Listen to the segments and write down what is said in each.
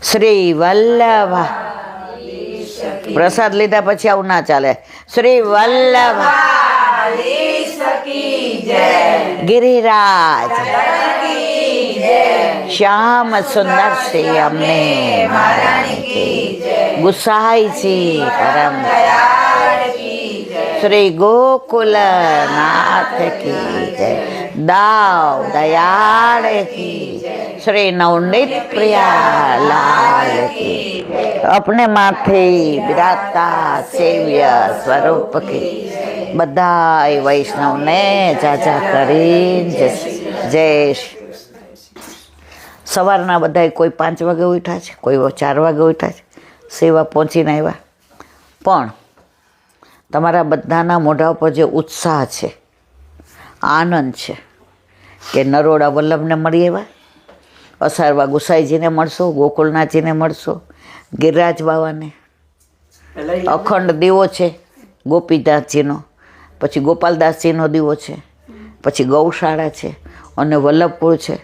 શ્રી વલ્લભ. પ્રસાદ લીધા પછી આવું ના ચાલે. શ્રી વલ્લભ ગિરિરાજ શ્યામ સુંદર શ્રી અમને ગુસાઈજી પરમ શ્રી ગોકુલ નાથ કી જય. દાવ દયાળ કી શ્રી નવનીત પ્રિયા લાલ કી. अपने माथे विराजता सेव्य સ્વરૂપ કી. બધા વૈષ્ણવને જાજા કરીને જય. સવારના બધા કોઈ 5 વાગે ઉઠ્યા છે, કોઈ 4 વાગે ઉઠ્યા છે, સેવા પહોંચીને આવ્યા. પણ તમારા બધાના મોઢા ઉપર જે ઉત્સાહ છે, આનંદ છે કે નરોડા વલ્લભને મળી આવ્યા, અસારવા ગુસાઈજીને મળશો, ગોકુલનાથજીને મળશો, ગિરિરાજ બાવાને, અખંડ દીવો છે ગોપીદાસજીનો, પછી ગોપાલદાસજીનો દીવો છે, પછી ગૌશાળા છે અને વલ્લભપુર છે.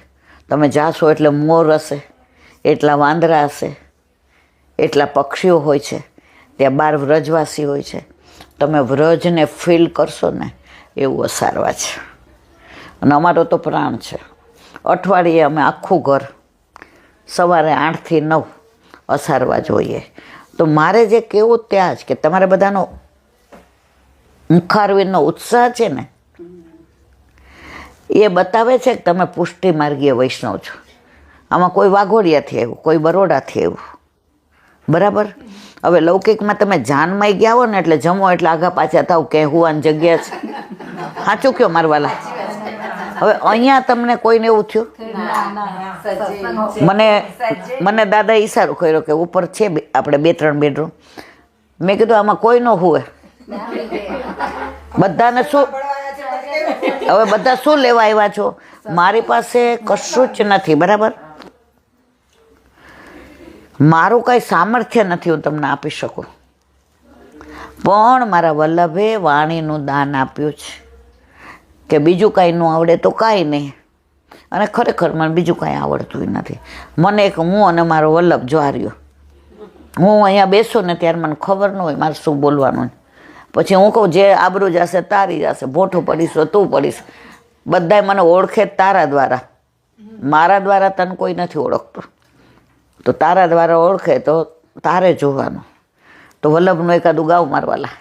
તમે જાશો એટલે મોર હશે, એટલા વાંદરા હશે, એટલા પક્ષીઓ હોય છે, ત્યાં 12 વ્રજવાસી હોય છે. તમે વ્રજને ફીલ કરશો ને એવું અસારવા છે. અને અમારો તો પ્રાણ છે. અઠવાડિયે અમે આખું ઘર સવારે 8 થી 9 અસારવા જોઈએ. તો મારે જે કહેવું ત્યાં જ કે તમારે બધાનો મુખારવિંદનો ઉત્સાહ છે ને એ બતાવે છે કે તમે પુષ્ટિ માર્ગીય વૈષ્ણવ છો. આમાં કોઈ વાઘોડિયાથી આવ્યું, કોઈ બરોડાથી આવ્યું, બરાબર. હવે લૌકિકમાં તમે જાનમાં ગયા હો ને એટલે જમો એટલે આગા પાછા થાવ કે હુવાની જગ્યા છે. સાચું કયો મારવાલા? હવે અહીંયા તમને કોઈને એવું થયું? મને દાદા ઈશારો કર્યો કે ઉપર છે આપણે 2-3 બેડરૂમ. મેં કીધું આમાં કોઈ ન હુવે. બધાને શું હવે બધા શું લેવા આવ્યા છો? મારી પાસે કશું જ નથી, બરાબર. મારું કાંઈ સામર્થ્ય નથી હું તમને આપી શકું, પણ મારા વલ્લભે વાણીનું દાન આપ્યું છે કે બીજું કાંઈ ન આવડે તો કાંઈ નહીં. અને ખરેખર મને બીજું કાંઈ આવડતું નથી. મને એક હું અને મારો વલ્લભ જો હાર્યો, હું અહીંયા બેસું ને ત્યારે મને ખબર ન હોય મારે શું બોલવાનું. પછી હું કહું જે આબરૂ જશે તારી જશે, ભોઠું પડીશ તો તું પડીશ. બધાય મને ઓળખે તારા દ્વારા, મારા દ્વારા તને કોઈ નથી ઓળખતું. તો તારા દ્વારા ઓળખે તો તારે જોવાનું. તો વલ્લભનું એકાદું ગાવ મારવાલા.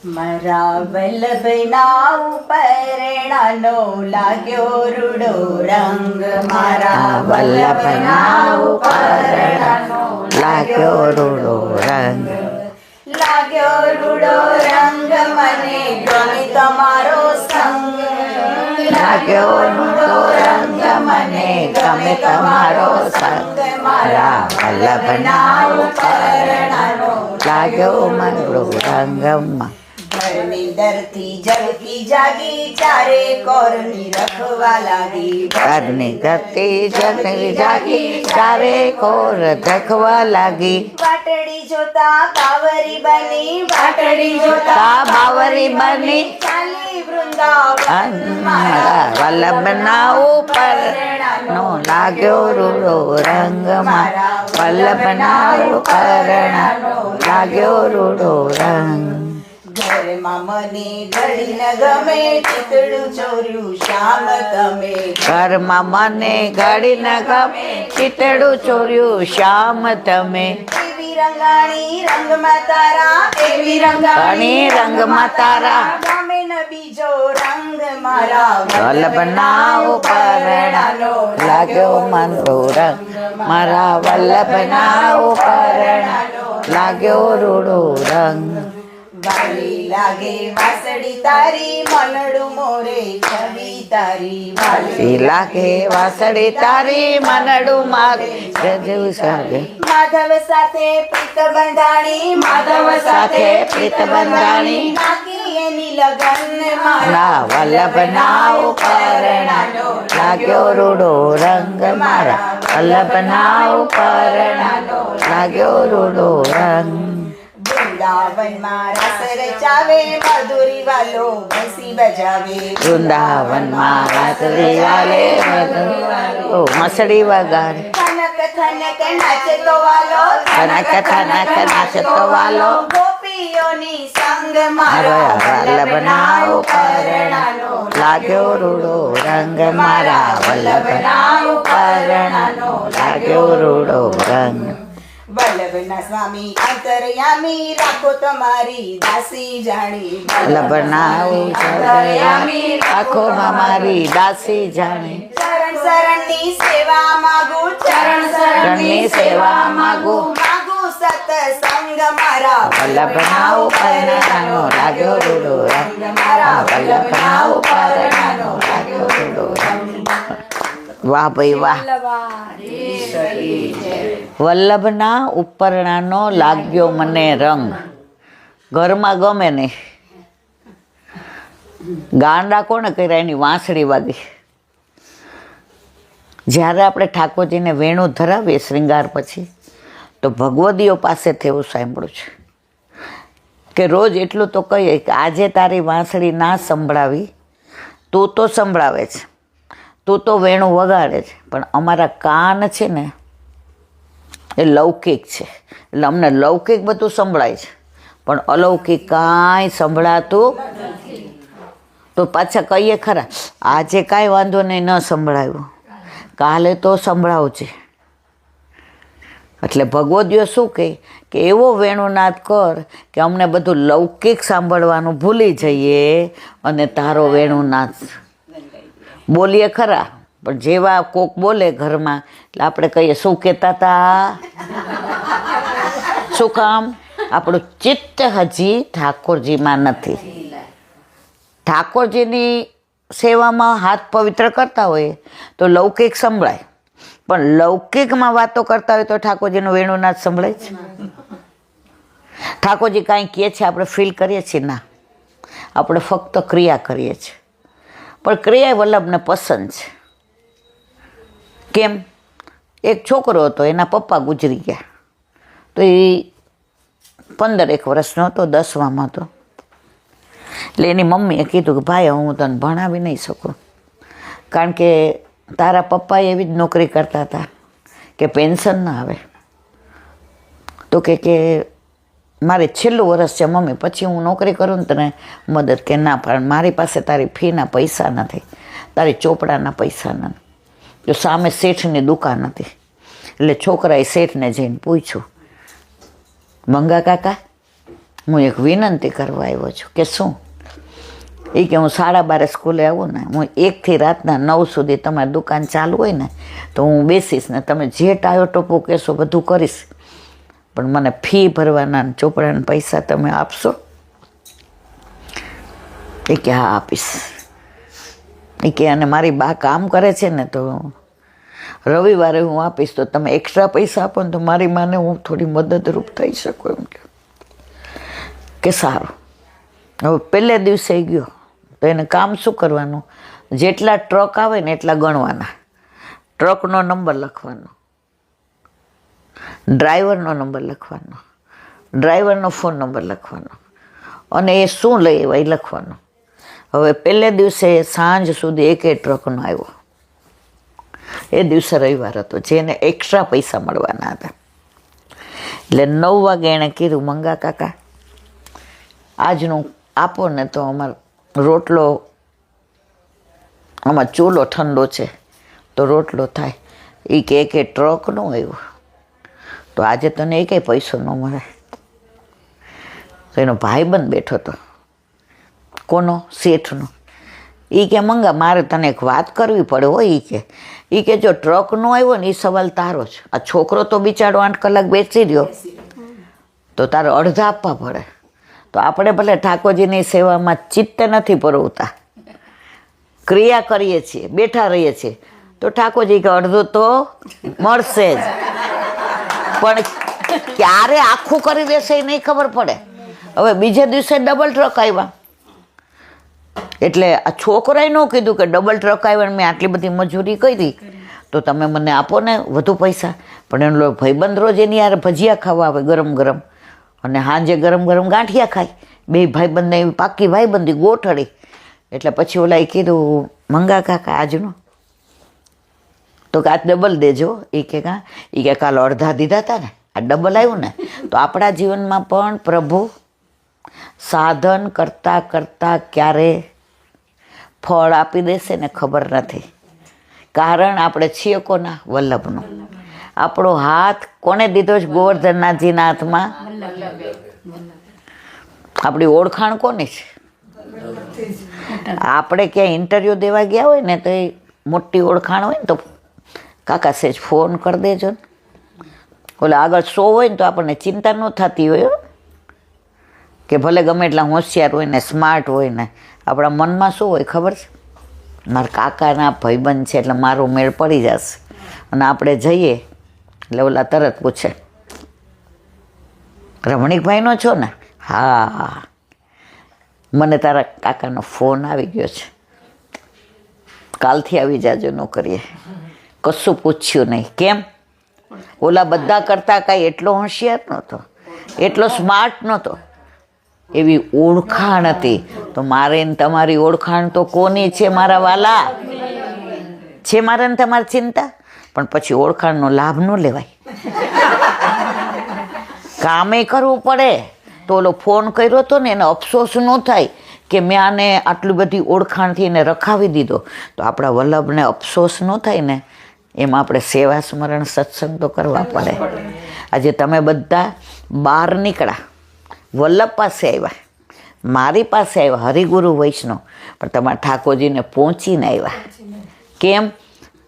મારા વલ્લભના ઉપરણાનો લાગ્યો રૂડો રંગ, મારા વલ્લભના ઉપરણાનો લાગ્યો રૂડો રંગ, લાગ્યો રૂડો રંગ, મને ગમે તમારો સંગ, લાગ્યો રૂડો રંગ, મને ગમે તમારો સંગ. મારા વલ્લભના ઉપરણાનો લાગ્યો મનડો રંગમાં. ઘરની દરથી ઝળકી જાગી, ચારે કોરની રખવા લાગી. ઘરની ધરતી જગની જાગી, ચારે કોર ધખવા લાગી. વાટડી જોતા બાવરી બની, વાટડી તા બાવરી બની, ચાલી વૃંદાવન. મારા વલ્લભના ઉપર નો લાગ્યો રૂડો રંગ, મારા વલ્લભના ઉપર લાગ્યો રૂડો રંગ. ઘરમાં મને ઘડી ન ગમે, ચિતડું ચોર્યું શ્યામ તમે. ઘરમાં મને ઘડી ન ગમે, ચિતડું ચોર્યું શ્યામ તમે. એવી રંગાણી રંગમાં તારા, એવી ઘણી રંગમાં તારા, ગમે ન બીજો રંગ, મારા વલ્લભના ઉપરણાનો લાગ્યો મનડો રંગ, મારા વલ્લભના ઉપરણાનો લાગ્યો રૂડો રંગ. વાલી લાગે વાસળી તારી, મનડું મોરે છબી તારી. વાલી લાગે વાસળી તારી, મનડું માગે જેવું સાગે. માધવ સાથે પ્રીત બંધાણી, માધવ સાથે પ્રીત બંધાણી, નાખી એની લગન, મારા ના વલ્લભના ઉપરણાનો લાગ્યો રૂડો રંગ, મારા વલ્લભના ઉપરણાનો લાગ્યો રૂડો રંગ. વૃંદાવનમાં રસ રચાવે મધુરી વાલો બંસી બજાવે વૃંદાવનમાં રાત્રિ વાલે ઓ મસડી વગાડે થનક થનક નાચતો વાલો થનક થનક નાચતો વાલો ગોપીઓની સંગ મારા મારા વલ્લભના ઉપરણાનો લાગ્યો રૂડો રંગ મારા વલ્લભના ઉપરણાનો લાગ્યો રૂડો રંગ વલ્લભના સ્વામી અંતરયામી રાખો તમારી દાસી જાણી વલ્લભના ઉપરણામી આંખોમાં મારી દાસી જાણે ચરણ શરણની સેવા માગુ ચરણ શરણની સેવા માગું માગુ સતસંગ મારા વલ્લભના ઉપરણાનો લાગ્યો રૂડો રંગ મારા વલ્લભના ઉપરણાનો લાગ્યો રૂડો રંગ વાહ ભાઈ વાહ વલ્લભના ઉપરણાનો લાગ્યો મને રંગ ઘરમાં ગમે નહીં ગાંડા કોને કર્યા એની વાંસળી વાગી જ્યારે આપણે ઠાકોરજીને વેણું ધરાવીએ શ્રૃંગાર પછી તો ભગવદીઓ પાસેથી એવું સાંભળ્યું છે કે રોજ એટલું તો કહીએ કે આજે તારી વાંસળી ના સંભળાવી તું તો સંભળાવે છે તું તો વેણું વગાડે છે પણ અમારા કાન છે ને એ લૌકિક છે એટલે અમને લૌકિક બધું સંભળાય છે પણ અલૌકિક કાંઈ સંભળાતું તો પાછા કહીએ ખરા આજે કાંઈ વાંધો નહીં ન સંભળાયું કાલે તો સંભળાવજે એટલે ભગવદીઓ શું કહે કે એવો વેણુનાદ કર કે અમને બધું લૌકિક સાંભળવાનું ભૂલી જઈએ અને તારો વેણુનાદ બોલીએ ખરા પણ જેવા કોક બોલે ઘરમાં એટલે આપણે કહીએ શું કહેતા હતા શું કામ આપણું ચિત્ત હજી ઠાકોરજીમાં નથી ઠાકોરજીની સેવામાં હાથ પવિત્ર કરતા હોઈએ તો લૌકિક સંભળાય પણ લૌકિકમાં વાતો કરતા હોય તો ઠાકોરજીનું વેણુનાદ સંભળાય છે ઠાકોરજી કાંઈ કહે છે આપણે ફીલ કરીએ છીએ ના આપણે ફક્ત ક્રિયા કરીએ છીએ પણ ક્રિયા વલ્લભને પસંદ છે કેમ એક છોકરો હતો એના પપ્પા ગુજરી ગયા તો એ 15 વર્ષનો હતો 10માં હતો એટલે એની મમ્મીએ કીધું કે ભાઈ હું તને ભણાવી નહીં શકું કારણ કે તારા પપ્પા એવી જ નોકરી કરતા હતા કે પેન્શન ના આવે તો કે મારે છેલ્લું વર્ષ છે મમ્મી પછી હું નોકરી કરું ને તને મદદ કે ના પણ મારી પાસે તારી ફીના પૈસા નથી તારી ચોપડાના પૈસા નથી જો સામે શેઠની દુકાન હતી એટલે છોકરાએ શેઠને જઈને પૂછ્યું મંગા કાકા હું એક વિનંતી કરવા આવ્યો છું કે શું એ કે હું 12:30 સ્કૂલે આવું ને હું 1 થી રાતના 9 સુધી તમારી દુકાન ચાલુ હોય ને તો હું બેસીશ ને તમે જે ટાયો ટોપો કહેશો બધું કરીશ પણ મને ફી ભરવાના ચોપડાના પૈસા તમે આપશો એ કે હા આપીશ એ કે અને મારી બા કામ કરે છે ને તો રવિવારે હું આપીશ તો તમે એક્સ્ટ્રા પૈસા આપો ને તો મારી માને હું થોડી મદદરૂપ થઈ શકું એમ કે સારું હવે પહેલે દિવસે ગયો તો એને કામ શું કરવાનું જેટલા ટ્રક આવે ને એટલા ગણવાના ટ્રકનો નંબર લખવાનો ડ્રાઈવરનો નંબર લખવાનો ડ્રાઈવરનો ફોન નંબર લખવાનો અને એ શું લઈ આવ્યા એ લખવાનો હવે પહેલે દિવસે સાંજ સુધી એક ટ્રક ન આવ્યો એ દિવસે રવિવાર હતો જેને એક્સ્ટ્રા પૈસા મળવાના હતા એટલે 9 વાગે એણે કીધું મંગા કાકા આજનું આપો ને તો અમારો રોટલો આમાં ચૂલો ઠંડો છે તો રોટલો થાય એ કે એક ટ્રક ન આવ્યો તો આજે તને એકેય પૈસો ન મળે તો એનો ભાઈબંધ બેઠો હતો કોનો શેઠનો એ કે મંગા મારે તને એક વાત કરવી પડે હોય એ કે જો ટ્રક નો આવ્યો ને એ સવાલ તારો છે આ છોકરો તો બિચારો 8 કલાક બેસી રહ્યો તો તારે અડધા આપવા પડે તો આપણે ભલે ઠાકોરજીની સેવામાં ચિત્ત નથી પરોવતા ક્રિયા કરીએ છીએ બેઠા રહીએ છીએ તો ઠાકોરજી કે અડધું તો મળશે જ પણ ક્યારે આખું કરી દેશે એ નહીં ખબર પડે હવે બીજે દિવસે ડબલ ટ્રક આવ્યા એટલે આ છોકરાએ ન કીધું કે ડબલ ટ્રક આવ્યા મેં આટલી બધી મજૂરી કરી તો તમે મને આપો ને વધુ પૈસા પણ એનો ભાઈબંધ રોજ એની યાર ભજીયા ખાવા આવે ગરમ ગરમ અને સાંજે ગરમ ગરમ ગાંઠિયા ખાય. બે ભાઈબંધને એવી પાકી ભાઈબંધી ગોઠડી. એટલે પછી ઓલા કીધું મંગા કાકા આજનું તો કે આજ ડબલ દેજો. એ કે કાલ અડધા દીધા હતા ને, આ ડબલ આવ્યું ને. તો આપણા જીવનમાં પણ પ્રભુ સાધન કરતાં કરતાં ક્યારે ફળ આપી દેશે ને ખબર નથી. કારણ આપણે છીએ કોના? વલ્લભનું. આપણો હાથ કોને દીધો છે? ગોવર્ધનનાથજીના હાથમાં. આપણી ઓળખાણ કોની છે? આપણે ક્યાંય ઇન્ટરવ્યૂ દેવા ગયા હોય ને તો એ મોટી ઓળખાણ હોય ને તો કાકા સેજ ફોન કરી દેજો ને. ઓલા આગળ 100 હોય ને તો આપણને ચિંતા ન થતી હોય કે ભલે ગમે એટલા હોશિયાર હોય ને સ્માર્ટ હોય ને, આપણા મનમાં શું હોય ખબર છે? મારા કાકાના ભાઈબંધ છે એટલે મારો મેળ પડી જશે. અને આપણે જઈએ એટલે ઓલા તરત પૂછે રમણીકભાઈનો છો ને? હા, મને તારા કાકાનો ફોન આવી ગયો છે, કાલથી આવી જાજો નોકરીએ. કશું પૂછ્યું નહીં. કેમ? ઓલા બધા કરતાં કાંઈ એટલો હોશિયાર નહોતો, એટલો સ્માર્ટ નહોતો. એવી ઓળખાણ હતી. તો મારે ને તમારી ઓળખાણ તો કોની છે મારા વાલા? છે મારે ને તમારી ચિંતા. પણ પછી ઓળખાણનો લાભ ન લેવાય, કામે કરવું પડે. તો ઓલો ફોન કર્યો હતો ને એને અફસોસ ન થાય કે મેં આને આટલી બધી ઓળખાણથી એને રખાવી દીધો. તો આપણા વલ્લભને અફસોસ ન થાય ને, એમાં આપણે સેવા સ્મરણ સત્સંગ તો કરવા પડે. આજે તમે બધા બહાર નીકળ્યા, વલ્લભ પાસે આવ્યા, મારી પાસે આવ્યા, હરિગુરુ વૈષ્ણવ, પણ તમારા ઠાકોરજીને પહોંચીને આવ્યા. કેમ?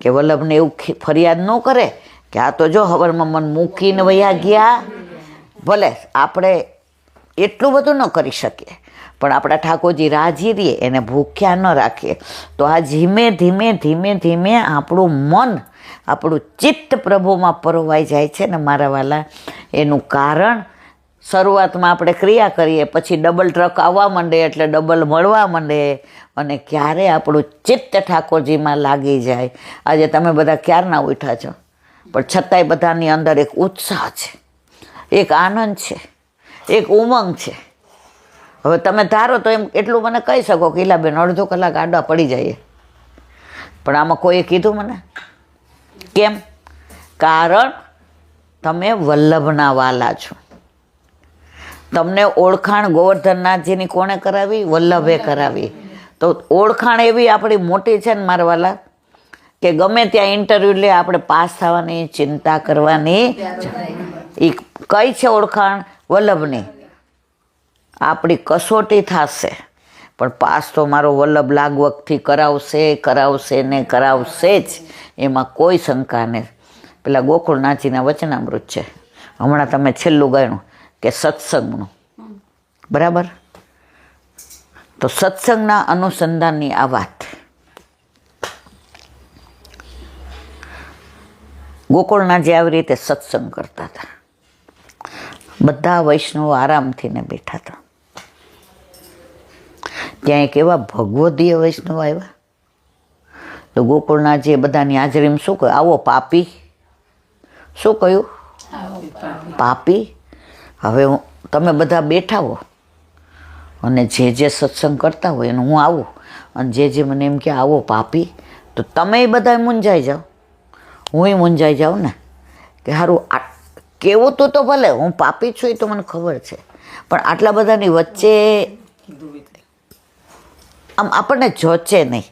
કે વલ્લભને એવું ફરિયાદ ન કરે કે આ તો જો હવરમાં મન મૂકીને વયા ગયા. ભલે આપણે એટલું બધું ન કરી શકીએ, પણ આપણા ઠાકોરજી રાજી રહીએ, એને ભૂખ્યા ન રાખીએ. તો આ ધીમે ધીમે ધીમે ધીમે આપણું મન, આપણું ચિત્ત પ્રભુમાં પરોવાઈ જાય છે ને મારા વાલા. એનું કારણ શરૂઆતમાં આપણે ક્રિયા કરીએ, પછી ડબલ ટ્રક આવવા માંડે એટલે ડબલ મળવા માંડે, અને ક્યારે આપણું ચિત્ત ઠાકોરજીમાં લાગી જાય. આજે તમે બધા ક્યારના ઉઠ્યા છો, પણ છતાંય બધાની અંદર એક ઉત્સાહ છે, એક આનંદ છે, એક ઉમંગ છે. હવે તમે ધારો તો એમ એટલું મને કહી શકો કે ઈલાબેન અડધો કલાક આડા પડી જાય, પણ આમાં કોઈએ કીધું મને? કેમ? કારણ તમે વલ્લભના વાલા છો. તમને ઓળખાણ ગોવર્ધનનાથજીની કોણે કરાવી? વલ્લભે કરાવી. તો ઓળખાણ એવી આપણી મોટી છે ને મારા વાલા કે ગમે ત્યાં ઇન્ટરવ્યૂ લે આપણે પાસ થવાની ચિંતા કરવાની. એ કઈ છે ઓળખાણ? વલ્લભની. આપણી કસોટી થશે, પણ પાસ તો મારો વલ્લભ લાગવગથી કરાવશે, કરાવશે ને કરાવશે જ, એમાં કોઈ શંકા નહીં. પેલા ગોકુળનાથજીના વચનામૃત છે, હમણાં તમે છેલ્લું ગાયણું કે સત્સંગનું, બરાબર? તો સત્સંગના અનુસંધાનની આ વાત. ગોકુળનાથજી આવી રીતે સત્સંગ કરતા હતા. બધા વૈષ્ણવો આરામથી ને બેઠા હતા. ત્યાં એક એવા ભગવદીય વૈષ્ણવ આવ્યા. તો ગોકુળનાથજીએ બધાની હાજરીમાં શું કહ્યું? આવો પાપી. શું કહ્યું? પાપી. હવે તમે બધા બેઠા હો અને જે સત્સંગ કરતા હોય એને હું આવું, અને જે મને એમ કે આવો પાપી, તો તમે બધા મૂંઝાઈ જાઓ, હુંય મૂંઝાઈ જાઉં ને કે સારું કેવું તો ભલે હું પાપી છું એ તો મને ખબર છે, પણ આટલા બધાની વચ્ચે આમ આપણને જોચે નહીં,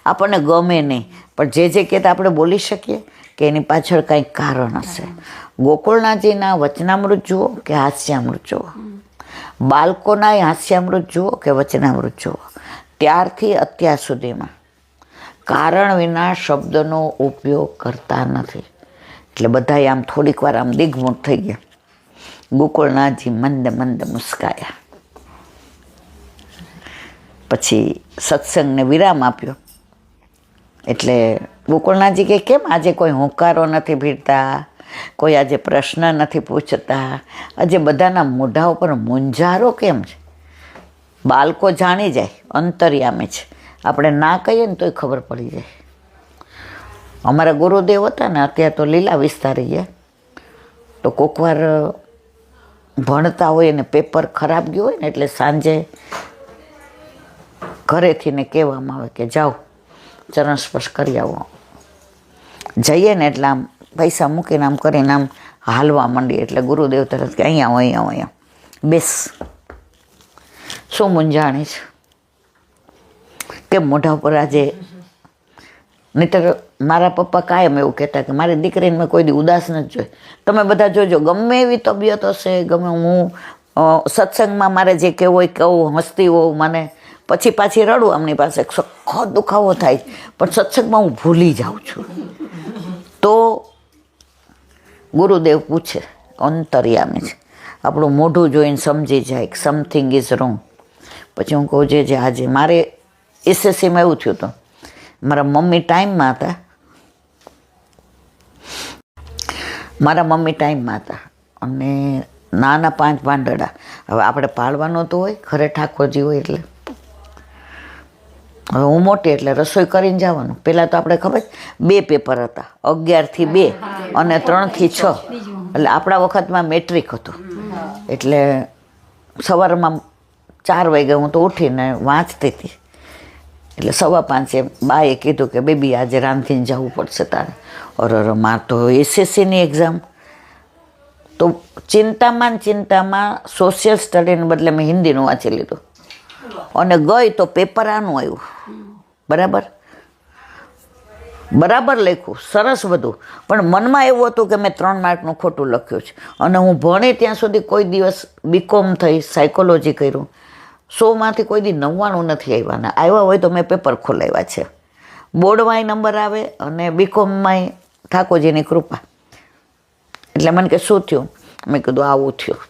આપણને ગમે નહીં. પણ જે કહેતા આપણે બોલી શકીએ કે એની પાછળ કંઈક કારણ હશે. ગોકુળનાથજીના વચનામૃત જુઓ કે હાસ્યામૃત જુઓ, બાળકોના હાસ્યામૃત જુઓ કે વચનામૃત જુઓ, ત્યારથી અત્યાર સુધીમાં કારણ વિના શબ્દનો ઉપયોગ કરતા નથી. એટલે બધાએ આમ થોડીક વાર આમ દિગ્મૂઢ થઈ ગયા. ગોકુળનાથજી મંદ મંદ મુસ્કાયા. પછી સત્સંગને વિરામ આપ્યો. એટલે ગોકુળનાથજી કે કેમ આજે કોઈ હોંકારો નથી ભીડતા, કોઈ આજે પ્રશ્ન નથી પૂછતા, આજે બધાના મોઢા ઉપર મૂંઝારો કેમ છે? બાળકો જાણી જાય, અંતર્યામી છે, આપણે ના કહીએ ને તોય ખબર પડી જાય. અમારા ગુરુદેવ હતા ને, અત્યારે તો લીલા વિસ્તારી ગયા. તો કોક વાર ભણતા હોય ને પેપર ખરાબ ગયું હોય ને એટલે સાંજે ઘરેથી ને કહેવામાં આવે કે જાઓ ચરણ સ્પર્શ કરી આવો. જઈએ ને એટલે આમ પૈસા મૂકીને આમ કરીને આમ હાલવા માંડીએ એટલે ગુરુદેવ તરત કે અહીંયા આવો અહીંયા આવો અહીંયા બેસ. શું મૂંઝાણી છે કે મોઢા ઉપર આજે? નહીંતર મારા પપ્પા કાયમ એવું કહેતા કે મારી દીકરીને મેં કોઈ દી ઉદાસ નથી જોઈ. તમે બધા જોજો, ગમે એવી તબિયત હશે, ગમે હું સત્સંગમાં મારે જે કહેવું હોય કહું, હસતી હોઉં, મને પછી પાછી રડું, આમની પાસે સખત દુખાવો થાય, પણ સત્સંગમાં હું ભૂલી જાઉં છું. તો ગુરુદેવ પૂછે, અંતર્યામી છે, આપણું મોઢું જોઈને સમજી જાય કે સમથિંગ ઇઝ રોંગ. પછી હું કહું જે આજે મારે એસએસસીમાં એવું થયું હતું, મારા મમ્મી ટાઈમમાં હતા, અને નાના 5 પાંદડા. હવે આપણે પાળવાનું તો હોય, ઘરે ઠાકોરજી હોય એટલે. હવે હું મોટી એટલે રસોઈ કરીને જવાનું. પહેલાં તો આપણે ખબર 2 પેપર હતા, 11 થી 2 અને 3 થી 6. એટલે આપણા વખતમાં મેટ્રિક હતું. એટલે સવારમાં 4 વાગે હું તો ઉઠીને વાંચતી હતી. એટલે 4:15 બાએ કીધું કે બેબી આજે રાંધીને જવું પડશે તારે. અરે માર તો એસએસસીની એક્ઝામ. તો ચિંતામાં સોશિયલ સ્ટડીને બદલે મેં હિન્દીનું વાંચી લીધું અને ગઈ તો પેપર આનું આવ્યું. બરાબર લખ્યું, સરસ બધું, પણ મનમાં એવું હતું કે મેં 3 માર્કનું ખોટું લખ્યું છે. અને હું ભણી ત્યાં સુધી કોઈ દિવસ બીકોમ થઈ, સાયકોલોજી કર્યું, 100માંથી કોઈ દી 99 નથી આવ્યા. ને આવ્યા હોય તો મેં પેપર ખોલાવ્યા છે. બોર્ડમાંય નંબર આવે અને બીકોમમાંય ઠાકોરજીની કૃપા. એટલે મને કે શું થયું? મેં કીધું આવું થયું.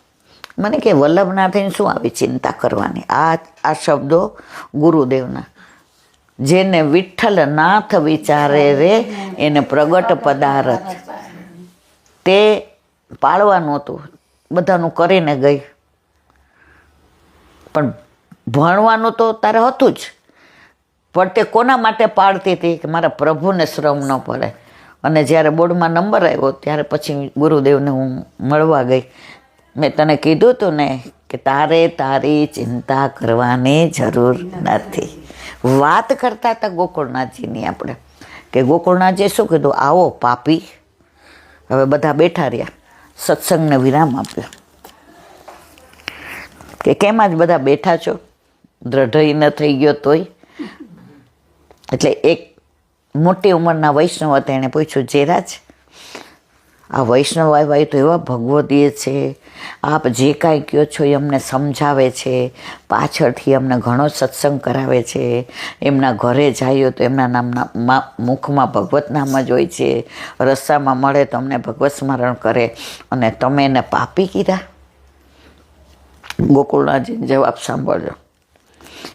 મને કે વલ્લભના થઈને શું આવી ચિંતા કરવાની? આ શબ્દો ગુરુદેવના. જેને વિઠ્ઠલ નાથ વિચારે રે એને પ્રગટ પદાર્થ. તે પાળવાનું હતું, બધાનું કરીને ગઈ, પણ ભણવાનું તો તારે હતું જ, પણ તે કોના માટે પાળતી હતી કે મારા પ્રભુને શ્રમ ન પડે. અને જ્યારે બોર્ડમાં નંબર આવ્યો ત્યારે પછી ગુરુદેવને હું મળવા ગઈ. મેં તને કીધું હતું ને કે તારે તારી ચિંતા કરવાની જરૂર નથી. વાત કરતા હતા ગોકુળનાથજીની આપણે, કે ગોકુળનાથજી શું કીધું? આવો પાપી. હવે બધા બેઠા રહ્યા, સત્સંગને વિરામ આપ્યો કે કેમ આજ બધા બેઠા છો? દ્રઢઈ ન થઈ ગયો તોય? એટલે એક મોટી ઉંમરના વૈષ્ણવ હતા, એણે પૂછ્યું, જેરાજ આ વૈષ્ણવ આવ્યા તો એવા ભગવદીય છે, આપ જે કાંઈ કહો છો એ અમને સમજાવે છે, પાછળથી અમને ઘણો સત્સંગ કરાવે છે, એમના ઘરે જઈએ તો એમના નામના મુખમાં ભગવત નામ જ હોય છે, રસ્તામાં મળે તો અમને ભગવત સ્મરણ કરે, અને તમે એને પાપી કીધા? ગોકુળનાથજીનો જવાબ સાંભળજો.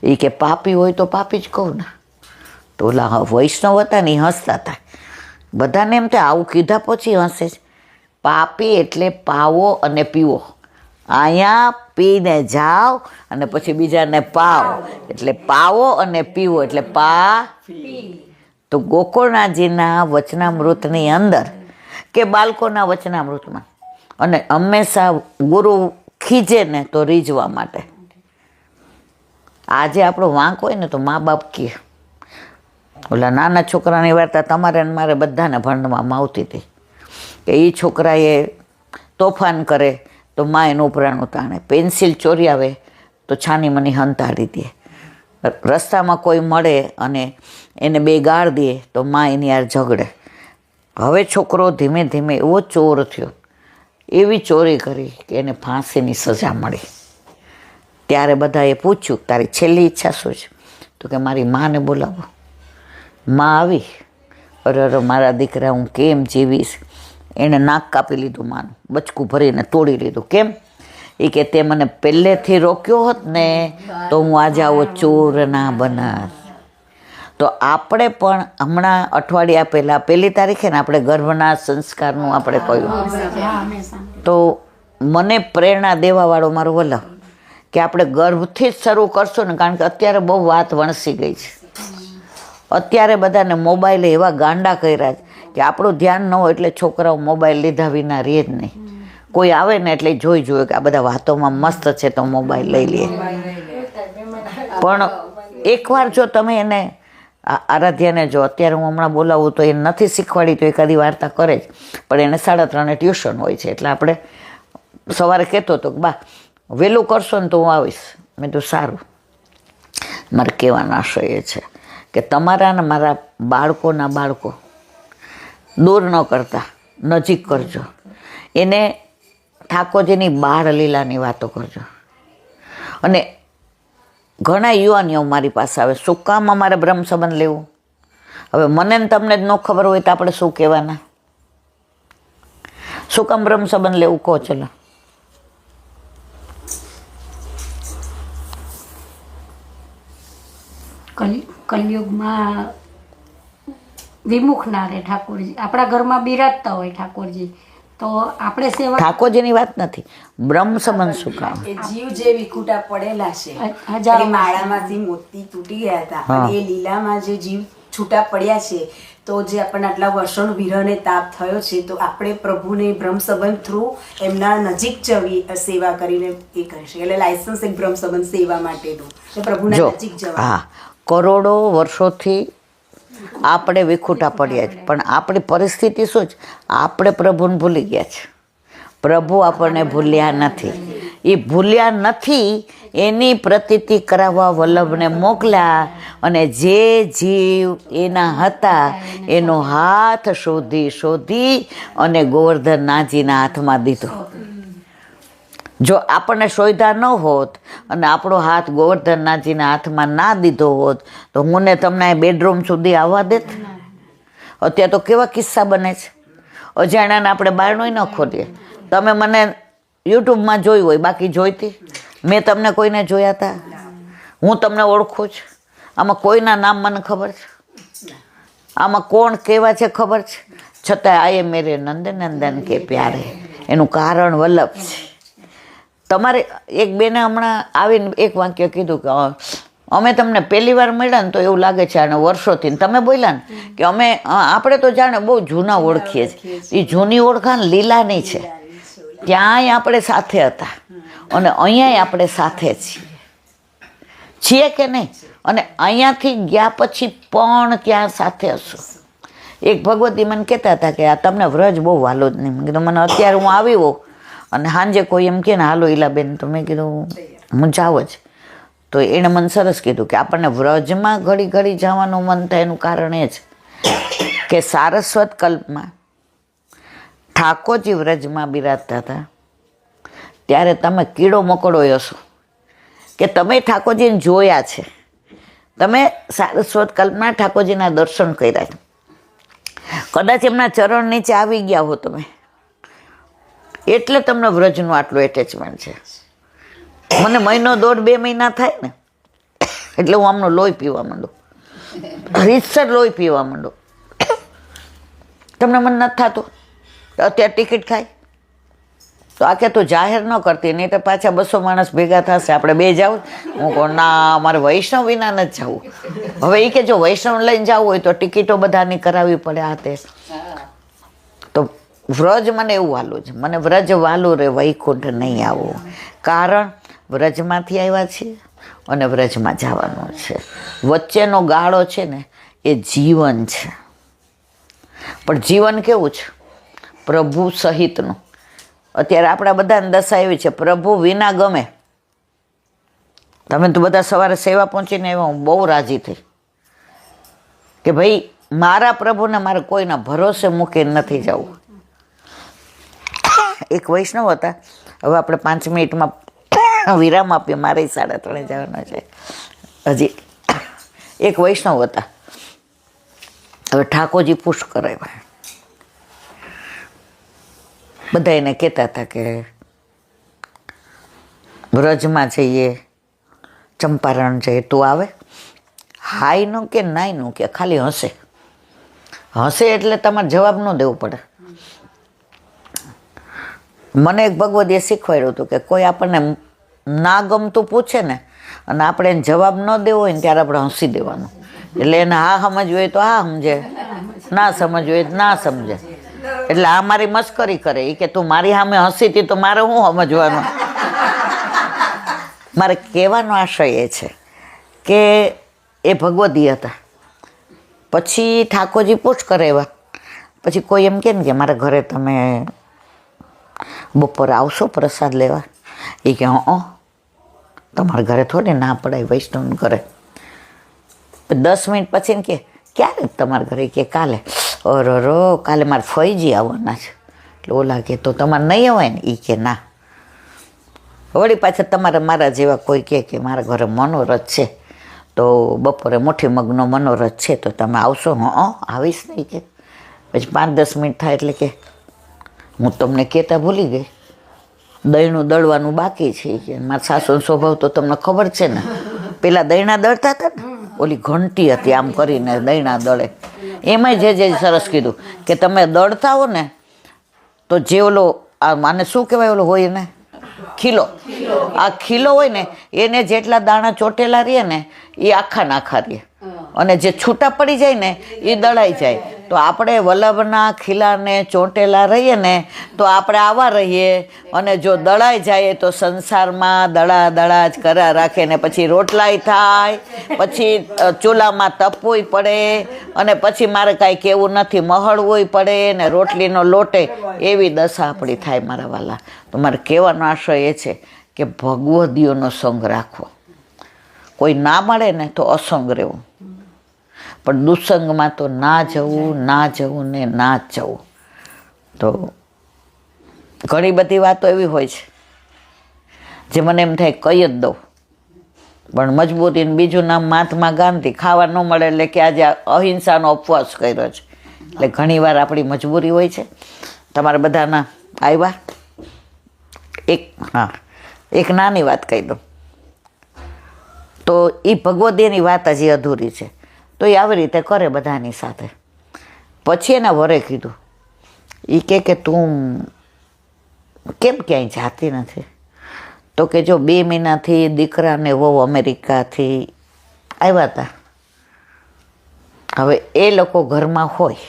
એ કે પાપી હોય તો પાપી જ કહું ને. તો ઓલા વૈષ્ણવ હતા ને એ હસતા હતા. બધાને એમ થાય આવું કીધા પછી હસે છે. પાપી એટલે પાવો અને પીવો. અહીંયા પીને જાઓ અને પછી બીજાને પાવ, એટલે પાવો અને પીવો એટલે તો ગોકુળનાથજીના વચનામૃતની અંદર કે બાળકોના વચનામૃતમાં, અને હંમેશા ગુરુ ખીજે ને તો રીઝવા માટે. આજે આપણો વાંક હોય ને તો મા બાપ કહે, ઓલા નાના છોકરાની વાર્તા તમારે ને મારે બધાને ભણવામાં આવતી હતી કે એ છોકરાએ તોફાન કરે તો મા એનું ઉપરાણું તાણે, પેન્સિલ ચોરી આવે તો છાની મની હંતાડી દે, રસ્તામાં કોઈ મળે અને એને 2 ગાળ દે તો મા એની યાર ઝઘડે. હવે છોકરો ધીમે ધીમે એવો ચોર થયો, એવી ચોરી કરી કે એને ફાંસીની સજા મળી. ત્યારે બધાએ પૂછ્યું તારી છેલ્લી ઈચ્છા શું છે? તો કે મારી માને બોલાવો. માં આવી, અરે મારા દીકરા હું કેમ જીવીશ? એણે નાક કાપી લીધું માનું, બચકું ભરીને તોડી લીધું. કેમ? એ કે તે મને પહેલેથી રોક્યો હોત ને તો હું આજે આવો ચોર ના બનાત. તો આપણે પણ હમણાં અઠવાડિયા પહેલાં 1 તારીખે ને આપણે ગર્ભના સંસ્કારનું આપણે કહ્યું. તો મને પ્રેરણા દેવાવાળો મારો વલ્લભ કે આપણે ગર્ભથી જ શરૂ કરશું ને, કારણ કે અત્યારે બહુ વાત વણસી ગઈ છે. અત્યારે બધાને મોબાઈલે એવા ગાંડા કર્યા છે કે આપણું ધ્યાન ન હોય એટલે છોકરાઓ મોબાઈલ લીધા વિના રહે જ નહીં. કોઈ આવે ને એટલે જોઈ કે આ બધા વાતોમાં મસ્ત છે તો મોબાઈલ લઈ લઈએ. પણ એકવાર જો તમે એને આરાધ્યાને જો અત્યારે હું હમણાં બોલાવું તો એ નથી શીખવાડી તો એકાદી વાર્તા કરે જ, પણ એને 3:30 ટ્યુશન હોય છે. એટલે આપણે સવારે કહેતો હતો કે બા વહેલું કરશો ને તો હું આવીશ. મેં તો સારું. મારે કહેવાનો આશય એ છે કે તમારા ને મારા બાળકોના બાળકો દૂર ન કરતા નજીક કરજો. એને ઠાકોરજીની બાળ લીલાની વાતો કરજો. અને ઘણા યુવાનીઓ મારી પાસે આવે, શું કામ અમારે બ્રહ્મ સંબંધ લેવું? હવે મને ને તમને જ ન ખબર હોય તો આપણે શું કહેવાના? શું કામ બ્રહ્મ સંબંધ લેવું કહો? ચલો કલયુગમાં વિમુખ ના રહે ઠાકોરજી. આપણા ઘરમાં બિરાજતા હોય ઠાકોરજી, તો આપણે સેવા. ઠાકોરજીની વાત નથી, બ્રહ્મ સંબંધ શું કામ? એ જીવ જે વિખૂટા પડેલા છે, હજારો એ માળામાંથી મોતી તૂટી ગયા હતા અને એ લીલામાં જે જીવ છૂટા પડ્યા છે, તો જે આપણને આટલા વર્ષોનો વિરહને તાપ થયો છે, તો આપણે પ્રભુને બ્રહ્મ સંબંધ થ્રુ એમના નજીક જવી સેવા કરીને એ કરી શકે. એટલે લાયસન્સ એક બ્રહ્મ સંબંધ સેવા માટેનું, પ્રભુના નજીક જવા. હા, કરોડો વર્ષોથી આપણે વિખૂટા પડ્યા છે, પણ આપણી પરિસ્થિતિ શું છે? આપણે પ્રભુને ભૂલી ગયા છે. પ્રભુ આપણને ભૂલ્યા નથી. એ ભૂલ્યા નથી એની પ્રતીતિ કરાવવા વલ્લભને મોકલ્યા, અને જે જીવ એના હતા એનો હાથ શોધી અને ગોવર્ધનનાથજીના હાથમાં દીધો. જો આપણને શોધ્યા ન હોત અને આપણો હાથ ગોવર્ધનનાથજીના હાથમાં ના દીધો હોત તો હું ને તમને બેડરૂમ સુધી આવવા દેત? અત્યારે તો કેવા કિસ્સા બને છે, અજાણ્યાને આપણે બારણું ન ખોલીએ. તમે મને યુટ્યુબમાં જોયું હોય, બાકી જોઈતી મેં તમને કોઈને જોયા હતા? હું તમને ઓળખું છું? આમાં કોઈના નામ મને ખબર છે? આમાં કોણ કેવા છે ખબર છે? છતાં આયે મેરે નંદન કે પ્યારે. એનું કારણ વલ્લભ છે. તમારે એક બેને હમણાં આવીને એક વાક્ય કીધું કે અમે તમને પહેલી વાર મળ્યા ને તો એવું લાગે છે આને વર્ષોથી. તમે બોલ્યા ને કે આપણે તો જાણે બહુ જૂના ઓળખીએ છીએ. એ જૂની ઓળખાણ લીલાની છે. ત્યાંય આપણે સાથે હતા અને અહીંયાય આપણે સાથે છીએ કે નહીં? અને અહીંયાથી ગયા પછી પણ ત્યાં સાથે હશું. એક ભગવતી મને કહેતા હતા કે આ તમને વ્રજ બહુ વાલો જ નહીં. મેં કીધું મને અત્યારે હું આવી હોઉં અને સાંજે કોઈ એમ કે ને હાલો ઈલાબેન, તો મેં કીધું હું જાઉં જ. તો એણે મને સરસ કીધું કે આપણને વ્રજમાં ઘડી જવાનું મન થાય એનું કારણ એ જ કે સારસ્વત કલ્પમાં ઠાકોરજી વ્રજમાં બિરાજતા હતા ત્યારે તમે કીડો મકોડો હશો કે તમે ઠાકોરજીને જોયા છે, તમે સારસ્વત કલ્પમાં ઠાકોરજીના દર્શન કર્યા છે, કદાચ એમના ચરણ નીચે આવી ગયા હો તમે, એટલે તમને વ્રજનું આટલું એટેચમેન્ટ છે. મને 1.5 2 મહિના થાય ને એટલે હું આમનું લોહી પીવા માંડું, રીતસર લોહી પીવા માંડું. તમને મને નથી થતું? અત્યારે ટિકિટ ખાય તો આ કે તું જાહેર ન કરતી, નહીં તો પાછા 200 માણસ ભેગા થશે, આપણે બે જાવ. હું કહું ના, અમારે વૈષ્ણવ વિના નથી જવું. હવે એ કે જો વૈષ્ણવ લઈને જવું હોય તો ટિકિટો બધાની કરાવવી પડે. આ તે તો વ્રજ મને એવું વાલું છે, મને વ્રજ વાલું રે વૈકુંઠ નહીં આવું. કારણ વ્રજમાંથી આવ્યા છીએ અને વ્રજમાં જવાનું છે. વચ્ચેનો ગાળો છે ને એ જીવન છે. પણ જીવન કેવું છે? પ્રભુ સહિતનું. અત્યારે આપણા બધાને દશા એવી છે, પ્રભુ વિના ગમે. તમે તો બધા સવારે સેવા પહોંચીને આવ્યા, હું બહુ રાજી થઈ કે ભાઈ મારા પ્રભુને મારે કોઈના ભરોસે મૂકીને નથી જવું. એક વૈષ્ણવ હતા, હવે આપણે 5 મિનિટમાં વિરામ આપીએ, મારે 3:30 જવાનું છે હજી. એક વૈષ્ણવ હતા, હવે ઠાકોરજી પુશ કરાવ્યા. બધા એને કહેતા હતા કે વ્રજમાં જઈએ, ચંપારણ જઈએ, તું આવે? હાઈનું કે નાઈનું કે ખાલી હસે એટલે તમારે જવાબ ન દેવો પડે. મને એક ભગવદીએ શીખવાડ્યું હતું કે કોઈ આપણને ના ગમતું પૂછે ને અને આપણે એને જવાબ ન દેવો હોય ને ત્યારે આપણે હસી દેવાનું. એટલે એને હા સમજવું હોય તો હા સમજે, ના સમજવું હોય તો ના સમજે. એટલે આ મારી મસ્કરી કરે. એ કે તું મારી સામે હસી હતી તો મારે શું સમજવાનું. મારે કહેવાનો આશય એ છે કે એ ભગવદી હતા. પછી ઠાકોરજી પૂછ કરે એવા. પછી કોઈ એમ કે ને કે મારા ઘરે તમે બપોરે આવશો પ્રસાદ લેવા? એ કે તમારા ઘરે થોડી ના પડાય વૈષ્ણવ ઘરે. 10 મિનિટ પછી ને કે ક્યારે તમારા ઘરે? કે કાલે. અરરો કાલે મારે ફઈજી આવવાના છે. એટલે ઓલા કે તો તમારે નહીં અવાય ને? એ કે ના. વળી પાછા તમારે મારા જેવા કોઈ કે મારા ઘરે મનોરથ છે તો બપોરે મુઠ્ઠી મગનો મનોરથ છે તો તમે આવશો? આવીશ નહીં. કે પછી 5-10 મિનિટ થાય એટલે કે હું તમને કહેતા ભૂલી ગઈ, દહીંનું દળવાનું બાકી છે. કે મારા સાસુનો સ્વભાવ તો તમને ખબર છે ને, પેલા દહીંના દળતા હતા ને, ઓલી ઘંટી હતી આમ કરીને દહીંના દળે. એમાં જે સરસ કીધું કે તમે દળતા હો ને તો જે ઓલો માને શું કહેવાય ઓલો હોય ને ખીલો, આ ખીલો હોય ને એને જેટલા દાણા ચોટેલા રહે ને એ આખા નાખા રહે, અને જે છૂટા પડી જાય ને એ દળાઈ જાય. તો આપણે વલ્લભના ખીલાને ચોંટેલા રહીએ ને તો આપણે આવા રહીએ, અને જો દળાઈ જાય તો સંસારમાં દળા જ કર્યા રાખે ને પછી રોટલાય થાય, પછી ચૂલામાં તપવું પડે, અને પછી મારે કાંઈ કહેવું નથી મહળવું પડે ને રોટલીનો લોટે, એવી દશા આપણી થાય મારા વાલા. તો મારે કહેવાનો આશય એ છે કે ભગવદીઓનો સંગ રાખવો. કોઈ ના મળે ને તો અસંગ રહેવું, પણ દુસંગમાં તો ના જવું ને ના જ જવું. તો ઘણી બધી વાતો એવી હોય છે જે મને એમ થાય કહી જ દઉં, પણ મજબૂરીને બીજું નામ મહાત્મા ગાંધી, ખાવા ન મળે એટલે કે આજે અહિંસાનો ઉપવાસ કર્યો છે. એટલે ઘણીવાર આપણી મજબૂરી હોય છે. તમારા બધાના આવ્યા એક નાની વાત કહી દઉં તો એ ભગવદીની વાત હજી અધૂરી છે. તો એ આવી રીતે કરે બધાની સાથે. પછી એના વરે કીધું, એ કે તું કેમ ક્યાંય જાતી નથી? તો કે જો 2 મહિનાથી દીકરાને વહુ અમેરિકાથી આવ્યા હતા, હવે એ લોકો ઘરમાં હોય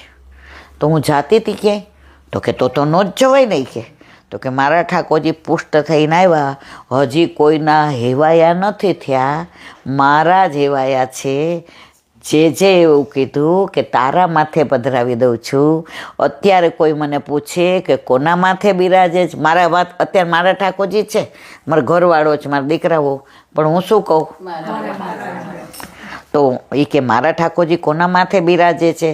તો હું જાતી હતી ક્યાંય? તો કે તો નો જ જવાય નહીં. કે તો કે મારા ઠાકોરજી પુષ્ટ થઈને આવ્યા, હજી કોઈના હેવાયા નથી થયા, મારા જ હેવાયા છે. જે એવું કીધું કે તારા માથે પધરાવી દઉં છું. અત્યારે કોઈ મને પૂછે કે કોના માથે બિરાજે છે, મારા વાત અત્યારે મારા ઠાકોરજી છે, મારા ઘરવાળો છે, મારા દીકરાઓ, પણ હું શું કહું? તો એ કે મારા ઠાકોરજી કોના માથે બિરાજે છે?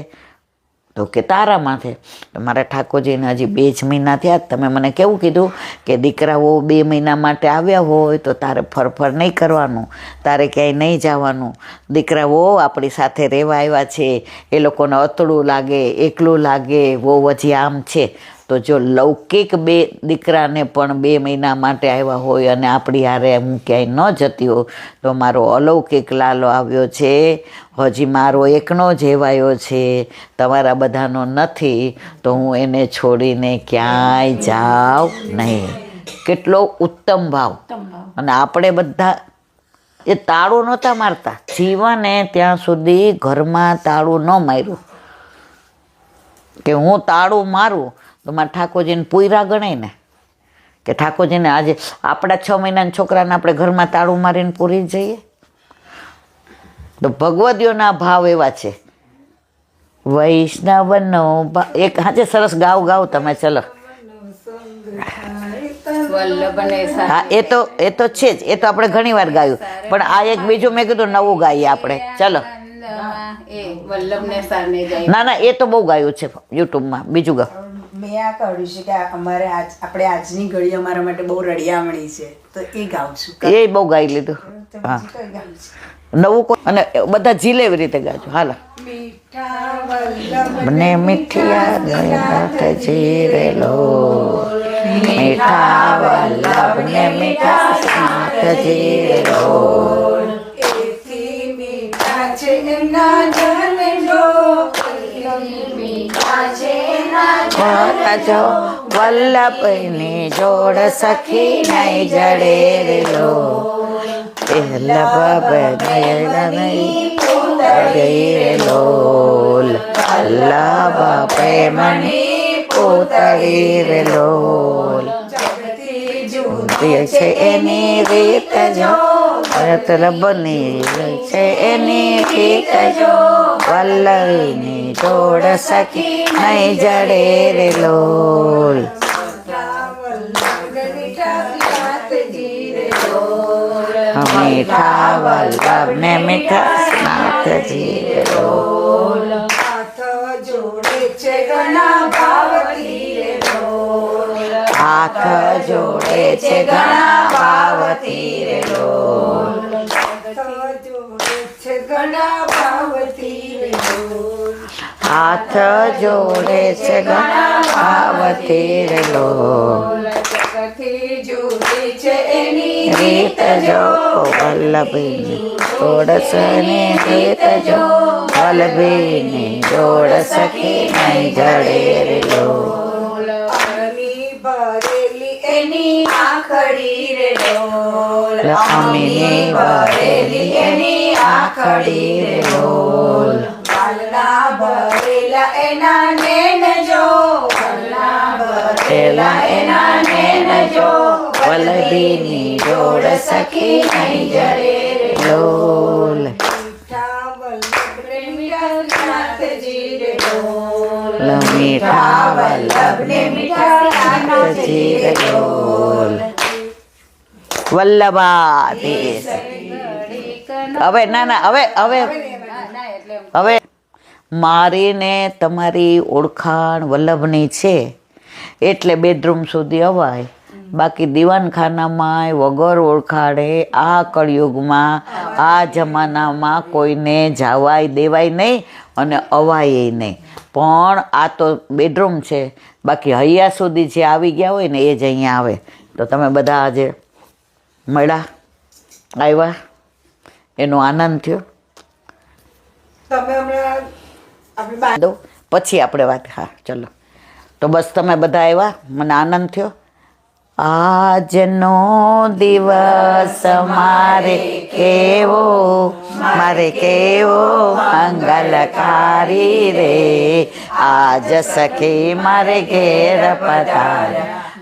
તો કે તારા માથે. તો મારા ઠાકોરજીને હજી 2 જ મહિના થયા, તમે મને કેવું કીધું કે દીકરાઓ 2 મહિના માટે આવ્યા હોય તો તારે ફરફર નહીં કરવાનું, તારે ક્યાંય નહીં જવાનું. દીકરાઓ આપણી સાથે રહેવા આવ્યા છે, એ લોકોને અતડું લાગે, એકલું લાગે, બહુ હજી આમ છે. તો જો લૌકિક 2 દીકરાને પણ 2 મહિના માટે આવ્યા હોય અને આપણી હારે હું ક્યાંય ન જતી હોઉં તો મારો અલૌકિક લાલો આવ્યો છે, હજી મારો એકનો જ હેવાયો છે, તમારા બધાનો નથી, તો હું એને છોડીને ક્યાંય જાઉં નહીં. કેટલો ઉત્તમ ભાવ. અને આપણે બધા એ તાળું નહોતા મારતા, જીવને ત્યાં સુધી ઘરમાં તાળું ન માર્યું કે હું તાળું મારું તો મારા ઠાકોરજીને પૂયરા ગણાય ને, કે ઠાકોરજીને આજે આપણા 6 મહિનાના છોકરાને આપણે ઘરમાં તાળું મારીને પૂરી જઈએ. તો ભગવદીઓના ભાવ એવા છે. વૈષ્ણવનો એક હાજે સરસ ગાવ તમે ચલો. હા એ તો છે જ, એ તો આપણે ઘણી વાર ગાયું, પણ આ એક બીજું મેં કીધું નવું ગાઈએ આપણે. ચલો. ના એ તો બહુ ગાયું છે યુટ્યુબમાં. બીજું ગાવ. મેં આ કહ્યું છે કે અમારે આપણે આજની ઘડી અમારા માટે બહુ રડિયામણી છે, તો એ ગાઉં છું. એ બહુ ગાઈ લીધું. હા નવું કોઈ, અને બધા જીલે એવી રીતે ગાજો. હાલો. મને મીઠિયા જીરેલો, મીઠા વલ્લભ ને મીઠા સાથ જીરેલો, એથી મીઠા છે એમના જન્મજો, મીઠા છે જો વલ્લભની જોડ સખી નહીં જડે રેલો, વલ્લભ પ્રેમની પૂતળી રે લોલ છે એની રીત જો બની છે એની રીત જો વલ્લભની જોડ સખી નહીં જડે રે લોલ મીઠા વલ્લભ ને મીઠા નાથજી રે લોલ હાથ જોડે છે ઘણા ભાવથી રે લોલ હાથ જોડે છે ઘણા ભાવથી રે લોલ હાથ જોડે છે ઘણા ભાવથી રે લોલ રીત જો વલ્લભની જોડસની રીત જો વલ્લભની જોડ સખી નહીં જડે રે લોલ ભરેલી એની આખડી રે ડોલ અમીની ભરેલી એની આખડી રે લોલ વાલના ભરેલા એના નેન જો વાલના ભરેલા એના નેન જો વલ્લભીની જોડ સખી નહીં જડે રે લોલ મીઠા વલ્લભ મીઠા નાથજી રે ડોલ મીઠા વલ્લભ ને મીઠા નાથજી રે લોલ વલ્લભાધીશ હવે હવે મારી ને તમારી ઓળખાણ વલ્લભની છે એટલે બેડરૂમ સુધી અવાય બાકી દીવાનખાનામાં વગર ઓળખાડે આ કળિયુગમાં આ જમાનામાં કોઈને જવાય દેવાય નહીં અને અવાય નહીં પણ આ તો બેડરૂમ છે બાકી હૈયા સુધી જે આવી ગયા હોય ને એ જ અહીંયા આવે તો તમે બધા આજે મળ્યા આવ્યા એનો આનંદ થયો તમે હમણાં આપણી દો પછી આપણે વાત હા ચલો તો બસ તમે બધા આવ્યા મને આનંદ થયો આજનો દિવસ મારે કેવો મંગલકારી રે આજ સખી મારે ઘેર પધાર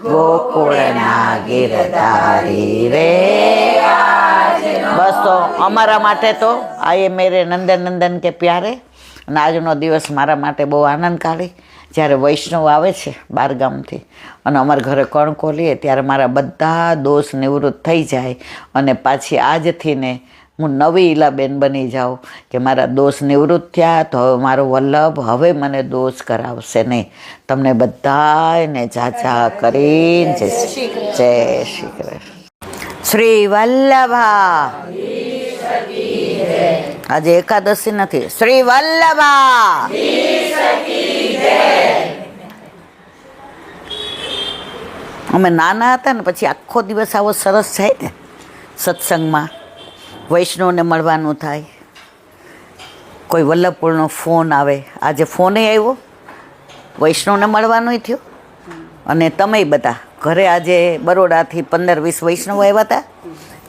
ગોકુળના ગિરધારી રે બસ તો અમારા માટે તો આયે મેરે નંદન નંદન કે પ્યારે અને આજનો દિવસ મારા માટે બહુ આનંદકારી જ્યારે વૈષ્ણવ આવે છે બહારગામથી અને અમારા ઘરે કણકો લે ત્યારે મારા બધા દોષ નિવૃત્ત થઈ જાય અને પાછી આજથી ને હું નવી ઈલાબેન બની જાઉં કે મારા દોષ નિવૃત્ત થયા તો હવે મારો વલ્લભ હવે મને દોષ કરાવશે નહીં તમને બધાને ચાચા કરીને જય શ્રી કૃષ્ણ શ્રી વલ્લભા આજે એકાદશી નથી શ્રી વલ્લભા અમે નાના હતા ને પછી આખો દિવસ આવો સરસ જાય ને સત્સંગમાં વૈષ્ણવને મળવાનું થાય કોઈ વલ્લભપુરનો ફોન આવે આજે ફોને આવ્યો વૈષ્ણવને મળવાનું થયું અને તમે બધા ઘરે આજે બરોડાથી 15-20 વૈષ્ણવ આવ્યા હતા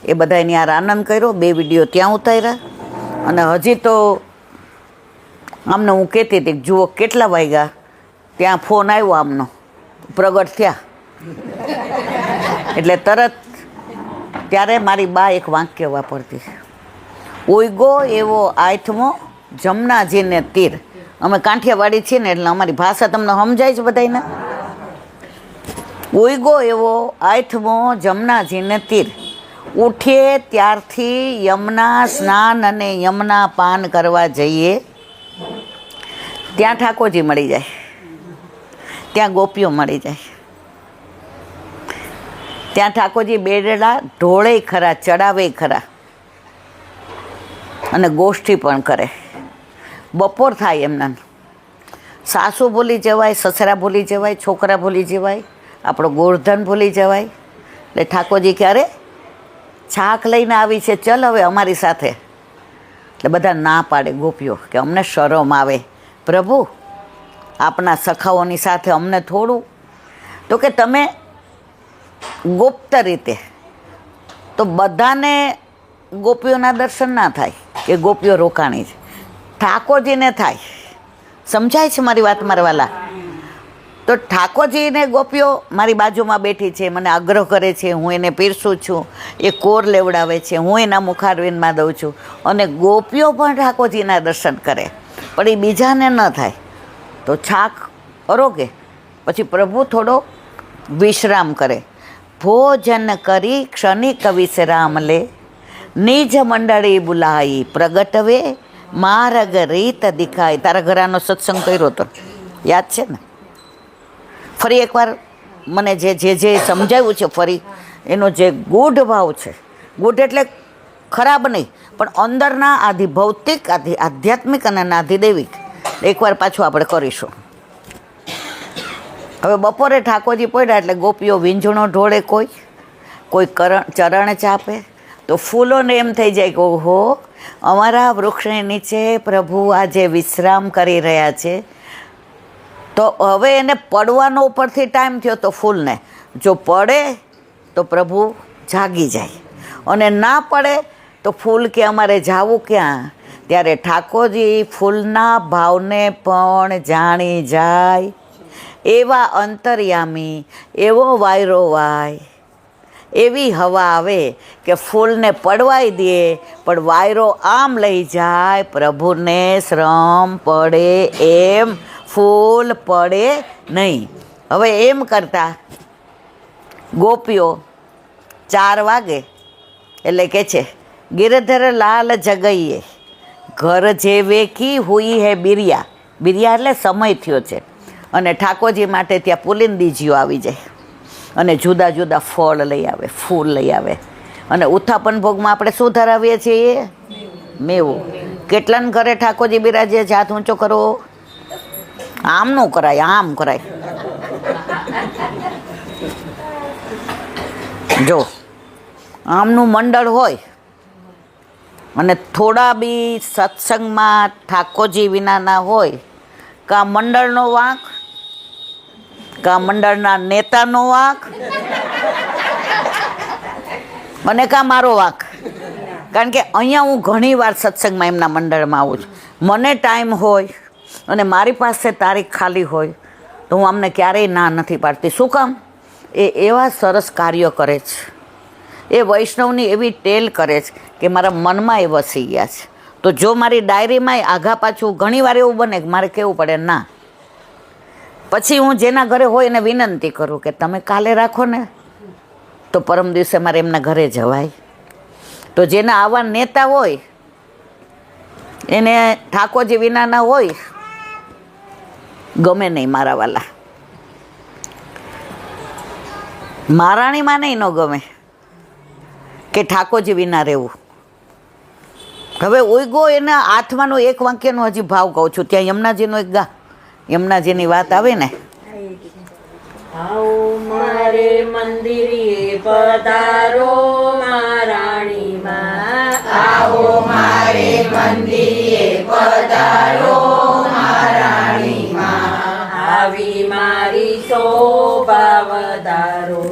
એ બધાને યાર આનંદ કર્યો 2 વિડીયો ત્યાં ઉતાર્યા અને હજી તો આમને હું કહેતી હતી કે જુઓ કેટલા વાગ્યા ત્યાં ફોન આવ્યો આમનો પ્રગટ થયા એટલે તરત ત્યારે મારી બા એક વાક્ય વાપરતી ઉયગો એવો આથમો જમનાજીને તીર અમે કાંઠિયાવાડી છીએ ને એટલે અમારી ભાષા તમને સમજાય છે બધાને ઉયગો એવો આથમો જમનાજીને તીર ઉઠીએ ત્યારથી યમના સ્નાન અને યમના પાન કરવા જઈએ ત્યાં ઠાકોરજી મળી જાય ત્યાં ગોપીઓ મળી જાય ત્યાં ઠાકોરજી બેડડા ઢોળે ખરા ચડાવે ખરા અને ગોષ્ઠી પણ કરે બપોર થાય એમના સાસુ ભૂલી જવાય સસરા ભૂલી જવાય છોકરા ભૂલી જવાય આપણો ગોરધન ભૂલી જવાય એટલે ઠાકોરજી ક્યારે છાક લઈને આવી છે ચલ હવે અમારી સાથે એટલે બધા ના પાડે ગોપીઓ કે અમને શરમ આવે પ્રભુ આપના સખાઓની સાથે અમને થોડું તો કે તમે ગુપ્ત રીતે તો બધાને ગોપીઓના દર્શન ના થાય કે ગોપીઓ રોકાણી છે ઠાકોરજીને થાય સમજાય છે મારી વાત મારા વાલા તો તો ઠાકોરજીને ગોપીઓ મારી બાજુમાં બેઠી છે, મને આગ્રહ કરે છે, હું એને પીરસું છું, એ કોર લેવડાવે છે, હું એના મુખારવિંદમાં દઉં છું, અને ગોપીઓ પણ ઠાકોરજીના દર્શન કરે, પણ એ બીજાને ન થાય તો છાક અરોગે. પછી પ્રભુ થોડો વિશ્રામ કરે. ભોજન કરી ક્ષણિક વિશ્રામ લે, નિજ મંડળી બુલાઈ પ્રગટવે, માર્ગ રીત દિખાય. તારા ઘરાનો સત્સંગ કર્યો તો યાદ છે ને? ફરી એકવાર મને જે સમજાવ્યું છે ફરી એનો જે ગૂઢ ભાવ છે, ગૂઢ એટલે ખરાબ નહીં પણ અંદરના આધિ ભૌતિક, આધિ આધ્યાત્મિક અને આધિદૈવિક એકવાર પાછું આપણે કરીશું. હવે બપોરે ઠાકોરજી પડ્યા એટલે ગોપીઓ વીંઝણો ઢોળે, કોઈ ચરણ ચાપે, તો ફૂલોને એમ થઈ જાય કે ઓહો, અમારા વૃક્ષની નીચે પ્રભુ આજે વિશ્રામ કરી રહ્યા છે. તો હવે એને પડવાનો ઉપરથી ટાઈમ થયો તો ફૂલને જો પડે તો પ્રભુ જાગી જાય, અને ના પડે તો ફૂલ કે અમારે જાવું ક્યાં. ત્યારે ઠાકોરજી ફૂલના ભાવને પણ જાણી જાય, એવા અંતર્યામી, એવો વાયરો વાય, એવી હવા આવે કે ફૂલને પડવાઈ દે પણ વાયરો આમ લઈ જાય, પ્રભુને શ્રમ પડે એમ ફૂલ પડે નહીં. હવે એમ કરતાં ગોપીઓ 4 વાગે એટલે કે છે ગિરધર લાલ જગઈએ ઘર જેવે કી હુઈ હે બિરિયા. બિરિયા એટલે સમય થયો છે, અને ઠાકોરજી માટે ત્યાં પુલિંદીજીઓ આવી જાય અને જુદા જુદા ફળ લઈ આવે, ફૂલ લઈ આવે. અને ઉત્થાપન ભોગમાં આપણે શું ધરાવીએ છીએ? મેવું. કેટલાને ઘરે ઠાકોરજી બિરાજે છે? હાથ ઊંચો કરો. આમ નો કરાય, આમ કરાય. જો આમનું મંડળ હોય અને થોડા બી સત્સંગમાં ઠાકોરજી વિનાના હોય, કા મંડળનો વાંક, કા મંડળના નેતાનો વાંક, અને કા મારો વાંક. કારણ કે અહીંયા હું ઘણી વાર સત્સંગમાં એમના મંડળમાં આવું છું, મને ટાઈમ હોય અને મારી પાસે તારીખ ખાલી હોય તો હું અમને ક્યારેય ના નથી પાડતી. શું કામ? એ એવા સરસ કાર્યો કરે છે, એ વૈષ્ણવની એવી ટેલ કરે છે કે મારા મનમાં એ વસી ગયા છે. તો જો મારી ડાયરીમાં આઘા પાછું ઘણી વાર એવું બને કે મારે કહેવું પડે ના, પછી હું જેના ઘરે હોય એને વિનંતી કરું કે તમે કાલે રાખો ને, તો પરમ દિવસે મારે એમના ઘરે જવાય. તો જેના આવા નેતા હોય એને ઠાકોરજી વિનાના હોય ગમે નહીં. મારા વાલા મહારાણીમાં નહીં ન ગમે કે ઠાકોરજી વિના રહેવું. હવે ઉઈગો એના આત્માનો એક વાક્યનો હજી ભાવ કહું છું. ત્યાં યમુનાજીનો એક ગા, યમુનાજીની વાત આવે ને, આવો મારે મંદિરે પધારો મહારાણીમાં, આવો મારે મંદિરે પધારો મહારાણીમાં, આવી મારી શોભા વધારો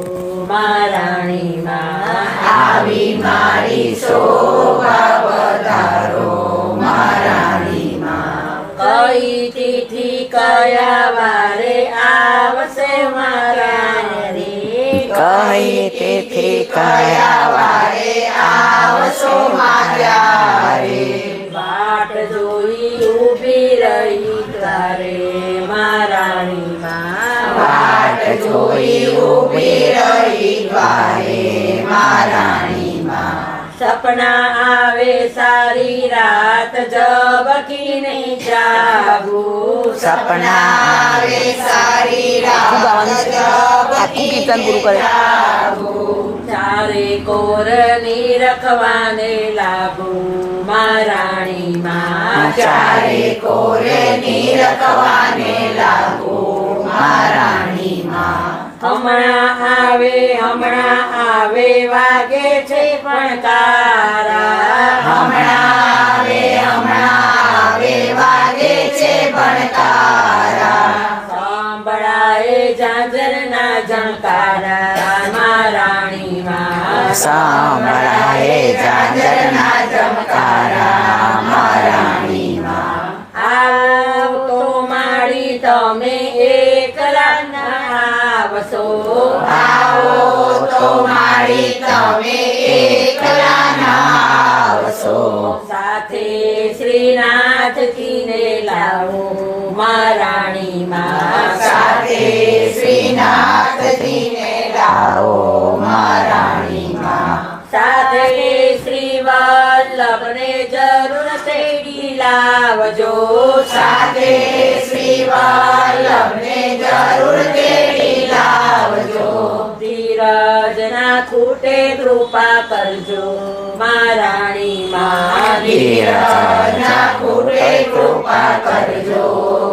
મહારાણીમાં, આવી મારી શોભા વધારો મહારાણીમાં. કઈ તિથિ કયા વારે આવશે મહારાણી, કઈ તેથી કયા વારે આવશો મારે, વાટ જોઈ ઊભી રહી તારે મહારાણીમાં, વાટ જોઈ ઊભી રહી તારે મહારાણીમાં. સપના આવે સારી રાત જબકીને જાગું, સપના આવે સારી રાત જબકીને જાગું, ચારે કોરની રખવાને લાગુ મહારાણીમાં, ચારે કોરની રખવાને લાગુ મહારાણીમાં. હમણાં આવે વાગે છે ભણકારા, હમણાં આવે વાગે છે ભણકારા, સાંભળાએ ઝાંઝરના ઝણકારા મહારાણીમાં, સાંભળાએ ઝાંઝરના ઝણકારા મહારાણીમાં. આવ તો માડી તમે એકલા વાળી તમે એકલા ના આવશો. સાથે શ્રીનાથજીને લાવો મહારાણીમાં. સાથે શ્રીનાથજીને લાવો મહારાણીમાં. સાથે શ્રી વલ્લભને જરૂર તેડી લાવજો. સાથે શ્રી વલ્લભને જરૂર તેડી લાવજો. ધીરજના ખૂટે કૃપા કરજો મહારાણીમાં. ધીરજના ખૂટે કૃપા કરજો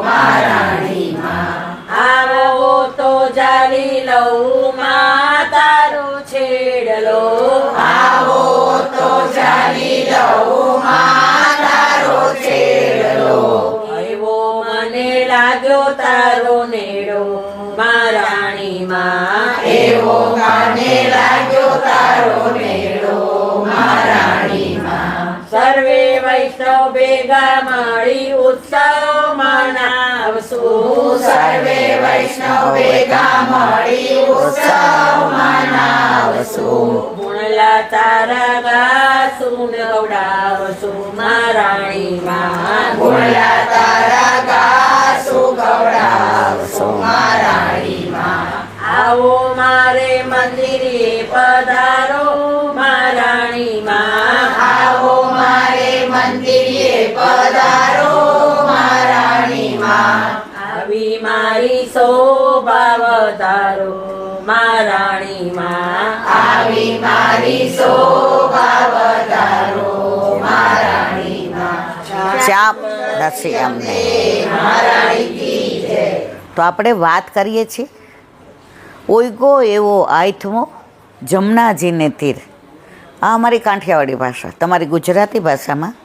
મહારાણીમાં. આવો તો જાલી લઉં માં તારો છેડલો. આવો તો જાલી લઉં માં તારો છેડલો. એવો મને લાગ્યો તારો નેડો મહારાણીમાં. એવો મને લાગ્યો તારો નેડો મહારાણીમાં. સર્વે વૈષ્ણવ ભેગા મળી ઉત્સવ મનાવશું. સર્વે વૈષ્ણવ ભેગા મળી ઉત્સવ મનાવશું. ગુણલા તારા ગાશું ગવડાવશું મહારાણીમાં. ગુણલા તારા ગાશું ગવડાવશું મહારાણીમાં. આવો મારે મંદિરે પધારો મહારાણીમાં. આવો મારે મંદિરે પધારો મહારાણીમાં. આવી મારી શોભા વધારો મહારાણીમાં. આવી મારી શોભા વધારો મહારાણીમાં. ચાપ દસી અમને. મહારાણી કી જય. તો આપણે વાત કરીએ છીએ ઓઈગો એવો આયથમો જમનાજીને તીર. આ અમારી કાંઠિયાવાડી ભાષા. તમારી ગુજરાતી ભાષામાં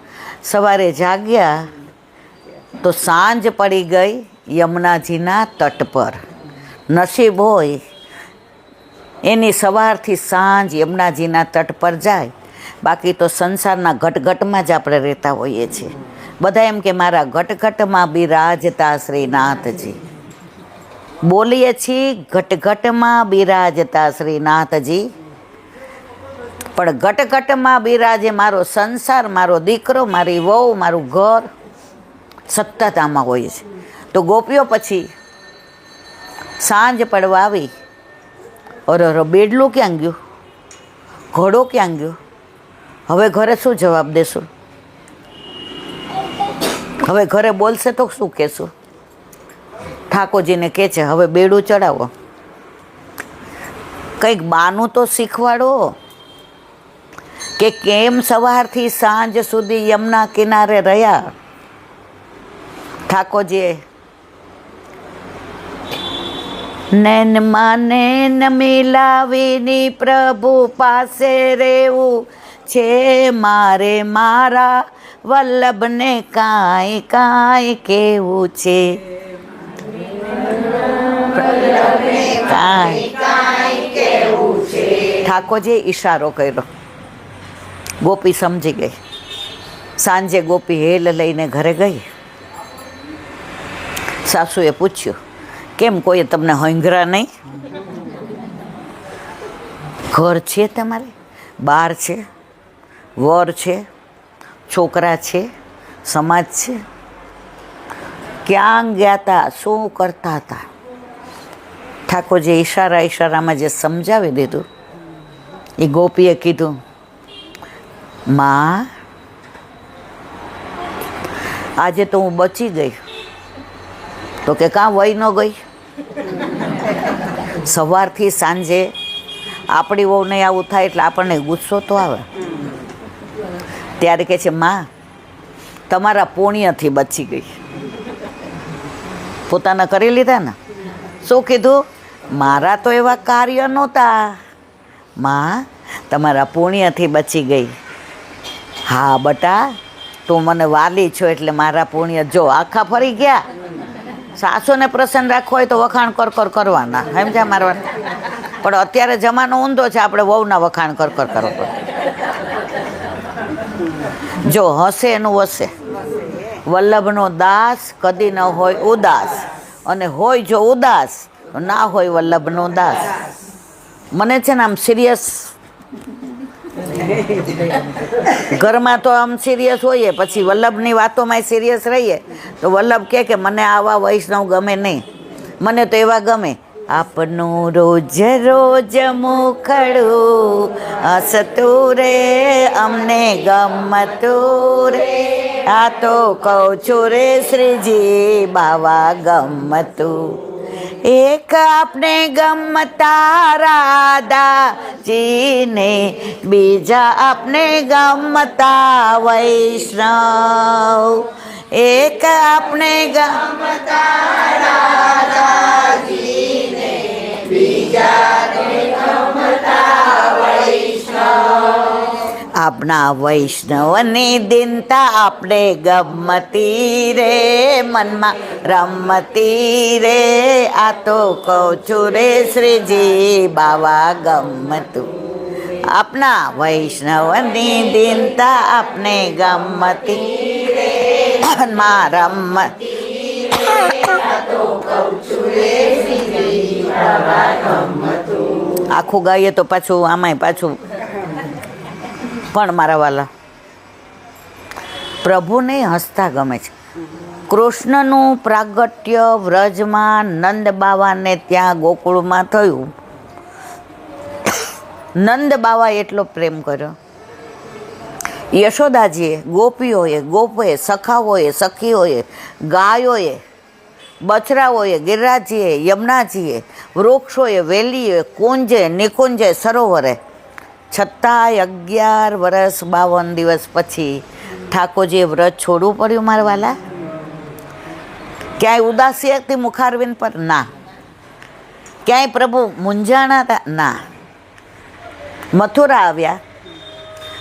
સવારે જાગ્યા તો સાંજ પડી ગઈ યમુનાજીના તટ પર. નસીબ હોય એની સવારથી સાંજ યમુનાજીના તટ પર જાય. બાકી તો સંસારના ઘટઘટમાં જ આપણે રહેતા હોઈએ છીએ. બધા એમ કે મારા ઘટઘટમાં બિરાજતા શ્રીનાથજી. બોલીએ છીએ ઘટઘટમાં બિરાજતા શ્રીનાથજી, પણ ઘટઘટમાં બિરાજે મારો સંસાર, મારો દીકરો, મારી વહુ, મારું ઘર, સતત આમાં હોય છે. તો ગોપીઓ પછી સાંજ પડવા આવી, અરે બેડલું ક્યાં ગયું, ઘોડો ક્યાં ગયો, હવે ઘરે શું જવાબ દેશું, હવે ઘરે બોલશે તો શું કહેશું. ઠાકોરજીને કહે છે હવે બેડું ચડાવો, કંઈક બાનું તો શીખવાડો કે કેમ સવારથી સાંજ સુધી યમુના કિનારે રહ્યા. ઠાકોરજીએ નૈનમાં નૈન મિલાવીની પ્રભુ પાસે રહેવું છે મારે, મારા વલ્લભને કાંઈ કાંઈ કહેવું છે, ઠાકોરજીએ ઈશારો કર્યો. ગોપી સમજી ગઈ. સાંજે ગોપી હેલ લઈને ઘરે ગઈ. સાસુએ પૂછ્યું કેમ કોઈએ તમને હોંગરા નહીં, ઘર છે તમારે, બાર છે, વર છે, છોકરા છે, સમાજ છે, ક્યાં ગયા હતા, શું કરતા હતા. ઠાકોરજી ઈશારામાં જે સમજાવી દીધું એ ગોપીએ કીધું માં આજે તો હું બચી ગઈ. તો કે કાં વહી ન ગઈ, સવારથી સાંજે આપણી વહુને આવું થાય એટલે આપણને ગુસ્સો તો આવે. ત્યારે કહે છે માં તમારા પુણ્યથી બચી ગઈ. પોતાના કરી લીધા ને. શું કીધું, મારા તો એવા કાર્ય નહોતા, માં તમારા પુણ્યથી બચી ગઈ. હા બટા તું મને વાલી છો એટલે મારા પુણ્ય જો આખા ફરી ગયા. સાસુને પ્રસન્ન રાખવો હોય તો વખાણ કર કરવાના, સમજ્યા મારવા. પણ અત્યારે જમાનો ઊંધો છે, આપણે વહુના વખાણ કર કરવા પડે. જો હશે એનું વસે. વલ્લભનો દાસ કદી ન હોય ઉદાસ, અને હોય જો ઉદાસ તો ના હોય વલ્લભનો દાસ. મને છે ને આમ સિરિયસ ઘરમાં તો આમ સિરિયસ હોઈએ, પછી વલ્લભની વાતોમાં સિરિયસ રહીએ તો વલ્લભ કે મને આવા વૈષ્ણવ ગમે નહીં, મને તો એવા ગમે આપનું રોજ રોજ મુખડું હસતું રે અમને ગમતું રે, આ તો કહું છું રે શ્રીજી બાવા ગમતું. એક આપને ગમતા રાધાજીને, બીજા આપને ગમતા વૈષ્ણવ. એક આપને ગમતા રાધાજીને, બીજા ગમતા વૈષ્ણવ. આપણા વૈષ્ણવની દિનતા આપણે ગમતી રે, મનમાં રમતી રે, આ તો કહું છું રે શ્રીજી બાવા ગમતું. આપણા વૈષ્ણવની દિનતા આપણે ગમતી રે, મનમાં રમતી રે, આ તો કહું છું રે શ્રીજી બાવા ગમતું. આખું ગાઈએ તો પાછું આમાંય પાછું. પણ મારા વાલા, પ્રભુને હસતા ગમે છે. કૃષ્ણનું પ્રાગટ્ય વ્રજમાં નંદ બાવાને ત્યાં ગોકુળમાં થયું. નંદ બાવા એટલો પ્રેમ કર્યો, યશોદાજીએ, ગોપીઓએ, ગોપોએ, સખાઓએ, સખીઓએ, ગાયોએ, બછરાઓએ, ગિરિરાજીએ, યમુનાજીએ, વૃક્ષોએ, વેલીએ, કુંજે, નિકુંજે, સરોવરે, છતાંય 11 વર્ષ 52 દિવસ પછી ઠાકોરજીએ વ્રત છોડવું પડ્યું મારા વાલા. ક્યાંય ઉદાસી હતી મુખારવિંદ પર? ના. ક્યાંય પ્રભુ મૂંઝાણા હતા? ના. મથુરા આવ્યા,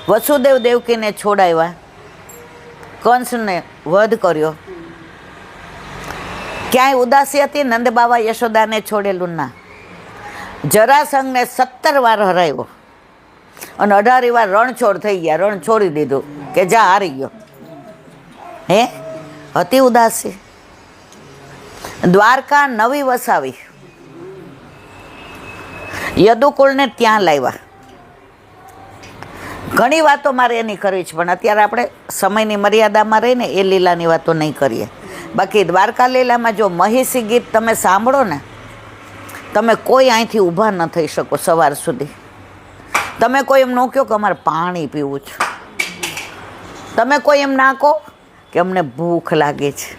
વસુદેવ દેવકીને છોડાવ્યા, કંસને વધ કર્યો. ક્યાંય ઉદાસી હતી? નંદ બાવા યશોદાને છોડેલું? ના. જરાસંઘને 17 વાર હરાવ્યો અને 18 વાર રણછોડ થઈ ગયા, રણ છોડી દીધું કે જા હારી ગયો. હે, હતી ઉદાસી? દ્વારકા નવી વસાવી, યદુકુળને ત્યાં લાવ્યા. ઘણી વાતો મારે એની કરવી છે, પણ અત્યારે આપણે સમયની મર્યાદામાં રહીને એ લીલાની વાતો નહીં કરીએ. બાકી દ્વારકા લીલામાં જો મહિષી ગીત તમે સાંભળો ને, તમે કોઈ અહીંથી ઊભા ન થઈ શકો સવાર સુધી. તમે કોઈ એમ ન કહો કે અમારે પાણી પીવું છે, તમે કોઈ એમ ના કહો કે અમને ભૂખ લાગે છે.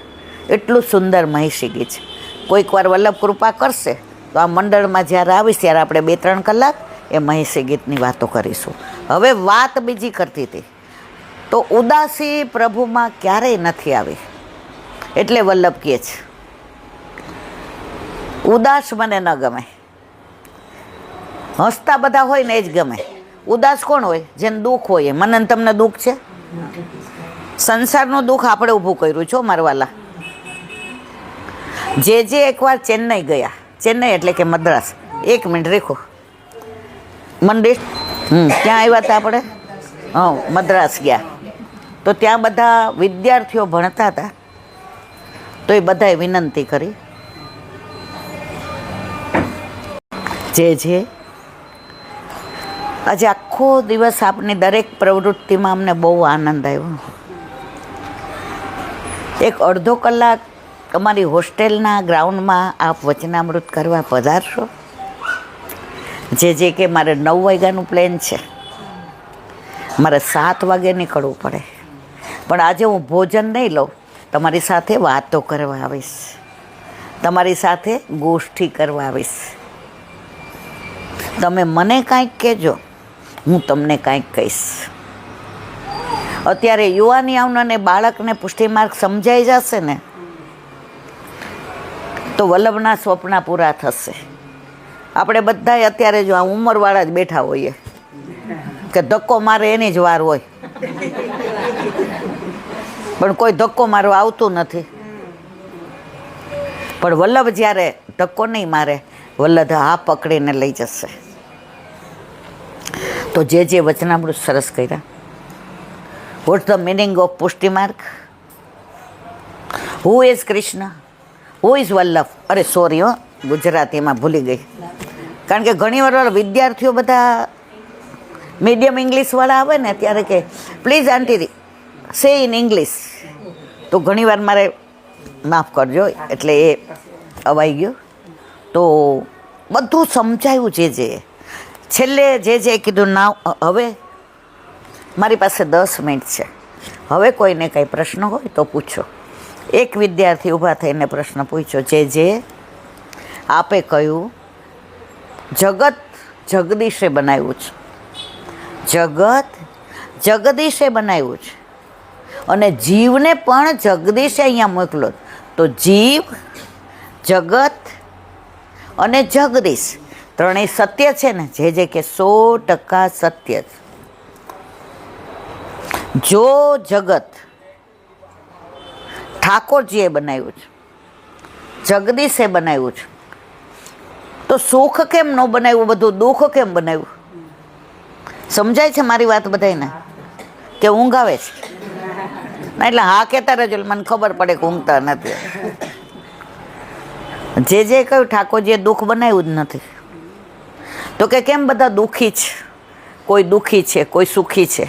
એટલું સુંદર મહિષી ગીત છે. કોઈક વાર વલ્લભ કૃપા કરશે તો આ મંડળમાં જ્યારે આવીશ ત્યારે આપણે 2-3 કલાક એ મહિષી ગીતની વાતો કરીશું. હવે વાત બીજી કરતી હતી તો ઉદાસી પ્રભુમાં ક્યારેય નથી આવી, એટલે વલ્લભ કહે છે ઉદાસ મને ન ગમે. હસતા બધા હોય ને એ જ ગમે. ઉદાસ કોણ હોય? જેને દુઃખ હોય. મને ને તમને દુઃખ છે? સંસારનું દુઃખ આપણે ઊભું કર્યું છો મારવાલા. જે એકવાર ચેન્નઈ ગયા, ચેન્નઈ એટલે કે મદ્રાસ, 1 મિનિટ રેખો, મંદિર ત્યાં આવ્યા હતા આપણે. મદ્રાસ ગયા તો ત્યાં બધા વિદ્યાર્થીઓ ભણતા હતા, તો એ બધાએ વિનંતી કરી, જે આજે આખો દિવસ આપની દરેક પ્રવૃત્તિમાં અમને બહુ આનંદ આવ્યો. 1-અડધો કલાક અમારી હોસ્ટેલના ગ્રાઉન્ડમાં આપ વચનામૃત કરવા પધારશો? જે કે મારે 9 વાગ્યાનું પ્લેન છે, મારે 7 વાગે નીકળવું પડે, પણ આજે હું ભોજન નહીં લઉં, તમારી સાથે વાતો કરવા આવીશ, તમારી સાથે ગોષ્ઠી કરવા આવીશ. તમે મને કાંઈક કહેજો, હું તમને કાંઈક કહીશ. અત્યારે યુવાની આવનાને બાળકને પુષ્ટિમાર્ગ સમજાઈ જશે ને તો વલ્લભના સ્વપ્ન પૂરા થશે. આપણે બધાય અત્યારે જો આ ઉંમરવાળા જ બેઠા હોઈએ કે ધક્કો મારે એની જ વાર હોય, પણ કોઈ ધક્કો મારવા આવતું નથી. પણ વલ્લભ જ્યારે ધક્કો નહીં મારે, વલ્લભ હા પકડીને લઈ જશે. તો જે વચનામૃત સરસ કર્યા. What's the meaning of Pushtimarg? Who is Krishna? Who is Vallabh? અરે સોરી ગુજરાતીમાં ભૂલી ગઈ, કારણ કે ઘણી વાર વિદ્યાર્થીઓ બધા મીડિયમ ઇંગ્લિશવાળા આવે ને ત્યારે કે પ્લીઝ આંટી સે ઇન ઇંગ્લિશ, તો ઘણીવાર મારે માફ કરજો એટલે એ અવાઈ ગયો. તો બધું સમજાયું જે છેલ્લે જે કીધું ના. હવે મારી પાસે 10 મિનિટ છે, હવે કોઈને કંઈ પ્રશ્ન હોય તો પૂછો. એક વિદ્યાર્થી ઊભા થઈને પ્રશ્ન પૂછ્યો, જે આપે કહ્યું જગત જગદીશે બનાવ્યું છે, જગત જગદીશે બનાવ્યું છે અને જીવને પણ જગદીશે અહીંયા મોકલો. તો જીવ, જગત અને જગદીશ ત્રણેય સત્ય છે ને, જે કે 100% સત્ય છે. જો જગત ઠાકોરજીએ બનાવ્યું છે, જગદીશે બનાવ્યું છે, તો સુખ કેમ ન બનાવ્યું, બધું દુઃખ કેમ બનાવ્યું? સમજાય છે મારી વાત બધાને કે ઊંઘ આવે છે? ના, એટલે હા કહેતા રહેજો, મને ખબર પડે કે ઊંઘતા નથી. જે કહ્યું ઠાકોરજીએ દુઃખ બનાવ્યું જ નથી. તો કે કેમ બધા દુઃખી છે? કોઈ દુઃખી છે, કોઈ સુખી છે.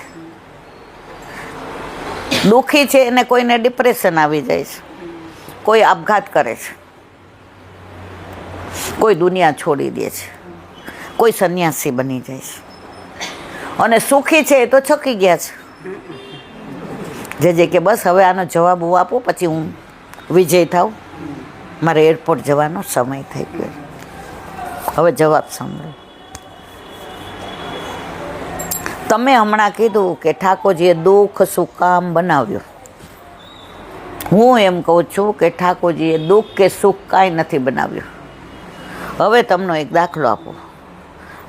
દુઃખી છે એને કોઈને ડિપ્રેશન આવી જાય છે, કોઈ આપઘાત કરે છે, કોઈ દુનિયા છોડી દે છે, કોઈ સંન્યાસી બની જાય છે. અને સુખી છે એ તો છકી ગયા છે, જે કે બસ હવે આનો જવાબ હું આપું પછી હું વિજય થાઉં, મારે એરપોર્ટ જવાનો સમય થઈ ગયો. હવે જવાબ સાંભળો. તમે હમણાં કીધું કે ઠાકોરજીએ દુઃખ શું કામ બનાવ્યું. હું એમ કહું છું કે ઠાકોરજીએ દુઃખ કે સુખ કાંઈ નથી બનાવ્યું. હવે તમને એક દાખલો આપો.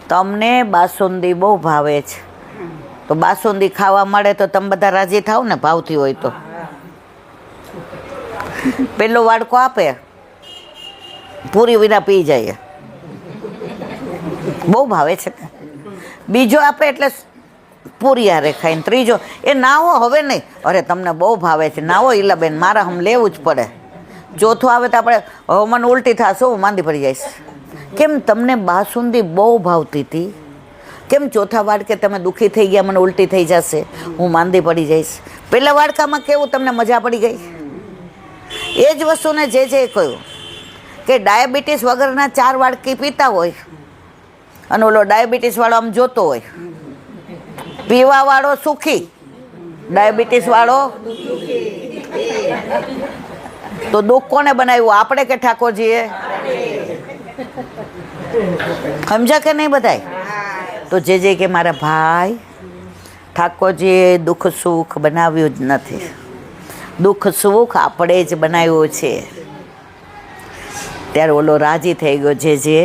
તમને બાસુંદી બહુ ભાવે છે, તો બાસુંદી ખાવા મળે તો તમે બધા રાજી થાવ ને, ભાવતી હોય તો. પેલો વાડકો આપે, પૂરી વિના પી જાય, બહુ ભાવે છે. બીજો આપે એટલે પૂરી હારે ખાઈને, ત્રીજો એ નાવો હવે નહીં, અરે તમને બહુ ભાવે છે નાવો ઈલાબેન, મારા હમ લેવું જ પડે. ચોથું આવે તો આપણે હવે મને ઉલટી થશે, હું માંદી પડી જઈશ. કેમ તમને બાસુંદી બહુ ભાવતી હતી, કેમ ચોથા વાડકે તમે દુઃખી થઈ ગયા, મને ઉલટી થઈ જશે, હું માંદી પડી જઈશ? પહેલા વાડકામાં કેવું તમને મજા પડી ગઈ? એ જ વસ્તુને જે કહ્યું કે ડાયાબિટીસ વગરના 4 વાડકી પીતા હોય અને ઓલો ડાયાબિટીસ વાળો આમ જોતો હોય, પીવા વાળો સુખી, ડાયાબિટીસ વાળો. તો દુઃખ કોને બનાવ્યું, આપણે કે ઠાકોરજીએ? સમજા કે નહીં બધાય? તો જે કે મારા ભાઈ, ઠાકોરજીએ દુઃખ સુખ બનાવ્યું જ નથી. દુઃખ સુખ આપણે જ બનાવ્યું છે. ત્યારે ઓલો રાજી થઈ ગયો. જે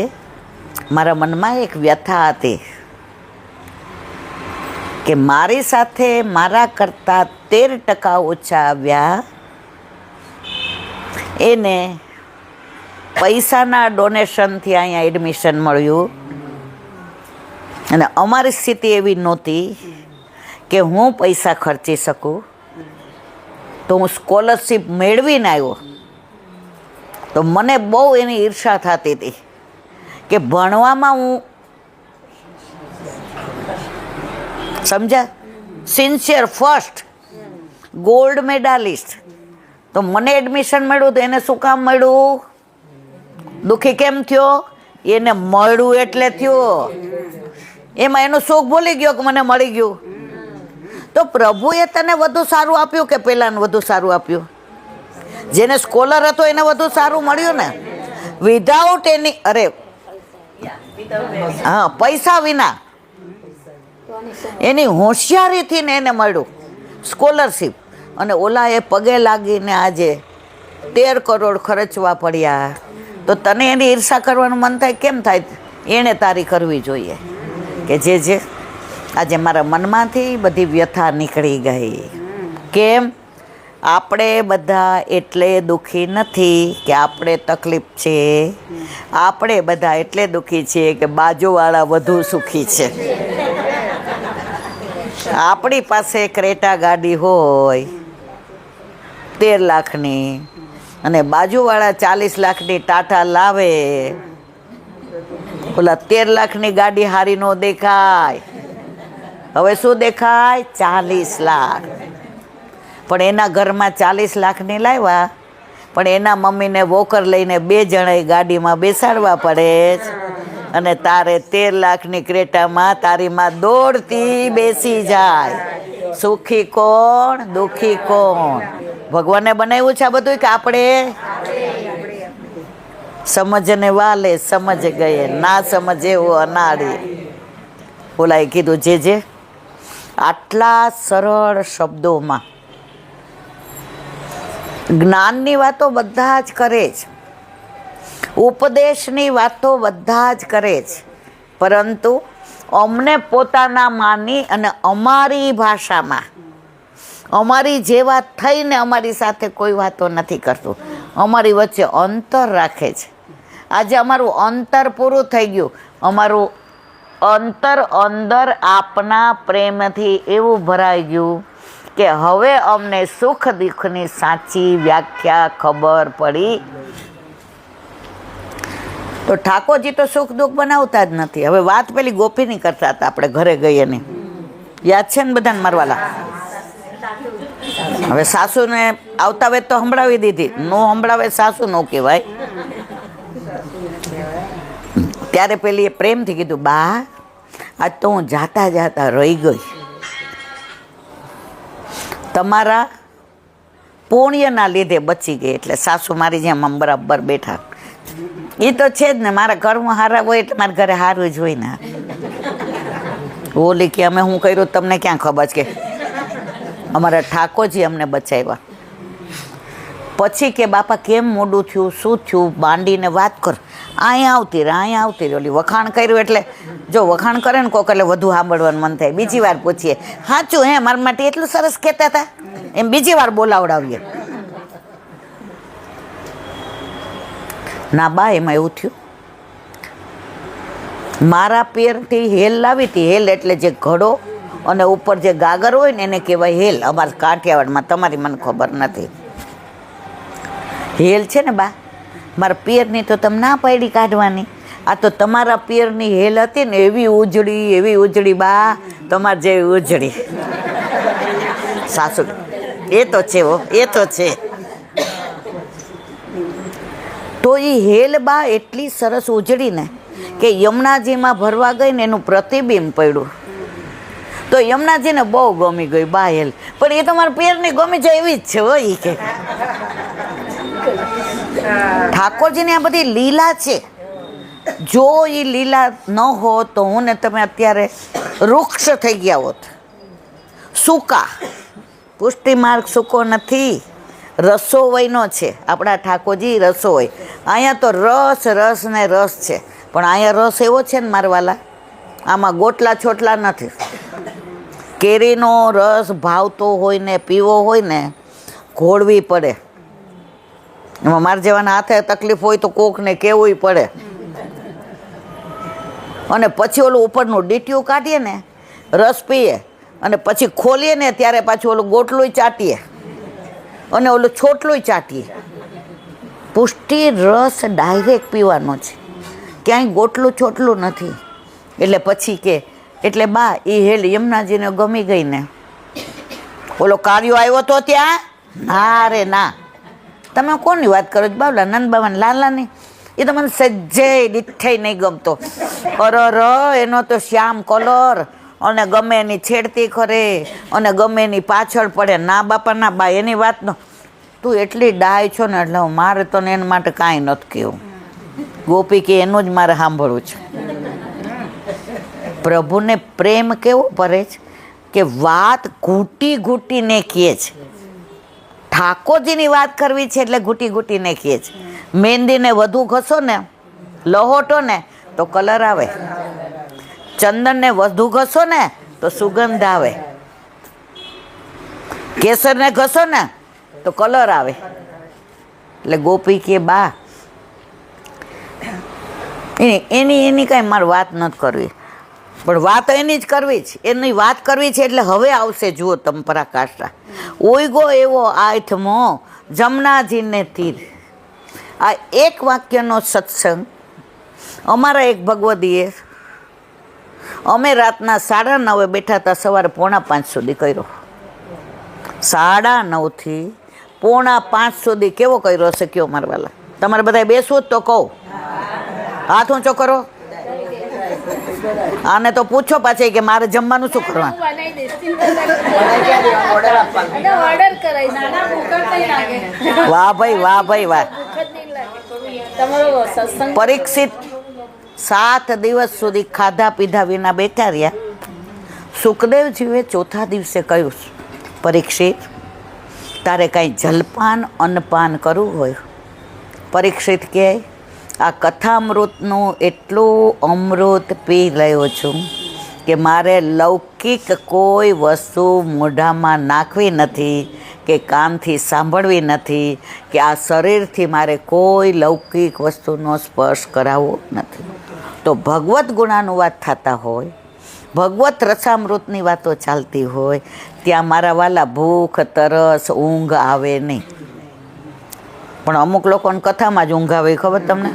મારા મનમાં એક વ્યથા હતી કે મારી સાથે મારા કરતાં 13% ઓછા આવ્યા, એને પૈસાના ડોનેશનથી અહીંયા એડમિશન મળ્યું. અને અમારી સ્થિતિ એવી નહોતી કે હું પૈસા ખર્ચી શકું, તો હું સ્કોલરશીપ મેળવીને આવ્યો. તો મને બહુ એની ઈર્ષા થતી હતી કે ભણવામાં હું સમજ્યા, સિન્સિયર ફર્સ્ટ ગોલ્ડ મેડાલિસ્ટ, તો મને એડમિશન મળ્યું. તો એને શું કામ મળ્યું? દુઃખી કેમ થયો? એને મળ્યું એટલે થયો. એમાં એનું સુખ ભૂલી ગયો કે મને મળી ગયું. તો પ્રભુએ તને વધુ સારું આપ્યું કે પેલાને વધુ સારું આપ્યું? જેને સ્કોલર હતો એને વધુ સારું મળ્યું ને, વિધાઉટ એની, અરે હા, પૈસા વિના, એની હોશિયારીથી ને એને મળ્યું સ્કોલરશીપ. અને ઓલાએ પગે લાગીને આજે 13 કરોડ ખર્ચવા પડ્યા. તો તને એની ઈર્ષા કરવાનું મન થાય? કેમ થાય? એણે તારી કરવી જોઈએ. કે જે આજે મારા મનમાંથી બધી વ્યથા નીકળી ગઈ. કેમ? આપણે બધા એટલે દુઃખી નથી કે આપણે તકલીફ છે, આપણે બધા એટલે દુઃખી છીએ કે બાજુવાળા વધુ સુખી છે. આપણી પાસે ક્રેટા ગાડી હોય 13 લાખની અને બાજુવાળા 40 લાખની ટાટા લાવે, ઓલા 13 લાખની ગાડી હારી ન દેખાય. હવે શું દેખાય? 40 લાખ. પણ એના ઘરમાં 40 લાખની લાવ્યા, પણ એના મમ્મીને વોકર લઈને 2 જણાએ ગાડીમાં બેસાડવા પડે છે, અને તારે 13 લાખની ક્રેટામાં તારી માં દોડતી બેસી જાય. સુખી કોણ, દુખી કોણ? ભગવાને બનાવ્યું છે આ બધું કે આપણે? સમજને વાલે સમજ ગયે, ના સમજે વો અનાડી. ઓલાએ કીધું જે આટલા સરળ શબ્દોમાં જ્ઞાનની વાતો બધા જ કરે છે, ઉપદેશની વાતો બધા જ કરે છે, પરંતુ અમને પોતાના માની અને અમારી ભાષામાં અમારી જેવા થઈને અમારી સાથે કોઈ વાતો નથી કરતું, અમારી વચ્ચે અંતર રાખે છે. આજે અમારું અંતર પૂરું થઈ ગયું. અમારું અંતર અંદર આપના પ્રેમથી એવું ભરાઈ ગયું કે હવે અમને સુખ દુઃખની સાચી વ્યાખ્યા ખબર પડી. તો ઠાકોરજી તો સુખ દુઃખ બનાવતા જ નથી. હવે વાત પેલી ગોપીની કરતા હતા આપણે ઘરે ગઈ એની, યાદ છે ને બધાને મારવાલા? હવે સાસુને આવતા વેત તો સંભળાવી દીધી, નો સંભળાવે સાસુ નો કહેવાય. ત્યારે પેલી એ પ્રેમથી કીધું, બા આજ તો હું જાતા જાતા રહી ગઈ, તમારા પુણ્યના લીધે બચી ગઈ. એટલે સાસુ મારી જેમ આમ બરાબર બેઠા. એ તો છે જ ને, મારા ઘરમાં હારા હોય એટલે મારા ઘરે સારું જ હોય ને. ઓલી કે અમે હું કર્યું તમને ક્યાં ખબર છે? કે અમારા ઠાકોરજી અમને બચાવ્યા. પછી કે બાપા કેમ મોડું થયું, શું થયું, બાંડીને વાત કર. અહીંયા આવતી રહે, અહીંયા આવતી રહે. ઓલી વખાણ કર્યું એટલે જો વખાણ કરે ને કોક એટલે વધુ સાંભળવાનું મન થાય. બીજી વાર પૂછીએ, સાચું હે મારા માટે એટલું સરસ કહેતા હતા, એમ બીજી વાર બોલાવડાવીએ. ના બા એમાં એવું થયું, મારા પિયરથી હેલ લાવી હતી. હેલ એટલે જે ઘડો અને ઉપર જે ગાગર હોય ને એને કહેવાય હેલ. અમારા કાઠિયાવાડમાં, તમારી મને ખબર નથી. હેલ છે ને બા, મારા પિયરની તો તમે ના પાડી કાઢવાની. આ તો તમારા પિયરની હેલ હતી ને, એવી ઉજળી બા, તમારે જેવી ઉજળી. સાસુ એ તો છે, એ તો છે. તો એ હેલ બા એટલી સરસ ઉજળી ને કે યમુનાજીમાં ભરવા ગઈ ને એનું પ્રતિબિંબ પડ્યું. તો યમુનાજીને બહુ ગમી ગઈ બા હેલ. પણ એ તમારા પિયરની ગમી જાય એવી જ છે હોય કે. ઠાકોરજીની આ બધી લીલા છે. જો એ લીલા ન હોત તો હું ને તમે અત્યારે વૃક્ષ થઈ ગયા હોત, સૂકા. પુષ્ટિ માર્ગ સૂકો નથી, રસોવયનો છે. આપણા ઠાકોરજી રસોઈ. અહીંયા તો રસ ને રસ છે, પણ અહીંયા રસ એવો છે ને મારવાલા, આમાં ગોટલા છોટલા નથી. કેરીનો રસ ભાવતો હોય ને પીવો હોય ને ઘોળવી પડે. એમાં મારા જેવાના હાથે તકલીફ હોય તો કોકને કહેવું પડે. અને પછી ઓલું ઉપરનું ડીટીયું કાઢીએ ને, રસ પીએ, અને પછી ખોલીએ ને ત્યારે પાછું ઓલું ગોટલું ચાટીએ અને ઓલું છોટલું ચાટીએ. પુષ્ટિ રસ ડાયરેક્ટ પીવાનો છે, ક્યાંય ગોટલું છોટલું નથી. એટલે પછી કે એટલે બા એ હેલ યમુનાજીને ગમી ગઈ ને. ઓલો કાર્યો આવ્યો તો ત્યાં, ના રે ના. તમે કોની વાત કરો છો બાબલા? નંદ બાબા લાલાની? એ તો મને સજ્જે દીઠાઈ નહીં ગમતો. અરર, એનો તો શ્યામ કલર, અને ગમે એની છેડતી કરે અને ગમે એની પાછળ પડે. ના બાપા ના બા, એની વાત ન. તું એટલી ડાય છો ને એટલે મારે તો એના માટે કાંઈ નથી કહેવું. ગોપી કે એનું જ મારે સાંભળવું છે. પ્રભુને પ્રેમ કેવો પડે છે કે વાત ઘૂંટી ઘૂંટીને કહે છે. ઠાકોરજીની વાત કરવી છે એટલે ઘૂંટી ઘૂંટીને કહે છે. મહેંદીને વધુ ઘસો ને, લહોટો ને તો કલર આવે. ચંદનને વધુ ઘસો ને તો સુગંધ આવે. કેસરને ઘસો ને તો કલર આવે. એટલે ગોપી કે બા એની કાંઈ મારે વાત નથી કરવી, પણ વાત એની જ કરવી છે. એની વાત કરવી છે એટલે હવે આવશે. જુઓ તમે પરાકાષ્ઠા. ઓઈગો એવો આઠમો જમનાજીને તીર. આ એક વાક્યનો સત્સંગ અમારા એક ભગવદીએ અમે રાતના 9:30 બેઠા હતા, સવારે 4:45 સુધી કર્યો. 9:30 થી 4:45 સુધી કેવો કર્યો હશે કયો મારવાલા? તમારે બધા બેસવું જ તો કહું, હાથ ઊંચો કરો. આને તો પૂછો પાછી કે મારે જમવાનું શું કરવાનું. વાહ ભાઈ, વાહ ભાઈ, વાહ. પરીક્ષિત 7 દિવસ સુધી ખાધા પીધા વિના બેઠા રહ્યા. સુખદેવજીએ ચોથા દિવસે કહ્યું, પરીક્ષિત તારે કાંઈ જલપાન અન્નપાન કરવું હોય? પરીક્ષિત કહે, આ કથામૃતનું એટલું અમૃત પી રહ્યો છું કે મારે લૌકિક કોઈ વસ્તુ મોઢામાં નાખવી નથી, કે કાનથી સાંભળવી નથી, કે આ શરીરથી મારે કોઈ લૌકિક વસ્તુનો સ્પર્શ કરાવવો નથી. તો ભગવદ્ ગુણાનુવાદ થતા હોય, ભગવત રસામૃતની વાતો ચાલતી હોય, ત્યાં મારા વાલા ભૂખ તરસ ઊંઘ આવે નહીં. પણ અમુક લોકોને કથામાં જ ઊંઘ આવે, ખબર તમને?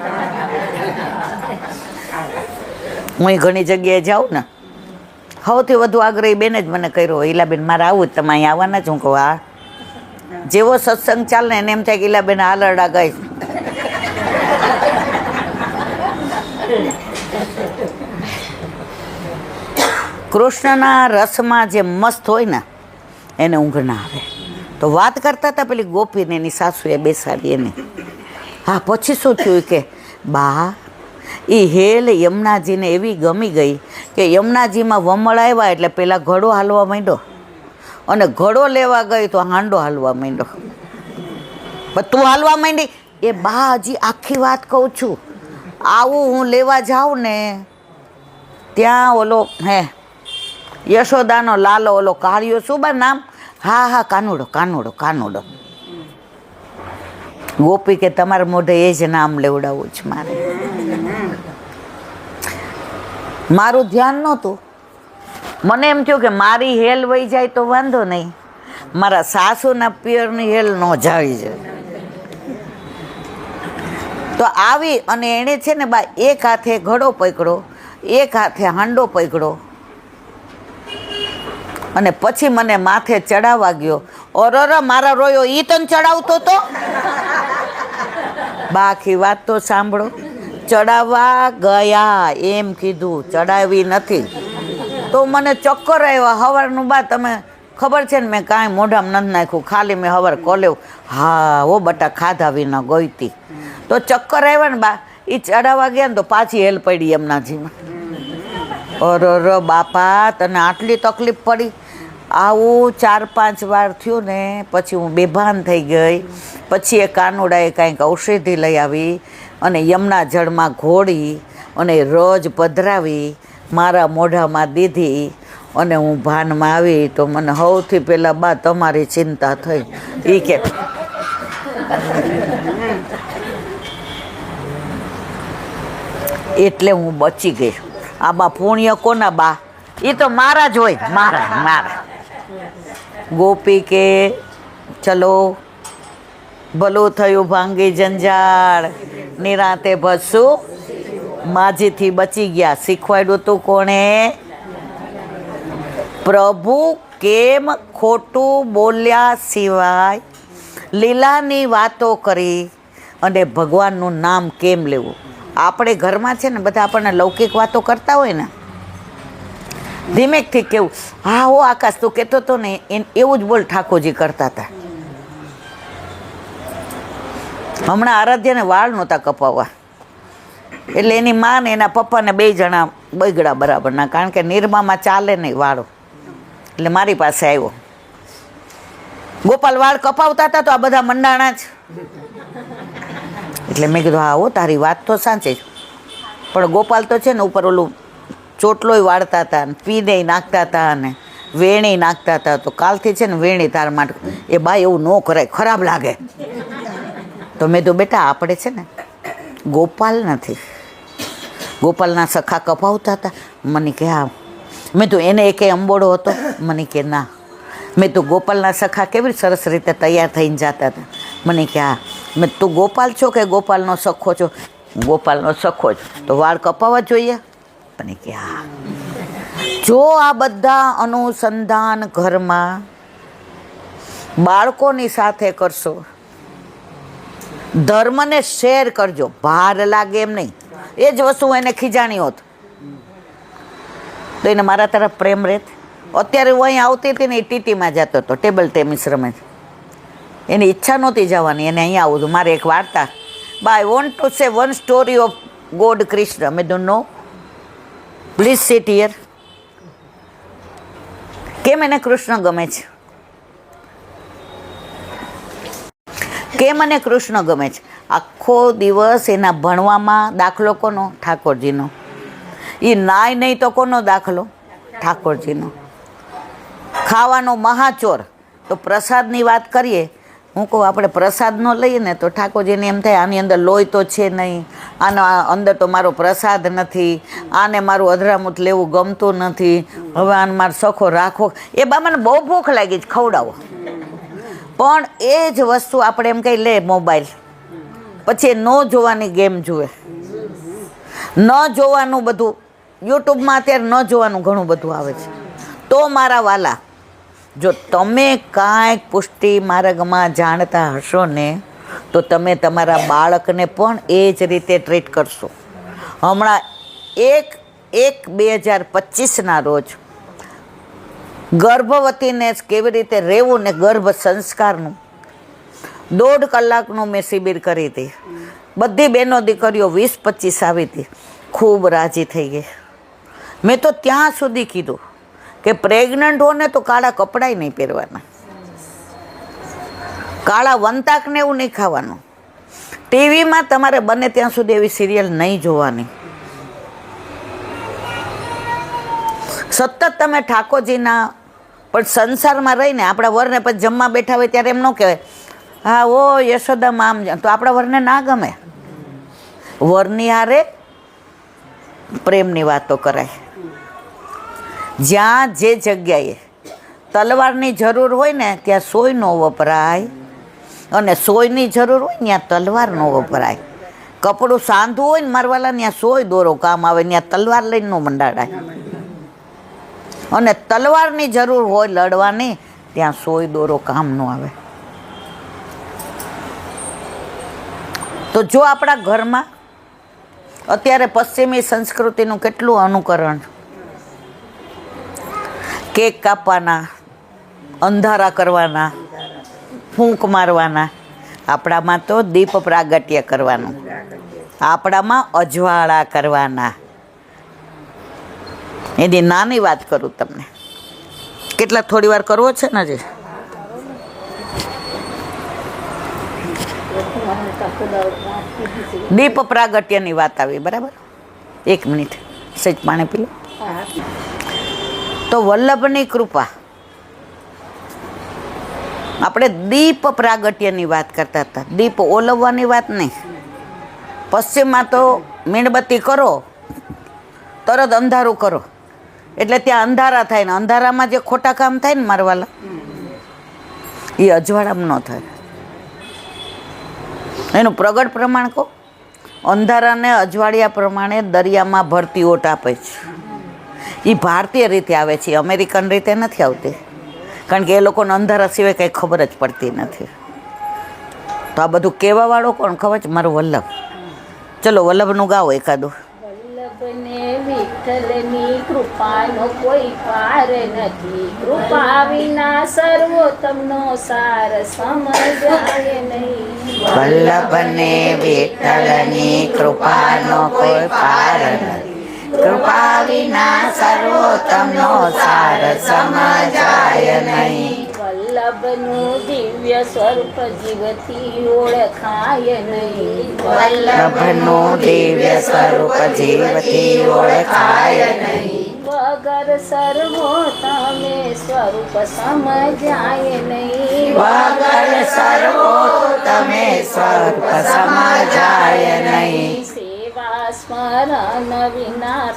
હું ઘણી જગ્યાએ જાઉં ને, સૌથી વધુ આગ્રહી બેને જ મને કર્યો, ઈલાબેન મારે આવું જ, તમે અહીં આવવાના જ? હું કહું હા. જેવો સત્સંગ ચાલે એને એમ થાય કે ઈલાબેન આલરડા ગાય. કૃષ્ણના રસમાં જે મસ્ત હોય ને એને ઊંઘ ના આવે. તો વાત કરતા હતા પેલી ગોપીને એની સાસુએ બેસાડી એને. હા, પછી શું થયું કે બા એ હેલ યમુનાજીને એવી ગમી ગઈ કે યમુનાજીમાં વમળ આવ્યા એટલે પેલા ઘડો હાલવા માંડ્યો, અને ઘડો લેવા ગઈ તો હાંડો હાલવા માંડ્યો. પણ તું હાલવા માંડી એ બા, હજી આખી વાત કહું છું. આવું હું લેવા જાઉં ને ત્યાં ઓલો યશોદાનો લાલો ઓલો કાળિયો, શું બા નામ? હા હા, કાનુડો કાનુડો કાનુડો. ગોપી કે તમારા મોઢે એ જ નામ લેવડાવવું છે મારે. મારું ધ્યાન નહોતું. મને એમ થયું કે મારી હેલ વહી જાય તો વાંધો નહીં, મારા સાસુના પિયરની હેલ ન જાવી જાય. તો આવી અને એણે છે ને બા એક હાથે ઘડો પકડ્યો, એક હાથે હાંડો પકડ્યો, અને પછી મને માથે ચડાવવા ગયો. ઓર મારા રોયો ઈ તને ચડાવતો તો. બાકી વાત તો સાંભળો. ચડાવવા ગયા એમ કીધું, ચડાવી નથી. તો મને ચક્કર આવ્યા સવારનું. બા તમે ખબર છે ને મેં કાંઈ મોઢામાં નથી નાખ્યું, ખાલી મેં સવાર કોલેવ હા ઓ બટા ખાધા વિના ગઈ હતી. તો ચક્કર આવ્યા ને બા. એ ચડાવવા ગયા ને તો પાછી હેલ પડી યમુનાજીમાં. અર બાપા તને આટલી તકલીફ પડી? આવું 4-5 વાર થયું ને પછી હું બેભાન થઈ ગઈ. પછી એ કાનુડાએ કાંઈક ઔષધિ લઈ આવી અને યમુના જળમાં ઘોળી અને રોજ પધરાવી મારા મોઢામાં દીધી, અને હું ભાનમાં આવી તો મને સૌથી પહેલાં બા તમારી ચિંતા થઈ. એ કે એટલે હું બચી ગઈ. આ બા પુણ્ય કોના બા? એ તો મારા જ હોય, મારા. ગોપી કે ચલો ભલું થયું, ભાંગી જંજાળ, નિરાતે ભસું માજીથી બચી ગયા. શીખવાડ્યું તું કોણે? પ્રભુ કેમ ખોટું બોલ્યા સિવાય લીલાની વાતો કરી અને ભગવાનનું નામ કેમ લેવું? આપણે ઘરમાં છે ને બધા આપણને લૌકિક વાતો કરતા હોય ને, ધીમેકથી કેવું, હા હો આકાશ તું કહેતો હતો ને એવું જ બોલ. ઠાકોરજી કરતા હતા. હમણાં આરાધ્યાને વાળ નહોતા કપાવવા, એટલે એની મા ને એના પપ્પાને 2 જણા બગડા બરાબરના, કારણ કે નિરમામાં ચાલે નહીં વાળો. એટલે મારી પાસે આવ્યો. ગોપાલ વાળ કપાવતા હતા તો આ બધા મંડાણા જ. એટલે મેં કીધું હા હો તારી વાત તો સાચી જ, પણ ગોપાલ તો છે ને ઉપર ઓલું ચોટલોય વાળતા હતા, પીને નાખતા હતા અને વેણી નાખતા હતા. તો કાલથી છે ને વેણી તાર માટે. એ બા એવું ન કરાય, ખરાબ લાગે. તો મેં તો બેટા આપણે છે ને ગોપાલ નથી, ગોપાલના સખા કપાવતા હતા. મને કે હા. મેં તો એને એકે અંબોડો હતો? મને કે ના. મેં તો ગોપાલના સખા કેવી સરસ રીતે તૈયાર થઈને જતા હતા? મને કે હા. મેં તું ગોપાલ છો કે ગોપાલનો સખો છો? ગોપાલનો સખો છો. તો વાળ કપાવવા જોઈએ? મને કે હા. જો આ બધા અનુસંધાન ઘરમાં બાળકોની સાથે કરશો, ધર્મને શેર કરજો, ભાર લાગે એમ નહીં. એ જ વસ્તુ એને ખીજાણી હોત તો એને મારા તરફ પ્રેમ રહેત. અત્યારે હું અહીં આવતી હતી ને, એ ટીટીમાં જતો હતો, ટેબલ ટેનિસ રમે. એની ઈચ્છા નહોતી જવાની, એને અહીંયા આવું હતું. મારે એક વાર્તા, I want to say one story of God Krishna. મેં don't know, please sit here. કેમ એને કૃષ્ણ ગમે છે? કેમ મને કૃષ્ણ ગમે છે? આખો દિવસ એના ભણવામાં દાખલો કોનો? ઠાકોરજીનો. એ નાય નહીં તો કોનો દાખલો? ઠાકોરજીનો. ખાવાનો મહાચોર. તો પ્રસાદની વાત કરીએ, હું કહું આપણે પ્રસાદ ન લઈએ ને તો ઠાકોરજીને એમ થાય આની અંદર લોહી તો છે નહીં, આના અંદર તો મારો પ્રસાદ નથી, આને મારું અધરામૂત લેવું ગમતું નથી, હવે આને મારો સખો રાખો. એ બાબાને બહુ ભૂખ લાગી છે, ખવડાવો. પણ એ જ વસ્તુ આપણે એમ કહી લે મોબાઈલ, પછી ન જોવાની ગેમ જુએ, ન જોવાનું બધું યુટ્યુબમાં અત્યારે ન જોવાનું ઘણું બધું આવે છે. તો મારા વાલા, જો તમે કાંઈક પુષ્ટિ માર્ગમાં જાણતા હશો ને તો તમે તમારા બાળકને પણ એ જ રીતે ટ્રીટ કરશો. હમણાં 1/1/2025 રોજ ગર્ભવતીને કેવી રીતે રહેવું ને ગર્ભ સંસ્કારનું 1.5 કલાકનું મેં શિબિર કરી હતી. બધી બહેનો દીકરીઓ 20-25 આવી હતી, ખૂબ રાજી થઈ ગઈ. મેં તો ત્યાં સુધી કીધું કે પ્રેગ્નન્ટ હો ને તો કાળા કપડાય નહીં પહેરવાના, કાળા વંતાકને એવું નહીં ખાવાનું, ટીવીમાં તમારે બને ત્યાં સુધી એવી સિરિયલ નહીં જોવાની. સતત તમે ઠાકોરજીના પણ સંસારમાં રહીને આપણા વરને પછી જમવા બેઠા હોય ત્યારે એમ ન કહેવાય હા ઓ યશોદામાં આમ, તો આપણા વરને ના ગમે. વરની હારે પ્રેમની વાતો કરાય. જ્યાં જે જગ્યાએ તલવારની જરૂર હોય ને ત્યાં સોય ન વપરાય, અને સોયની જરૂર હોય ને ત્યાં તલવાર ન વપરાય. કપડું સાંધવું હોય ને મારવાલા ત્યાં સોય દોરો કામ આવે, ત્યાં તલવાર લઈને ન મંડાડાય. અને તલવારની જરૂર હોય લડવાની, ત્યાં સોય દોરો કામ ન આવે. તો જો આપણા ઘરમાં અત્યારે પશ્ચિમી સંસ્કૃતિનું કેટલું અનુકરણ, કેક કાપવાના, અંધારા કરવાના, ફૂંક મારવાના, આપણામાં તો દીપ પ્રાગટ્ય કરવાનું, આપણામાં અજવાળા કરવાના. એની નાની વાત કરું તમને, કેટલા થોડી વાર કરવો છે ને હજી? દીપ પ્રાગટ્યની વાત આવી, બરાબર? 1 મિનિટ સહેજ પાણી પી લો. તો વલ્લભની કૃપા, આપણે દીપ પ્રાગટ્યની વાત કરતા હતા, દીપ ઓલવવાની વાત નહીં. પશ્ચિમમાં તો મીણબત્તી કરો તરત અંધારું કરો, એટલે ત્યાં અંધારા થાય ને અંધારામાં જે ખોટા કામ થાય ને મારવાલા, એ અજવાળામાં ન થાય. એનું પ્રગટ પ્રમાણ કહો, અંધારાને અજવાળિયા પ્રમાણે દરિયામાં ભરતી ઓટ આપે છે. એ ભારતીય રીતે આવે છે, અમેરિકન રીતે નથી આવતી, કારણ કે એ લોકોને અંધારા સિવાય કંઈ ખબર જ પડતી નથી. તો આ બધું કહેવાવાળો કોણ ખબર છે? મારો વલ્લભ. ચલો વલ્લભનું ગાઓ એકાદું. વલ્લભને વિઠ્ઠલની કૃપાનો કોઈ પાર નથી, કૃપા વિના સર્વોત્તમનો સાર સમજાય નહીં. વલ્લભને વિઠ્ઠલની કૃપાનો કોઈ પાર નથી, કૃપા વિના સર્વોત્તમનો સાર સમજાય નહીં. વલ્લભનું દિવ્ય સ્વરૂપ જીવથી ઓળખાય નહીં. વલ્લભનું દિવ્ય સ્વરૂપ જીવથી ઓળખાય નહીં. વગર સર્વોત્તમે સ્વરૂપ સમજાય નહીં. વગર સર્વોત્તમે સ્વરૂપ સમજાય નહીં. સેવા સ્મરણ વિના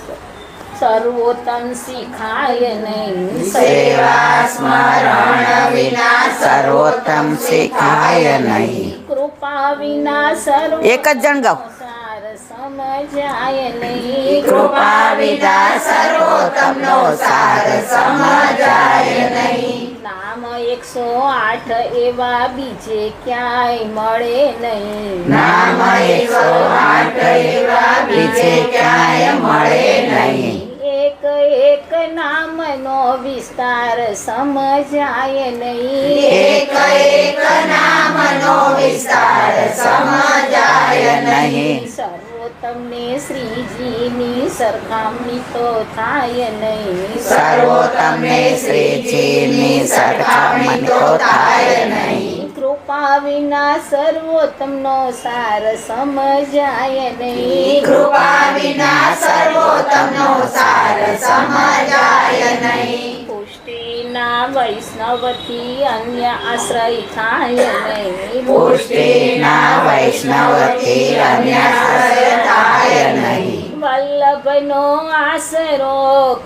સર્વોત્તમ શીખાય નહીં. સેવા સ્મરણ વિના સર્વોત્તમ શીખાય નહીં. કૃપા વિના સર્વ એક જ જણ ગાઓ. સાર સમજાય સમજાય નહીં. કૃપા વિના સર્વોત્તમનો સાર સમજાય નહીં. નામ 108 એવા બીજે ક્યાંય મળે નહીં. નામ 108 એવા બીજે ક્યાંય મળે નહીં. એક એક નામનો વિસ્તાર સમજાય નહીં. એક એક નામનો વિસ્તાર સમજાય નહીં. સર્વોત્તમને શ્રીજીની સરખામણી તો થાય નહીં. સર્વોત્તમને શ્રીજીની સરખામણી તો થાય નહીં. કૃપા વિના સર્વોત્તમનો સાર સમજાય નહીં. કૃપા વિના સર્વોત્તમનો સાર સમજાય નહીં. પુષ્ટિના વૈષ્ણવથી અન્ય આશ્રય થાય નહીં. પુષ્ટિના વૈષ્ણવથી અન્ય આશ્રય થાય નહીં. વલ્લભનો આશરો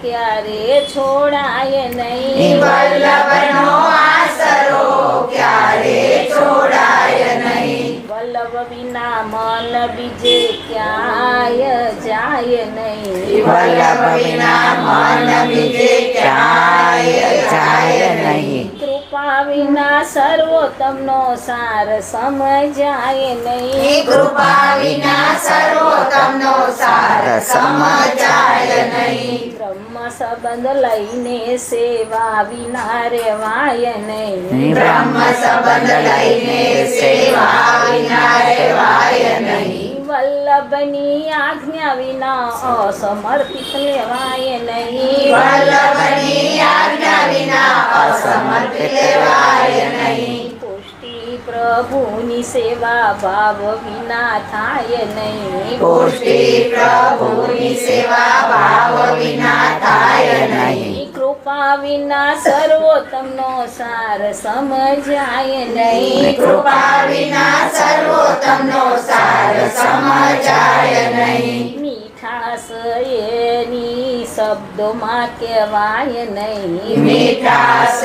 ક્યારે છોડાય નહીં. વલ્લભનો આશરો ક્યારે છોડાય નહીં. વલ્લભ વિના મન બીજે ક્યાંય જાય નહીં. વલ્લભ વિના મન બીજે ક્યાંય જાય નહીં. કૃપા વિના સર્વોત્તમનો સાર સમજાય નહીં. કૃપા વિના સર્વોત્તમનો સાર સમજાય નહીં. બ્રહ્મ સંબંધ લઈને સેવા વિના રેવાય નહીં. બ્રહ્મ સંબંધ લઈને સેવા વિના રહેવાય નહીં. વલ્લભની આજ્ઞા વિના અસમર્પિત લેવાય નહીં. વલ્લભની આજ્ઞા વિના અસમર્પિત લેવાય નહીં. પુષ્ટિ પ્રભુની સેવા ભાવ વિના થાય નહીં. પુષ્ટિ પ્રભુની સેવા ભાવ વિના થાય નહીં. કૃપા વિના સર્વોત્તમનો સાર સમજાય નહીં. કૃપા વિના સર્વોત્તમનો સાર સમજાય નહીં. મીઠાશ એની શબ્દોમાં કહેવાય નહીં. મીઠાશ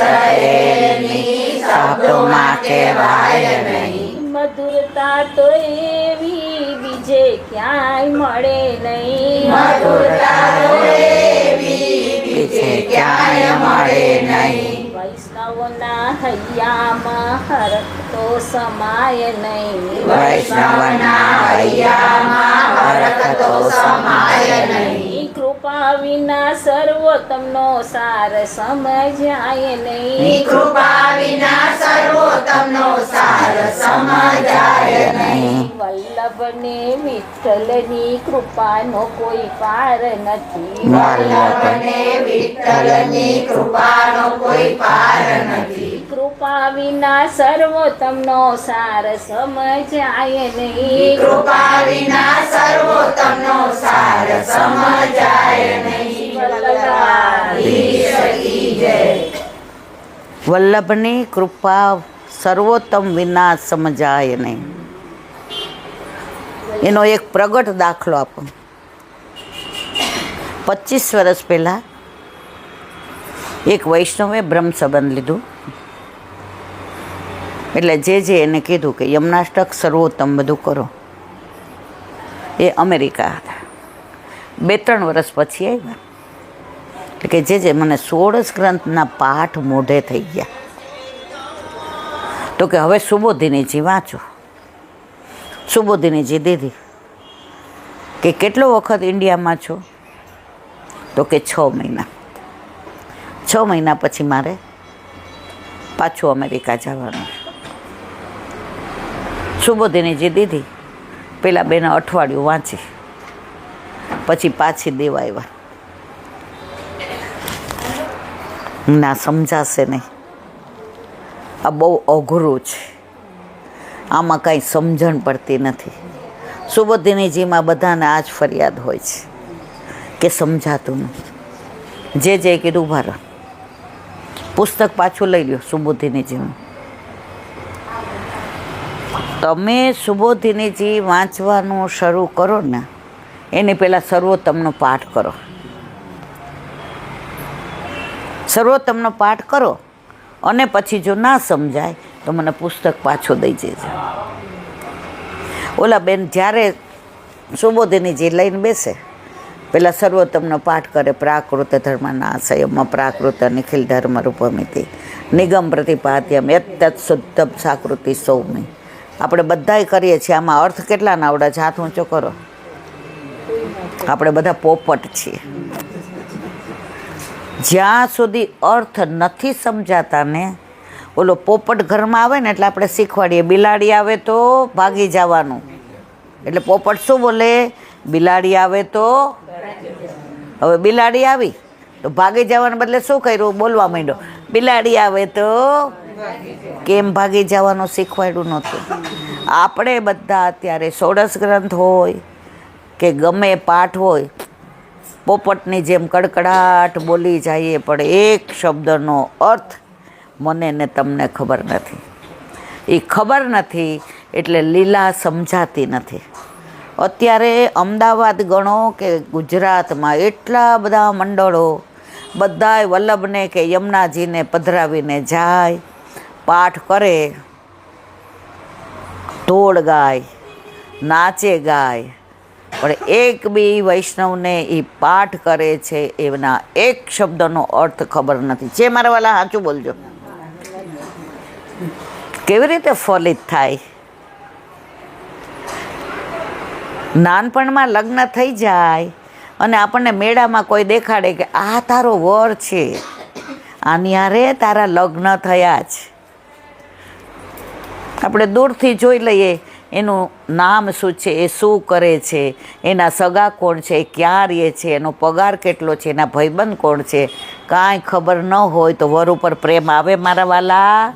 એની શબ્દોમાં કહેવાય નહીં. મધુરતા તો એવી બીજે ક્યાંય મળે નહીં. મધુરતા તો એવી બીજે ક્યાંય મળે નહીં. વૈષ્ણવના હૈયામાં હરખ તો સમાય નહીં. વૈષ્ણવના હૈયામાં હરખ તો સમાય નહીં. કૃપા વિના સર્વોત્તમનો સાર સમજાય નહીં. કૃપા વિના સર્વોત્તમનો સાર સમજાય નહીં. વલ્લભને વિઠ્ઠલની કૃપાનો કોઈ પાર નથી. વલ્લભને વિઠ્ઠલની કૃપાનો કોઈ પાર નથી. કૃપા વિના સર્વોત્તમનો સાર સમજાય નહીં. કૃપા વિના સર્વોત્તમનો સાર સમજાય નહીં. વલ્લભની કૃપા સર્વોત્તમ વિના સમજાય નહીં. એનો એક પ્રગટ દાખલો આપો. 25 વર્ષ પહેલાં એક વૈષ્ણવે બ્રહ્મ સંબંધ લીધું. એટલે જે એને કીધું કે યમનાષ્ટક સર્વોત્તમ બધું કરો. એ અમેરિકા હતા. 2-3 વર્ષ પછી આવ્યા. એટલે કે જે મને 16 ગ્રંથના પાઠ મોઢે થઈ ગયા. તો કે હવે સુબોધિનીજી વાંચો. સુબોધિનીજી દીધી કે કેટલો વખત ઇન્ડિયામાં છો? તો કે 6 મહિના. 6 મહિના પછી મારે પાછું અમેરિકા જવાનું. સુબોધિનીજી દીધી. પેલા બેને અઠવાડિયું વાંચી, પછી પાછી દેવા આવ્યા. ના સમજાશે નહીં. આ બહુ અઘરું છે. આમાં કાંઈ સમજણ પડતી નથી. સુબોધિનીજીમાં બધાને આ જ ફરિયાદ હોય છે કે સમજાતું નથી. જે કીધું ઉભા રહો, પુસ્તક પાછું લઈ લ્યો સુબોધિનીજીનું. તમે સુબોધિનીજી વાંચવાનું શરૂ કરો ને એની પહેલાં સર્વોત્તમનો પાઠ કરો. સર્વોત્તમનો પાઠ કરો અને પછી જો ના સમજાય તો મને પુસ્તક પાછું દઈ જજો. ઓલા બેન જ્યારે સુબોધિનીજી લઈને બેસે, પેલા સર્વોત્તમનો પાઠ કરે, પ્રાકૃત ધર્મના સંયમ પ્રાકૃત નિખિલ ધર્મ રૂપમિતિ નિગમ પ્રતિપાદ્યમ યત્તત શુદ્ધ સાકૃતિ સૌમી. આપણે બધાય કરીએ છીએ. આમાં અર્થ કેટલા ના આવડે છે? હાથ ઊંચો કરો. આપણે બધા પોપટ છીએ. જ્યાં સુધી અર્થ નથી સમજાતા ને, ઓલો પોપટ ઘરમાં આવે ને એટલે આપણે શીખવાડીએ, બિલાડી આવે તો ભાગી જવાનું. એટલે પોપટ શું બોલે? બિલાડી આવે તો. હવે બિલાડી આવી તો ભાગી જવાને બદલે શું કર્યું? બોલવા માંડ્યો, બિલાડી આવે તો. કેમ ભાગી જવાનું શીખવાડ્યું નહોતું. આપણે બધા અત્યારે ષોડશ ગ્રંથ હોય કે ગમે પાઠ હોય, પોપટની જેમ કડકડાટ બોલી જઈએ, પણ એક શબ્દનો અર્થ મને ને તમને ખબર નથી. એ ખબર નથી એટલે લીલા સમજાતી નથી. અત્યારે અમદાવાદ ગણો કે ગુજરાતમાં એટલા બધા મંડળો, બધાય વલ્લભને કે યમુનાજીને પધરાવીને જાય, પાઠ કરે, ઢોળ ગાય, નાચે ગાય, પણ એક બી વૈષ્ણવને એ પાઠ કરે છે એના એક શબ્દનો અર્થ ખબર નથી. જે મારા વાલા સાચું બોલજો. કેવી રીતે ફલિત થાય? નાનપણમાં લગ્ન થઈ જાય અને આપણને મેળામાં કોઈ દેખાડે કે આ તારો વર છે, આની હારે તારા લગ્ન થયા છે. આપણે દૂરથી જોઈ લઈએ એનું નામ શું છે, એ શું કરે છે, એના સગા કોણ છે, ક્યાં રહે છે, એનો પગાર કેટલો છે, એના ભાઈબંધ કોણ છે, કાંઈ ખબર ન હોય તો વર ઉપર પ્રેમ આવે મારા વાલા?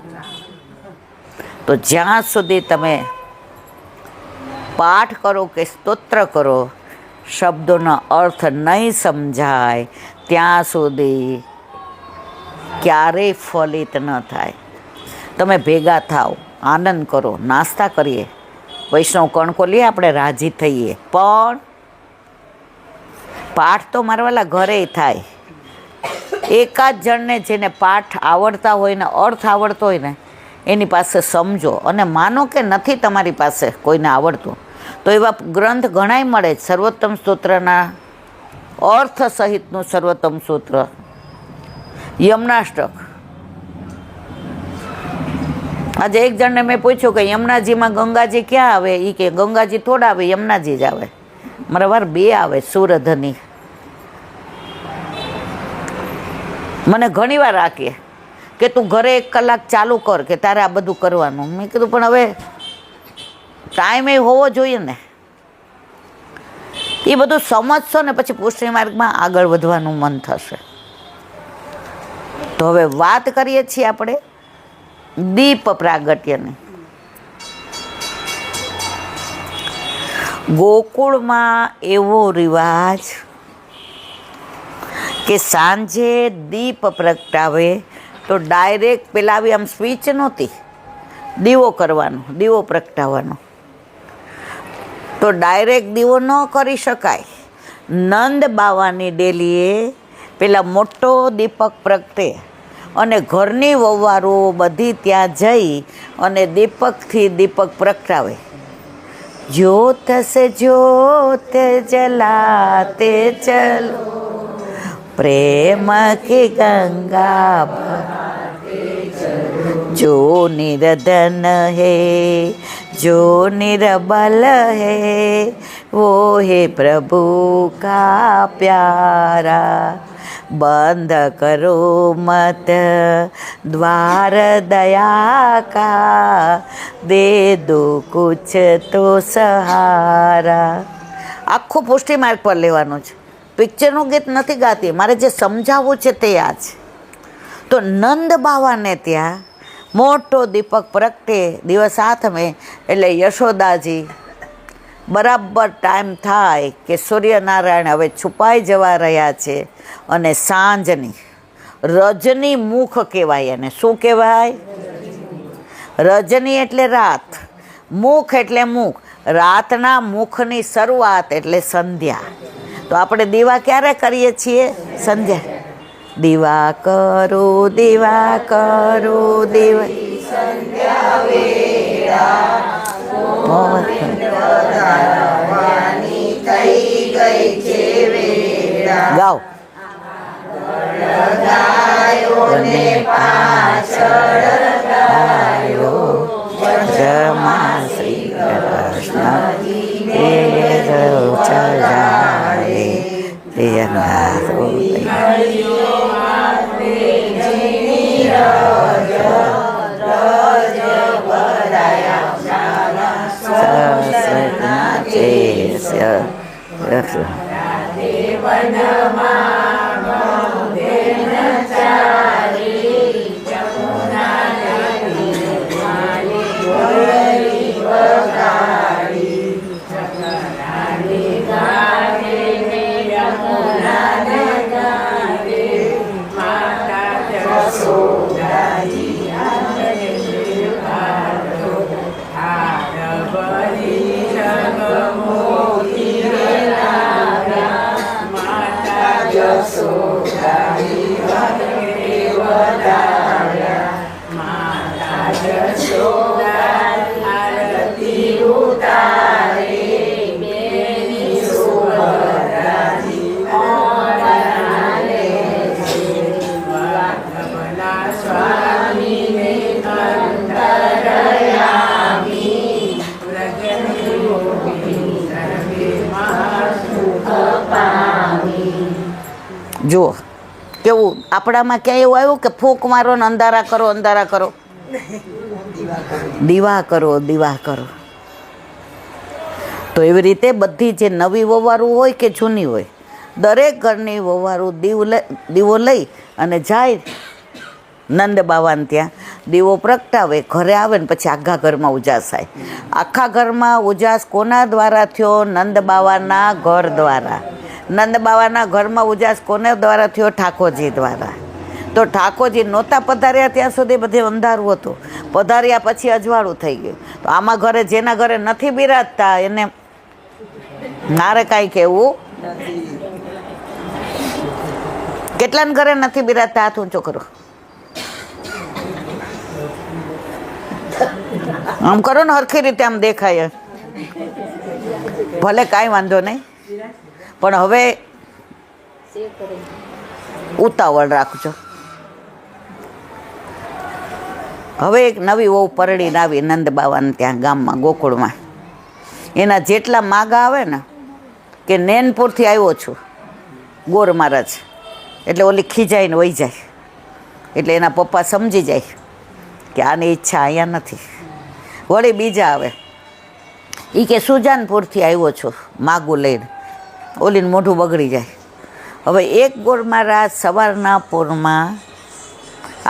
તો જ્યાં સુધી તમે પાઠ કરો કે સ્તોત્ર કરો, શબ્દોનો અર્થ નહીં સમજાય ત્યાં સુધી ક્યારેય ફલિત ન થાય. તમે ભેગા થાવ, આનંદ કરો, નાસ્તા કરીએ, વૈષ્ણવ કણકોલીએ, આપણે રાજી થઈએ, પણ પાઠ તો મારવાલા ઘરે થાય. એકાદ જણને જેને પાઠ આવડતા હોય ને અર્થ આવડતો હોય ને એની પાસે સમજો, અને માનો કે નથી તમારી પાસે કોઈને આવડતું તો એવા ગ્રંથ ઘણાય મળે. સર્વોત્તમ સ્તોત્રના અર્થ સહિતનું સર્વોત્તમ સ્તોત્ર, યમુનાષ્ટક. આજે એક જણને મેં પૂછ્યું કે યમુનાજીમાં ગંગાજી ક્યાં આવે? એ કે ગંગાજી થોડા આવે, યમુનાજી જ આવે. મારા વાર બે આવે, સુરધની. મને ઘણી વાર આ કે તું ઘરે 1 કલાક ચાલુ કર કે તારે આ બધું કરવાનું. મેં કીધું પણ હવે ટાઈમ એ હોવો જોઈએ ને. એ બધું સમજશો ને પછી પુષ્ટિ માર્ગમાં આગળ વધવાનું મન થશે. તો હવે વાત કરીએ છીએ આપણે દીપ પ્રાગટ્યની. ગોકુળમાં એવો રિવાજ કે સાંજે દીપ પ્રગટાવે તો ડાયરેક્ટ પેલા આવી આમ સ્વિચ નહોતી, દીવો કરવાનો, દીવો પ્રગટાવવાનો. તો ડાયરેક્ટ દીવો ન કરી શકાય. નંદ બાવાની ડેલીએ પેલા મોટો દીપક પ્રગટે અને ઘરની વહુવારો બધી ત્યાં જઈ અને દીપકથી દીપક પ્રગટાવે. જ્યોત સે જ્યોત જલાતે ચલો પ્રેમ કી ગંગા जो निर्धन है जो निर्बल है वो है प्रभु का प्यारा बंद करो मत द्वार दया का दे दो कुछ तो सहारा. આખું પુષ્ટિ માર્ગ પર લેવાનું છે. પિક્ચરનું ગીત નથી ગાતી, મારે જે સમજાવવું છે તે આ છે. તો નંદ બાવાને ત્યાં મોટો દીપક પ્રગટે દિવસ આઠમે એટલે યશોદાજી બરાબર ટાઈમ થાય કે સૂર્યનારાયણ હવે છુપાઈ જવા રહ્યા છે અને સાંજની રજની મુખ કહેવાય. એને શું કહેવાય? રજની એટલે રાત, મુખ એટલે મુખ, રાતના મુખની શરૂઆત એટલે સંધ્યા. તો આપણે દીવા ક્યારે કરીએ છીએ? સંધ્યા. દીવા કરો દીવા કરો દીવા સંધ્યા વેળા ગાઓ. જમા શ્રી કૃષ્ણ જુઓ કેવું આપણામાં ક્યાં એવું આવ્યું કે ફૂંક મારો ને અંધારા કરો, અંધારા કરો, દીવા કરો, દીવા કરો. તો એવી રીતે બધી જે નવી વવારું હોય કે જૂની હોય, દરેક ઘરની વવારું દીવો લઈ અને જાય નંદ બાવાને ત્યાં દીવો પ્રગટાવે, ઘરે આવે ને પછી આખા ઘરમાં ઉજાસ થાય. આખા ઘરમાં ઉજાસ કોના દ્વારા થયો? નંદ બાવાના ઘર દ્વારા. નંદ બાવાના ઘરમાં ઉજાસ કોને દ્વારા થયો? ઠાકોરજી દ્વારા. તો ઠાકોરજી નહોતા પધાર્યા ત્યાં સુધી બધે અંધારું હતું, પધાર્યા પછી અજવાળું થઈ ગયું. તો આમાં ઘરે જેના ઘરે નથી બિરાજતા એને મારે કાંઈ કહેવું. કેટલાને ઘરે નથી બિરાજતા? હાથ ઊંચો કરો. આમ કરો ને હરખી રીતે, આમ દેખાય. ભલે કાંઈ વાંધો નહીં, પણ હવે ઉતાવળ રાખજો. હવે એક નવી વહુ પરણીને આવી નંદ બાવાને ત્યાં ગામમાં ગોકુળમાં. એના જેટલા માગા આવે ને કે નેનપુરથી આવ્યો છું ગોર મહારાજ, એટલે ઓલી ખીજાઈને વહી જાય. એટલે એના પપ્પા સમજી જાય કે આની ઈચ્છા અહીંયા નથી. વળી બીજા આવે, એ કે સુજાનપુરથી આવ્યો છું માગું લઈને. ઓલીને મોઢું બગડી જાય. હવે એક ગોર મહારાજ સવારના પોરમાં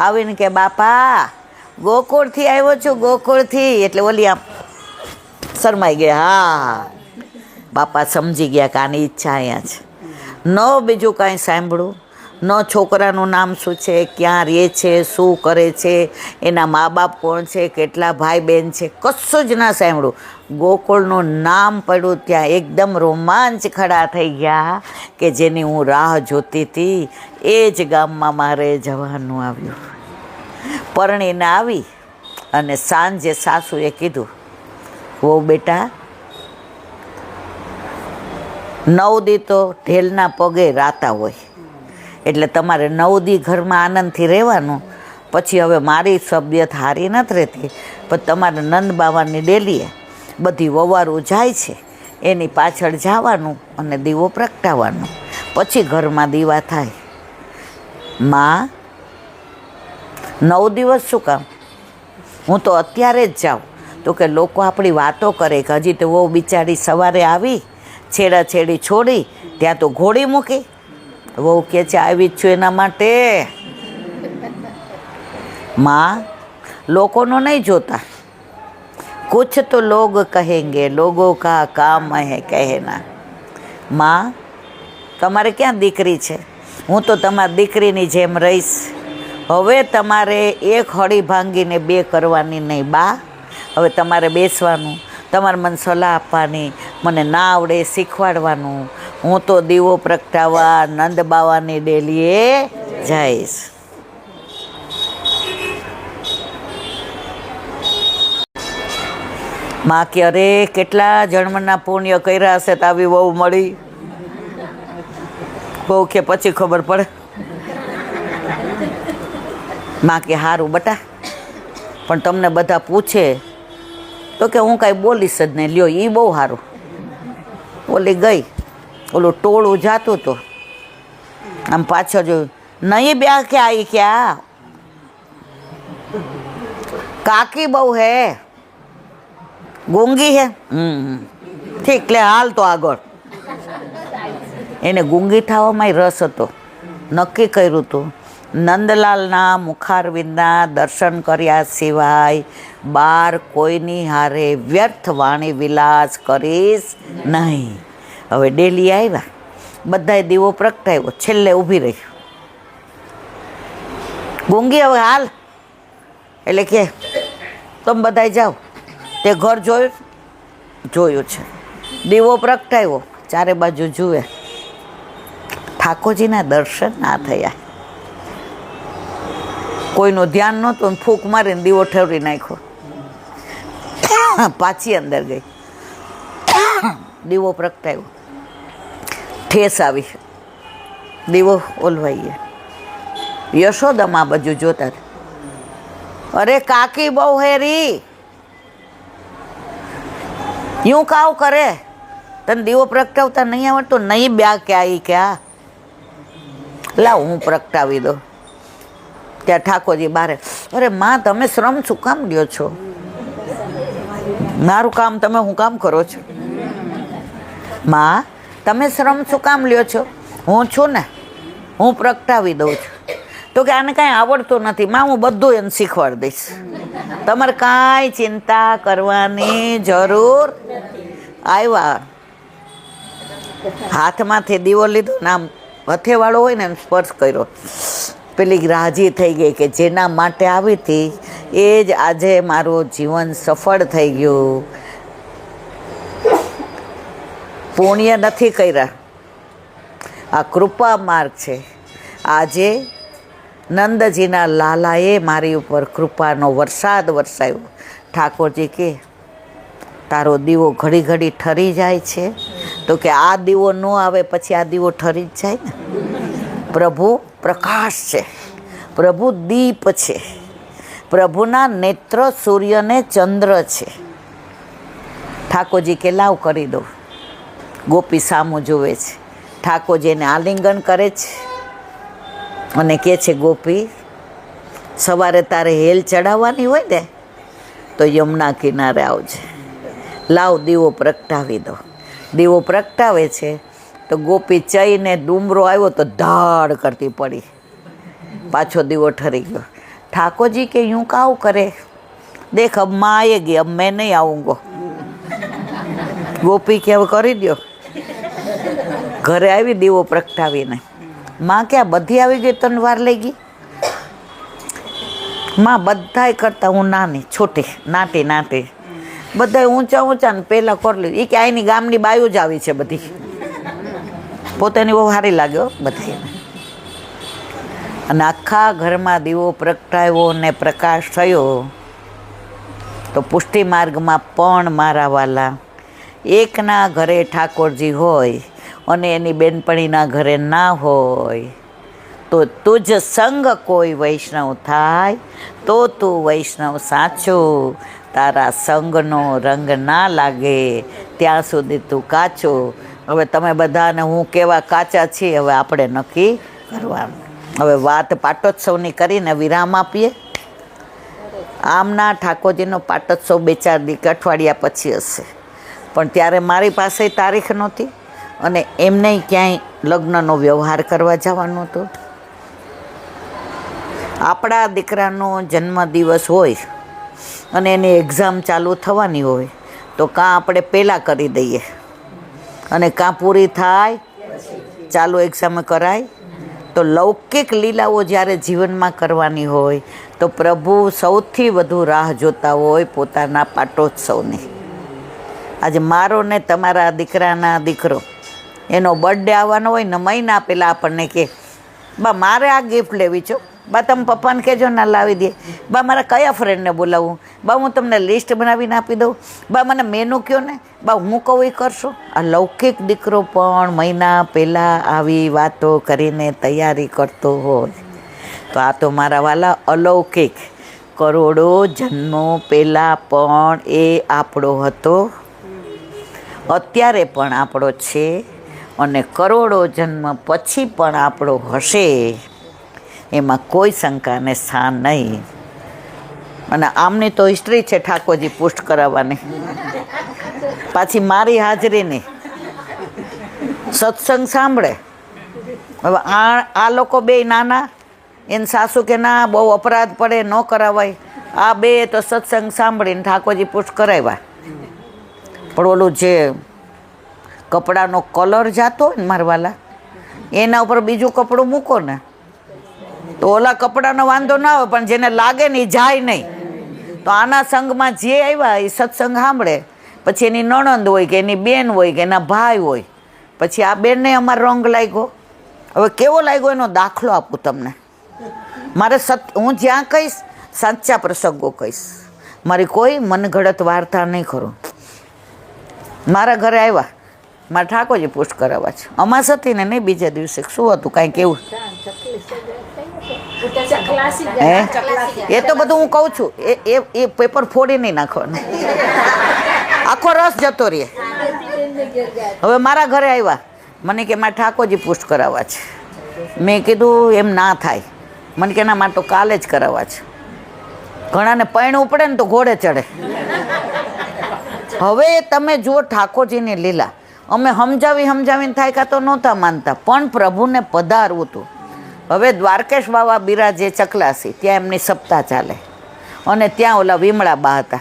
આવીને કે બાપા ગોકુળથી આવ્યો છું, ગોકુળથી. એટલે ઓલી આમ શરમાઈ ગયા. હા, બાપા સમજી ગયા કે આની ઈચ્છા અહીંયા છે. ન બીજું કાંઈ સાંભળું, ન છોકરાનું નામ શું છે, ક્યાં રહે છે, શું કરે છે, એના મા બાપ કોણ છે, કેટલા ભાઈ બહેન છે, કશું જ ના સાંભળું. ગોકુળનું નામ પડ્યું ત્યાં એકદમ રોમાંચ ખડા થઈ ગયા કે જેની હું રાહ જોતી હતી એ જ ગામમાં મારે જવાનું આવ્યું. પરણીને આવી અને સાંજે સાસુએ કીધું, વો બેટા, 9 દી તો ઢેલના પગે રાતા હોય, એટલે તમારે 9 દી ઘરમાં આનંદથી રહેવાનું. પછી હવે મારી તબિયત સારી નથી રહેતી, પણ તમારે નંદ બાવાની ડેલીએ બધી વવારું જાય છે એની પાછળ જવાનું અને દીવો પ્રગટાવવાનો, પછી ઘરમાં દીવા થાય. માં, 9 દિવસ શું કામ? હું તો અત્યારે જ જાઉં. તો કે લોકો આપણી વાતો કરે કે હજી તો વહુ બિચારી સવારે આવી, છેડાછેડી છોડી, ત્યાં તો ઘોડી મૂકી. વહુ કે છે આવી જ છું એના માટે. માં, લોકોનો નહીં જોતા, कुछ तो लोग कहेंगे, लोगों का काम है कहना. માં, તમારે ક્યાં દીકરી છે? હું તો તમારી દીકરીની જેમ રહીશ. હવે તમારે એક હળી ભાંગીને 2 કરવાની નહીં બા. હવે તમારે બેસવાનું, તમારે મને સલાહ આપવાની, મને ના આવડે શીખવાડવાનું. હું તો દીવો પ્રગટાવવા નંદ બાવાની ડેલીએ જઈશ. માં કે અરે કેટલા જન્મના પુણ્ય કર્યા હશે તો આવી વહુ મળી. બહુ કે પછી ખબર પડે. માં કે સારું બટા, પણ તમને બધા પૂછે તો કે હું કાંઈ બોલીશ જ નહીં. લ્યો એ બહુ સારું. ઓલી ગઈ, ઓલું ટોળું જાતું હતું, આમ પાછળ જોયું, નહીં બ્યા કે આવી ક્યાં, કાકી બહુ હે, ગૂંગી હે. ઠીક, લે હાલ તો આગળ. એને ગૂંગી થવામાં રસ હતો. નક્કી કર્યું હતું નંદલાલના મુખારવિંદના દર્શન કર્યા સિવાય બાર કોઈની હારે વ્યર્થ વાણી વિલાસ કરીશ નહીં. હવે ડેલી આવ્યા, બધાએ દીવો પ્રગટાવ્યો, છેલ્લે ઊભી રહી. ગૂંગી હવે હાલ, એટલે કે તમે બધાય જાઓ. તે ઘર જોયું છે, દીવો પ્રગટાવ્યો, ચારે બાજુ જુએ, ઠાકોરજીના દર્શન ના થયા. કોઈનું ધ્યાન નહોતું, ફૂંક મારીને દીવો ઠેરવી નાખ્યો. પાછી અંદર ગઈ, દીવો પ્રગટાવ્યો, ઠેસ આવી, દીવો ઓલવાઈ ગયો. યશોદા બાજુ જોતા, અરે કાકી બહુ હેરી, યું કાવ કરે, તને દીવો પ્રગટાવતા નહીં આવડતો? નહીં બ્યા ક્યાં ઈ ક્યાં, લાવ હું પ્રગટાવી દઉં. ત્યાં ઠાકોરજી બારે, અરે માં તમે શ્રમ શું કામ લ્યો છો? મારું કામ તમે હું કામ કરો છો? માં તમે શ્રમ શું કામ લ્યો છો? હું છું ને, હું પ્રગટાવી દઉં છું. તો કે આને કાંઈ આવડતું નથી માં, હું બધું એને શીખવાડી દઈશ, તમારે કાંઈ ચિંતા કરવાની જરૂર. આવ્યા, હાથમાંથી દીવો લીધો ને આમ હથેવાળો હોય ને એમ સ્પર્શ કર્યો. પેલી રાજી થઈ ગઈ કે જેના માટે આવી હતી એ જ આજે મારું જીવન સફળ થઈ ગયું. પુણ્ય નથી કર્યા, આ કૃપા માર્ગ છે. આજે નંદજીના લાલાએ મારી ઉપર કૃપાનો વરસાદ વરસાવ્યો. ઠાકોરજી કે તારો દીવો ઘડી ઘડી ઠરી જાય છે, તો કે આ દીવો ન આવે પછી આ દીવો ઠરી જ જાય ને. પ્રભુ પ્રકાશ છે, પ્રભુ દીપ છે, પ્રભુના નેત્ર સૂર્ય ને ચંદ્ર છે. ઠાકોરજી કે લાવ કરી દો. ગોપી સામું જોવે છે, ઠાકોરજીને આલિંગન કરે છે અને કહે છે ગોપી સવારે તારે હેલ ચડાવવાની હોય ને તો યમુના કિનારે આવજે, લાવ દીવો પ્રગટાવી દો. દીવો પ્રગટાવે છે તો ગોપી ચઈને ડુમરો આવ્યો તો ધાડ કરતી પડી, પાછો દીવો ઠરી ગયો. ઠાકોરજી કે यूं કાવ કરે, દેખ અબ માં આएगी, अब मैं नहीं आऊँगा. ગોપી કે હવે કરી દો. ઘરે આવી દીવો પ્રગટાવીને, માં કે આ બધી આવી ગઈ તને વાર લઈ ગઈ? માં બધાય કરતાં હું નાની છોટી નાટી, બધાય ઊંચા ને પહેલાં કરી લીધું. એ કે આની ગામની બાયું જ આવી છે બધી, પોતાની બહુ સારી લાગ્યો બધી. અને આખા ઘરમાં દીવો પ્રગટાવ્યો ને પ્રકાશ થયો. તો પુષ્ટિ માર્ગમાં પણ મારા વાલા, એકના ઘરે ઠાકોરજી હોય અને એની બેનપણીના ઘરે ના હોય તો તુજ સંગ કોઈ વૈષ્ણવ થાય તો તું વૈષ્ણવ સાચો. તારા સંગનો રંગ ના લાગે ત્યાં સુધી તું કાચો. હવે તમે બધાને હું કેવા કાચા છીએ હવે આપણે નક્કી કરવાનું. હવે વાત પાટોત્સવની કરીને વિરામ આપીએ. આમના ઠાકોરજીનો પાટોત્સવ 2-4 દી અઠવાડિયા પછી હશે, પણ ત્યારે મારી પાસે તારીખ નહોતી અને એમને ક્યાંય લગ્નનો વ્યવહાર કરવા જવાનો હતો. આપણા દીકરાનો જન્મદિવસ હોય અને એની એક્ઝામ ચાલુ થવાની હોય તો કાં આપણે પહેલાં કરી દઈએ અને કાં પૂરી થાય ચાલુ એક્ઝામ કરાય. તો લૌકિક લીલાઓ જ્યારે જીવનમાં કરવાની હોય તો પ્રભુ સૌથી વધુ રાહ જોતા હોય પોતાના પાટોત્સવની. આજે મારો ને તમારા દીકરાના દીકરો એનો બર્થડે આવવાનો હોય ને મહિના પહેલાં આપણને કહે બા મારે આ ગિફ્ટ લેવી છો, બા તમે પપ્પાને કહેજો ના લાવી દે. બા મારા કયા ફ્રેન્ડને બોલાવું? બા હું તમને લિસ્ટ બનાવીને આપી દઉં. બા મને મેનુ કહો ને. બા હું કહું એ કરશો. આ લૌકિક દીકરો પણ મહિના પહેલાં આવી વાતો કરીને તૈયારી કરતો હોય તો આ તો મારા વાલા અલૌકિક કરોડો જન્મો પહેલાં પણ એ આપણો હતો, અત્યારે પણ આપણો છે અને કરોડો જન્મ પછી પણ આપણો હશે, એમાં કોઈ શંકાને સ્થાન નહીં. અને આમની તો હિસ્ટ્રી છે ઠાકોરજી પુષ્ટ કરાવવાની, પાછી મારી હાજરીની. સત્સંગ સાંભળે. હવે આ લોકો બે નાના, એને સાસુ કે ના બહુ અપરાધ પડે ન કરાવાય, આ બે તો સત્સંગ સાંભળીને ઠાકોરજી પુષ્ટ કરાવ્યા. પણ ઓલું જે કપડાનો કલર જાતો હોય ને મારવાલા, એના ઉપર બીજું કપડું મૂકો ને તો ઓલા કપડાનો વાંધો ના આવે, પણ જેને લાગે ને એ જાય નહીં. તો આના સંઘમાં જે આવ્યા એ સત્સંગ સાંભળે, પછી એની નણંદ હોય કે એની બેન હોય કે એના ભાઈ હોય, પછી આ બેનને અમારો રંગ લાગ્યો. હવે કેવો લાગ્યો એનો દાખલો આપું તમને. મારે હું જ્યાં કહીશ સાચા પ્રસંગો કહીશ, મારી કોઈ મનગઢત વાર્તા નહીં કરું. મારા ઘરે આવ્યા, મારે ઠાકોરજી પુષ્ટ કરાવવા છે. અમાસ હતી ને નહીં, બીજા દિવસે શું હતું કાંઈક એવું. એ તો બધું હું કહું છું, એ પેપર ફોડી નહીં નાખવાનું, આખો રસ જતો રહે. હવે મારા ઘરે આવ્યા, મને કે મારે ઠાકોરજી પુષ્ટ કરાવવા છે. મેં કીધું એમ ના થાય. મને કે ના મારે તો કાલે જ કરાવવા છે. ઘણાને પૈણું પડે ને તો ઘોડે ચડે. હવે તમે જુઓ ઠાકોરજીની લીલા. અમે સમજાવીને થાય કાં તો નહોતા માનતા, પણ પ્રભુને પધારવું હતું. હવે દ્વારકેશ બાવા બિરાજે ચકલાસી, ત્યાં એમની સપ્તાહ ચાલે અને ત્યાં ઓલા વિમળા બા હતા.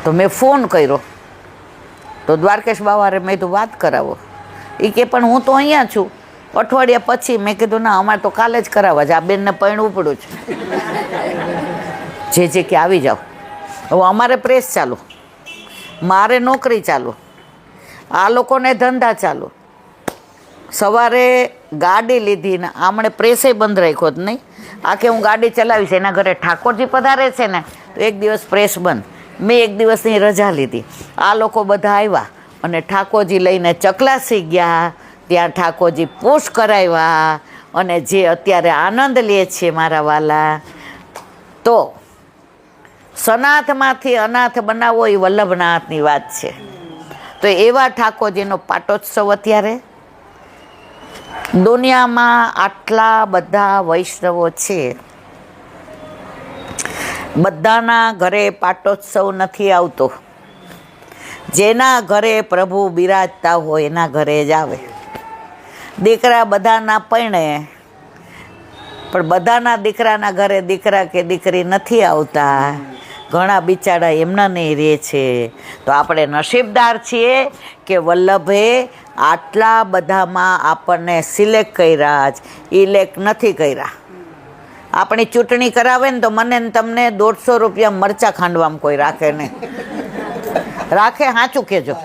તો મેં ફોન કર્યો તો દ્વારકેશ બાવારે મેં કીધું વાત કરાવો. એ કે પણ હું તો અહીંયા છું. અઠવાડિયા પછી મેં કીધું ના અમારે તો કાલે જ કરાવવા છે, આ બેનને પૈણું પડું છે. જે કે આવી જાઓ. હવે અમારે પ્રેસ ચાલુ, મારે નોકરી ચાલુ, આ લોકોને ધંધા ચાલુ. સવારે ગાડી લીધી ને આમણે પ્રેસે બંધ રાખ્યો જ નહીં. આખે હું ગાડી ચલાવીશ, એના ઘરે ઠાકોરજી પધારે છે ને તો એક દિવસ પ્રેસ બંધ. મેં એક દિવસની રજા લીધી. આ લોકો બધા આવ્યા અને ઠાકોરજી લઈને ચકલાસી ગયા. ત્યાં ઠાકોરજી પુષ્ટ કરાવ્યા અને જે અત્યારે આનંદ લે છે મારા વાલા. તો સનાથમાંથી અનાથ બનાવવો એ વલ્લભનાથની વાત છે. તો એવા ઠાકોરજીનો પાટોત્સવ અત્યારે દુનિયામાં આટલા બધા વૈષ્ણવો છે, બધાના ઘરે પાટોત્સવ નથી આવતો. જેના ઘરે પ્રભુ બિરાજતા હોય એના ઘરે જ આવે. દીકરા બધાના પૈણે, પણ બધાના દીકરાના ઘરે દીકરા કે દીકરી નથી આવતા. ઘણા બિચારા એમના નહીં રહે છે. તો આપણે નસીબદાર છીએ કે વલ્લભે આટલા બધામાં આપણને સિલેક્ટ કર્યા જ, ઇલેક્ટ નથી કર્યા. આપણી ચૂંટણી કરાવે ને તો મને ને તમને 150 રૂપિયા મરચાં ખાંડવામાં કોઈ રાખે નહીં. રાખે સાચું કહેજો.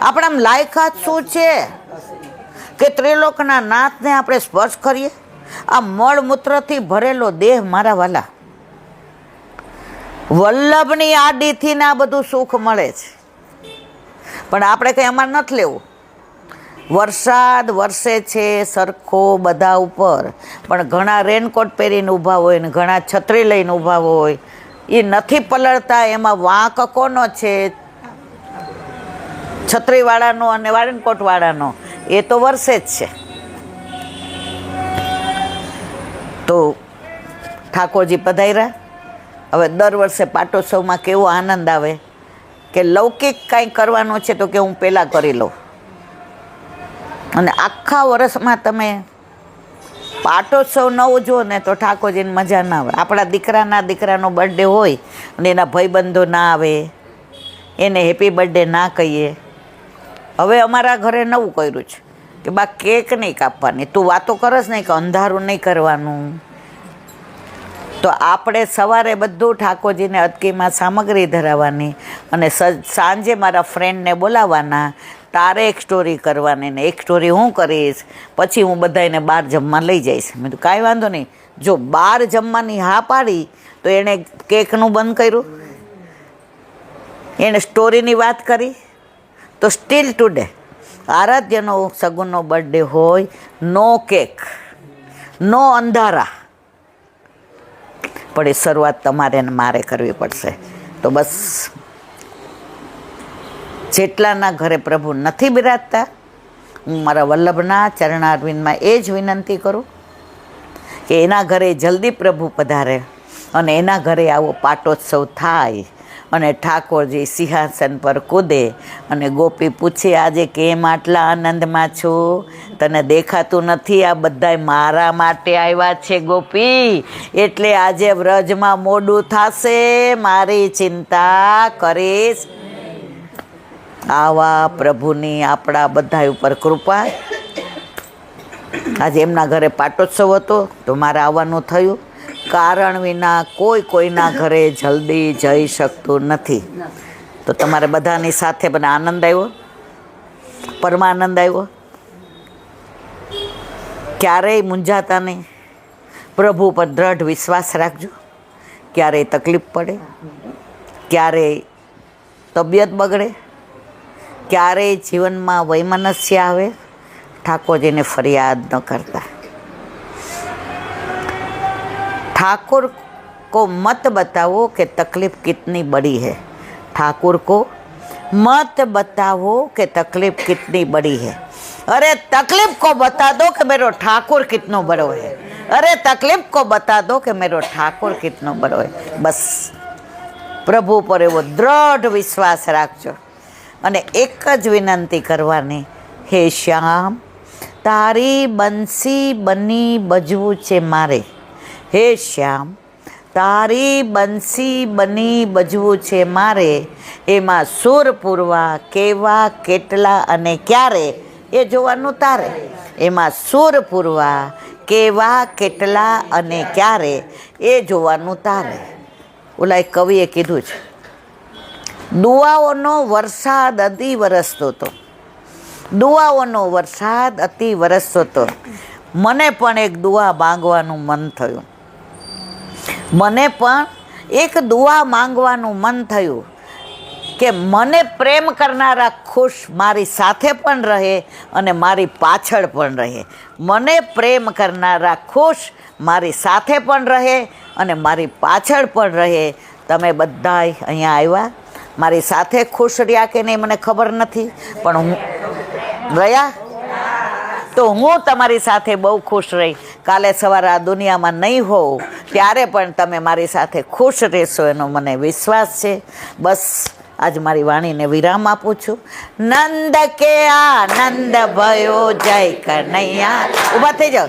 આપણામાં લાયકાત શું છે કે ત્રિલોકના નાથને આપણે સ્પર્શ કરીએ? આ મળમૂત્રથી ભરેલો દેહ મારા વાલા, વલ્લભની આડીથી ને આ બધું સુખ મળે છે. પણ આપણે કંઈ અમારે નથી લેવું. વરસાદ વરસે છે સરખો બધા ઉપર, પણ ઘણા રેનકોટ પહેરીને ઊભા હોય ને ઘણા છત્રી લઈને ઊભા હોય. એ નથી પલળતા. એમાં વાંક કોનો છે? છત્રીવાળાનો અને રેનકોટવાળાનો. એ તો વરસે જ છે. તો ઠાકોરજી પધાર્યા. હવે દર વર્ષે પાટોત્સવમાં કેવો આનંદ આવે કે લૌકિક કાંઈ કરવાનું છે તો કે હું પહેલાં કરી લઉં. અને આખા વર્ષમાં તમે પાટોત્સવ ન ઉજવો ને તો ઠાકોરજીને મજા ના આવે. આપણા દીકરાનો બર્થડે હોય અને એના ભાઈબંધો ના આવે, એને હેપી બર્થડે ના કહીએ. હવે અમારા ઘરે નવું કર્યું છે કે બા કેક નહીં કાપવાની. તું વાતો કરસ નહીં કે અંધારું નહીં કરવાનું. તો આપણે સવારે બધું ઠાકોરજીને અટકીમાં સામગ્રી ધરાવવાની અને સાંજે મારા ફ્રેન્ડને બોલાવવાના. તારે એક સ્ટોરી કરવાની ને એક સ્ટોરી હું કરીશ. પછી હું બધાને બહાર જમવા લઈ જઈશ. મેં તો કાંઈ વાંધો નહીં, જો બહાર જમવાની હા પાડી તો એણે કેકનું બંધ કર્યું, એણે સ્ટોરીની વાત કરી. તો સ્ટીલ ટુડે આરાધ્યનો સગુનનો બર્થડે હોય, નો કેક, નો અંધારા, પણ એ શરૂઆત તમારે ને મારે કરવી પડશે. તો બસ જેટલાના ઘરે પ્રભુ નથી બિરાજતા, હું મારા વલ્લભના ચરણારવિંદમાં એ જ વિનંતી કરું કે એના ઘરે જલ્દી પ્રભુ પધારે અને એના ઘરે આવો પાટોત્સવ થાય અને ઠાકોરજી સિંહાસન પર કૂદે અને ગોપી પૂછે, આજે કેમ આટલા આનંદમાં છો? તને દેખાતું નથી? આ બધાય મારા માટે આવ્યા છે ગોપી, એટલે આજે વ્રજમાં મોડું થશે, મારી ચિંતા કરીશ. આવા પ્રભુની આપણા બધા ઉપર કૃપા. આજે એમના ઘરે પાટોત્સવ હતો તો મારે આવવાનું થયું. કારણ વિના કોઈના ઘરે જલ્દી જઈ શકતું નથી. તો તમારે બધાની સાથે મને આનંદ આવ્યો, પરમાનંદ આવ્યો. ક્યારેય મૂંઝાતા નહીં, પ્રભુ પર દ્રઢ વિશ્વાસ રાખજો. ક્યારેય તકલીફ પડે, ક્યારેય તબિયત બગડે, ક્યારેય જીવનમાં વૈમનસ્ય આવે, ઠાકોરજીને ફરિયાદ ન કરતા. ठाकुर को मत बताओ कि तकलीफ कितनी बड़ी है. ठाकुर को मत बताओ कि तकलीफ कितनी बड़ी है. अरे तकलीफ को बता दो कि मेरा ठाकुर कितनो बड़ो है. अरे तकलीफ को बता दो कि मेरा ठाकुर कितनो बड़ो है. बस प्रभु पर एवो दृढ़ विश्वास राखजो અને એક જ વિનંતી કરવાની, હે શ્યામ તારી બંસી બની બજવું છે મારે. હે શ્યામ તારી બંસી બની બજવું છે મારે. એમાં સુર પૂરવા કેવા, કેટલા અને ક્યારે એ જોવાનું તારે. એમાં સુર પૂરવા કેવા, કેટલા અને ક્યારે એ જોવાનું તારે. ઓલા એક કવિએ કીધું છે, દુઆઓનો વરસાદ અતિ વરસતો હતો. દુઆઓનો વરસાદ અતિ વરસતો હતો. મને પણ એક દુઆ માંગવાનું મન થયું. મને પણ એક દુઆ માંગવાનું મન થયું કે મને પ્રેમ કરનારા ખુશ મારી સાથે પણ રહે અને મારી પાછળ પણ રહે. મને પ્રેમ કરનારા ખુશ મારી સાથે પણ રહે અને મારી પાછળ પણ રહે. તમે બધાય અહીંયા આવ્યા, મારી સાથે ખુશ રહ્યા કે નહીં મને ખબર નથી, પણ હું ગયા તો હું તમારી સાથે બહુ ખુશ રહી. કાલે સવારે આ દુનિયામાં નહીં હોઉં ત્યારે પણ તમે મારી સાથે ખુશ રહેશો એનો મને વિશ્વાસ છે. બસ આજ મારી વાણીને વિરામ આપું છું. નંદ કે આનંદ ભયો જય કનૈયા. ઊભા થઈ જાઓ.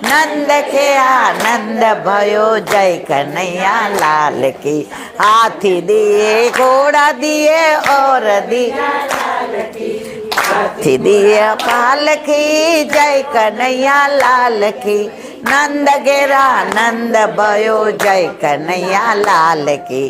નંદ કે આનંદ ભયો જય કનૈયા લાલ કી. હાથી દિए ઘોડા દિए और हाथी दिए पालकी जय कन्हैया लाल की. नंद गेरा नंद भयो जय कन्हैया लाल की.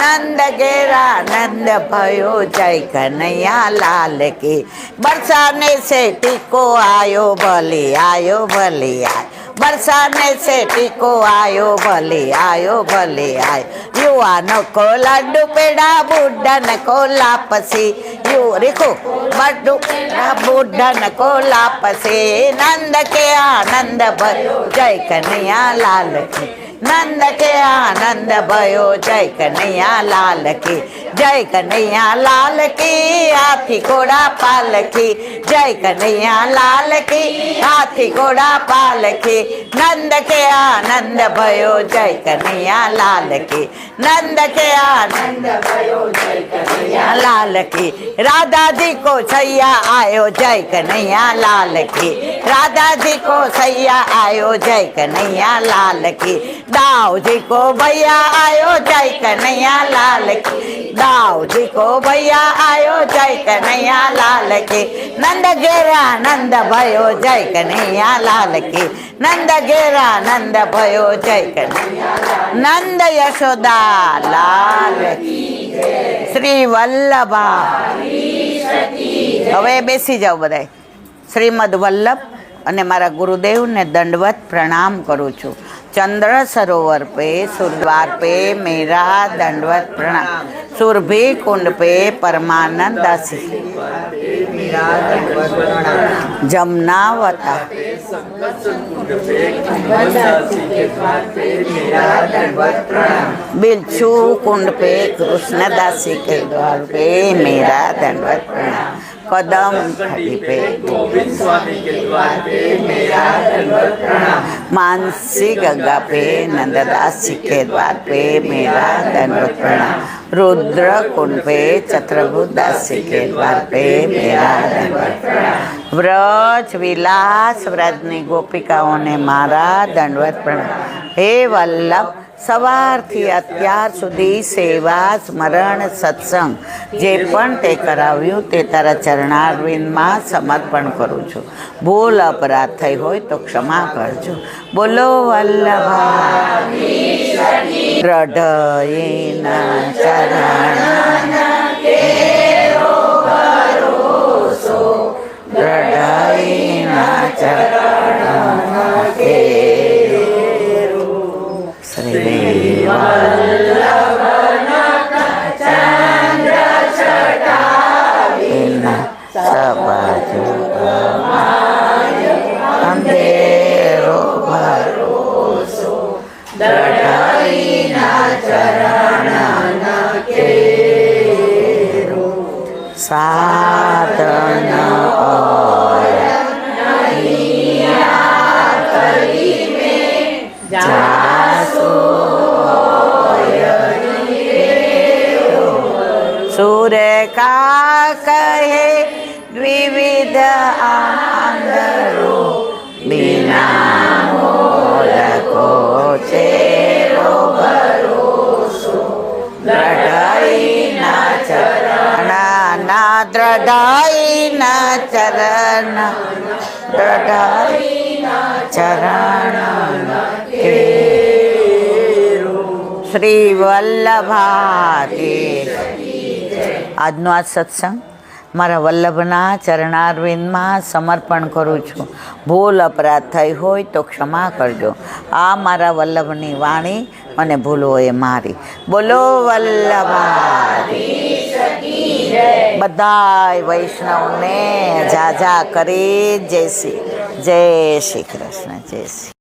नंद गेरा नंद भयो जय कन्हैया लाल की. बरसाने से टीको आयो भली आयो भली आय. बरसाने से टीको आयो भले आयो भले आय. युवानो को लड्डू पेड़ा बुढ़न को लापसी. यू देखो लड्डू पेड़ा बुढ़न को लापसी. नंद के आनंद भयो जय कन्हैया लाल की. नंद के आनंद भयो जय कन्हैया लाल की. जय कन्हैया लाल की. हाथी घोड़ा पालकी जय कन्हैया लाल की. हाथी घोड़ा पालकी. नंद के आनंद भयो जय कन्हैया लाल की. नंद के आनंद भयो जय कन्हैया लाल की. राधा जी को सैया आयो जय कन्हैया लाल की. राधा जी को सैया आयो जय कन्हैया लाल की. दाऊ जी को भैया आयो जय कन्हैया लाल की. दाऊ जी को भैया आयो जय कन्हैया लाल की. नंद गेरा नंद भयो जय कन्हैया लाल की. नंद गेरा नंद भयो जय कन्हैया. नंद यशोदा लाल की. श्री वल्लभा. હવે બેસી જાઓ બધાય. શ્રીમદ વલ્લભ અને મારા ગુરુદેવને દંડવત પ્રણામ કરું છું. चंद्र सरोवर पे सुरद्वार पे मेरा दंडवत प्रणाम. सुरभि कुंड पे परमानंद दासी जमुनावता बिलछू कुंड पे कृष्णदासी के द्वार पे मेरा दंडवत प्रणाम. कदम घाटी पे गोविंद स्वामी के द्वार पे मेरा दंडवत प्रणाम. मानसी गंगा पे नंददासी के द्वार पे मेरा दंडवत प्रणाम. रुद्र कुंड पे चत्रभुज दासी के द्वार पे मेरा दंडवत प्रणाम. व्रज विलास व्रजनी गोपिकाओं ने मारा दंडवत प्रणाम. हे वल्लभ, સવારથી અત્યાર સુધી સેવા સ્મરણ સત્સંગ જે પણ તે કરાવ્યું તે તારા ચરણારવિંદમાં સમર્પણ કરું છું. ભૂલ અપરાધ થઈ હોય તો ક્ષમા કરજો. બોલો વલ્લભા દ્રઢયેના ચરણના કેરો ભરોસો. દ્રઢયેના ચરણના કેરો શ્રી અંધેરો ભરોસો. દ્રઢયેના ચરણના કેરો સાધન ઓય નૈયા કરીને જાસો. सूर्य का कहे द्विविध आंधरो. बिना मोल को चेरो भरोसो. दृढ़ाईना चरणना दृढ़ाईना चरण. दृढ़ाईना चरणना केरो. श्री वल्लभाधीश. આજનો આ સત્સંગ મારા વલ્લભના ચરણારવિંદમાં સમર્પણ કરું છું. ભૂલ અપરાધ થઈ હોય તો ક્ષમા કરજો. આ મારા વલ્લભની વાણી અને ભૂલો એ મારી. બોલો વલ્લભાધીશ કી જય. બધાય વૈષ્ણવને જાજા કરી જય શ્રી કૃષ્ણ. જય શ્રી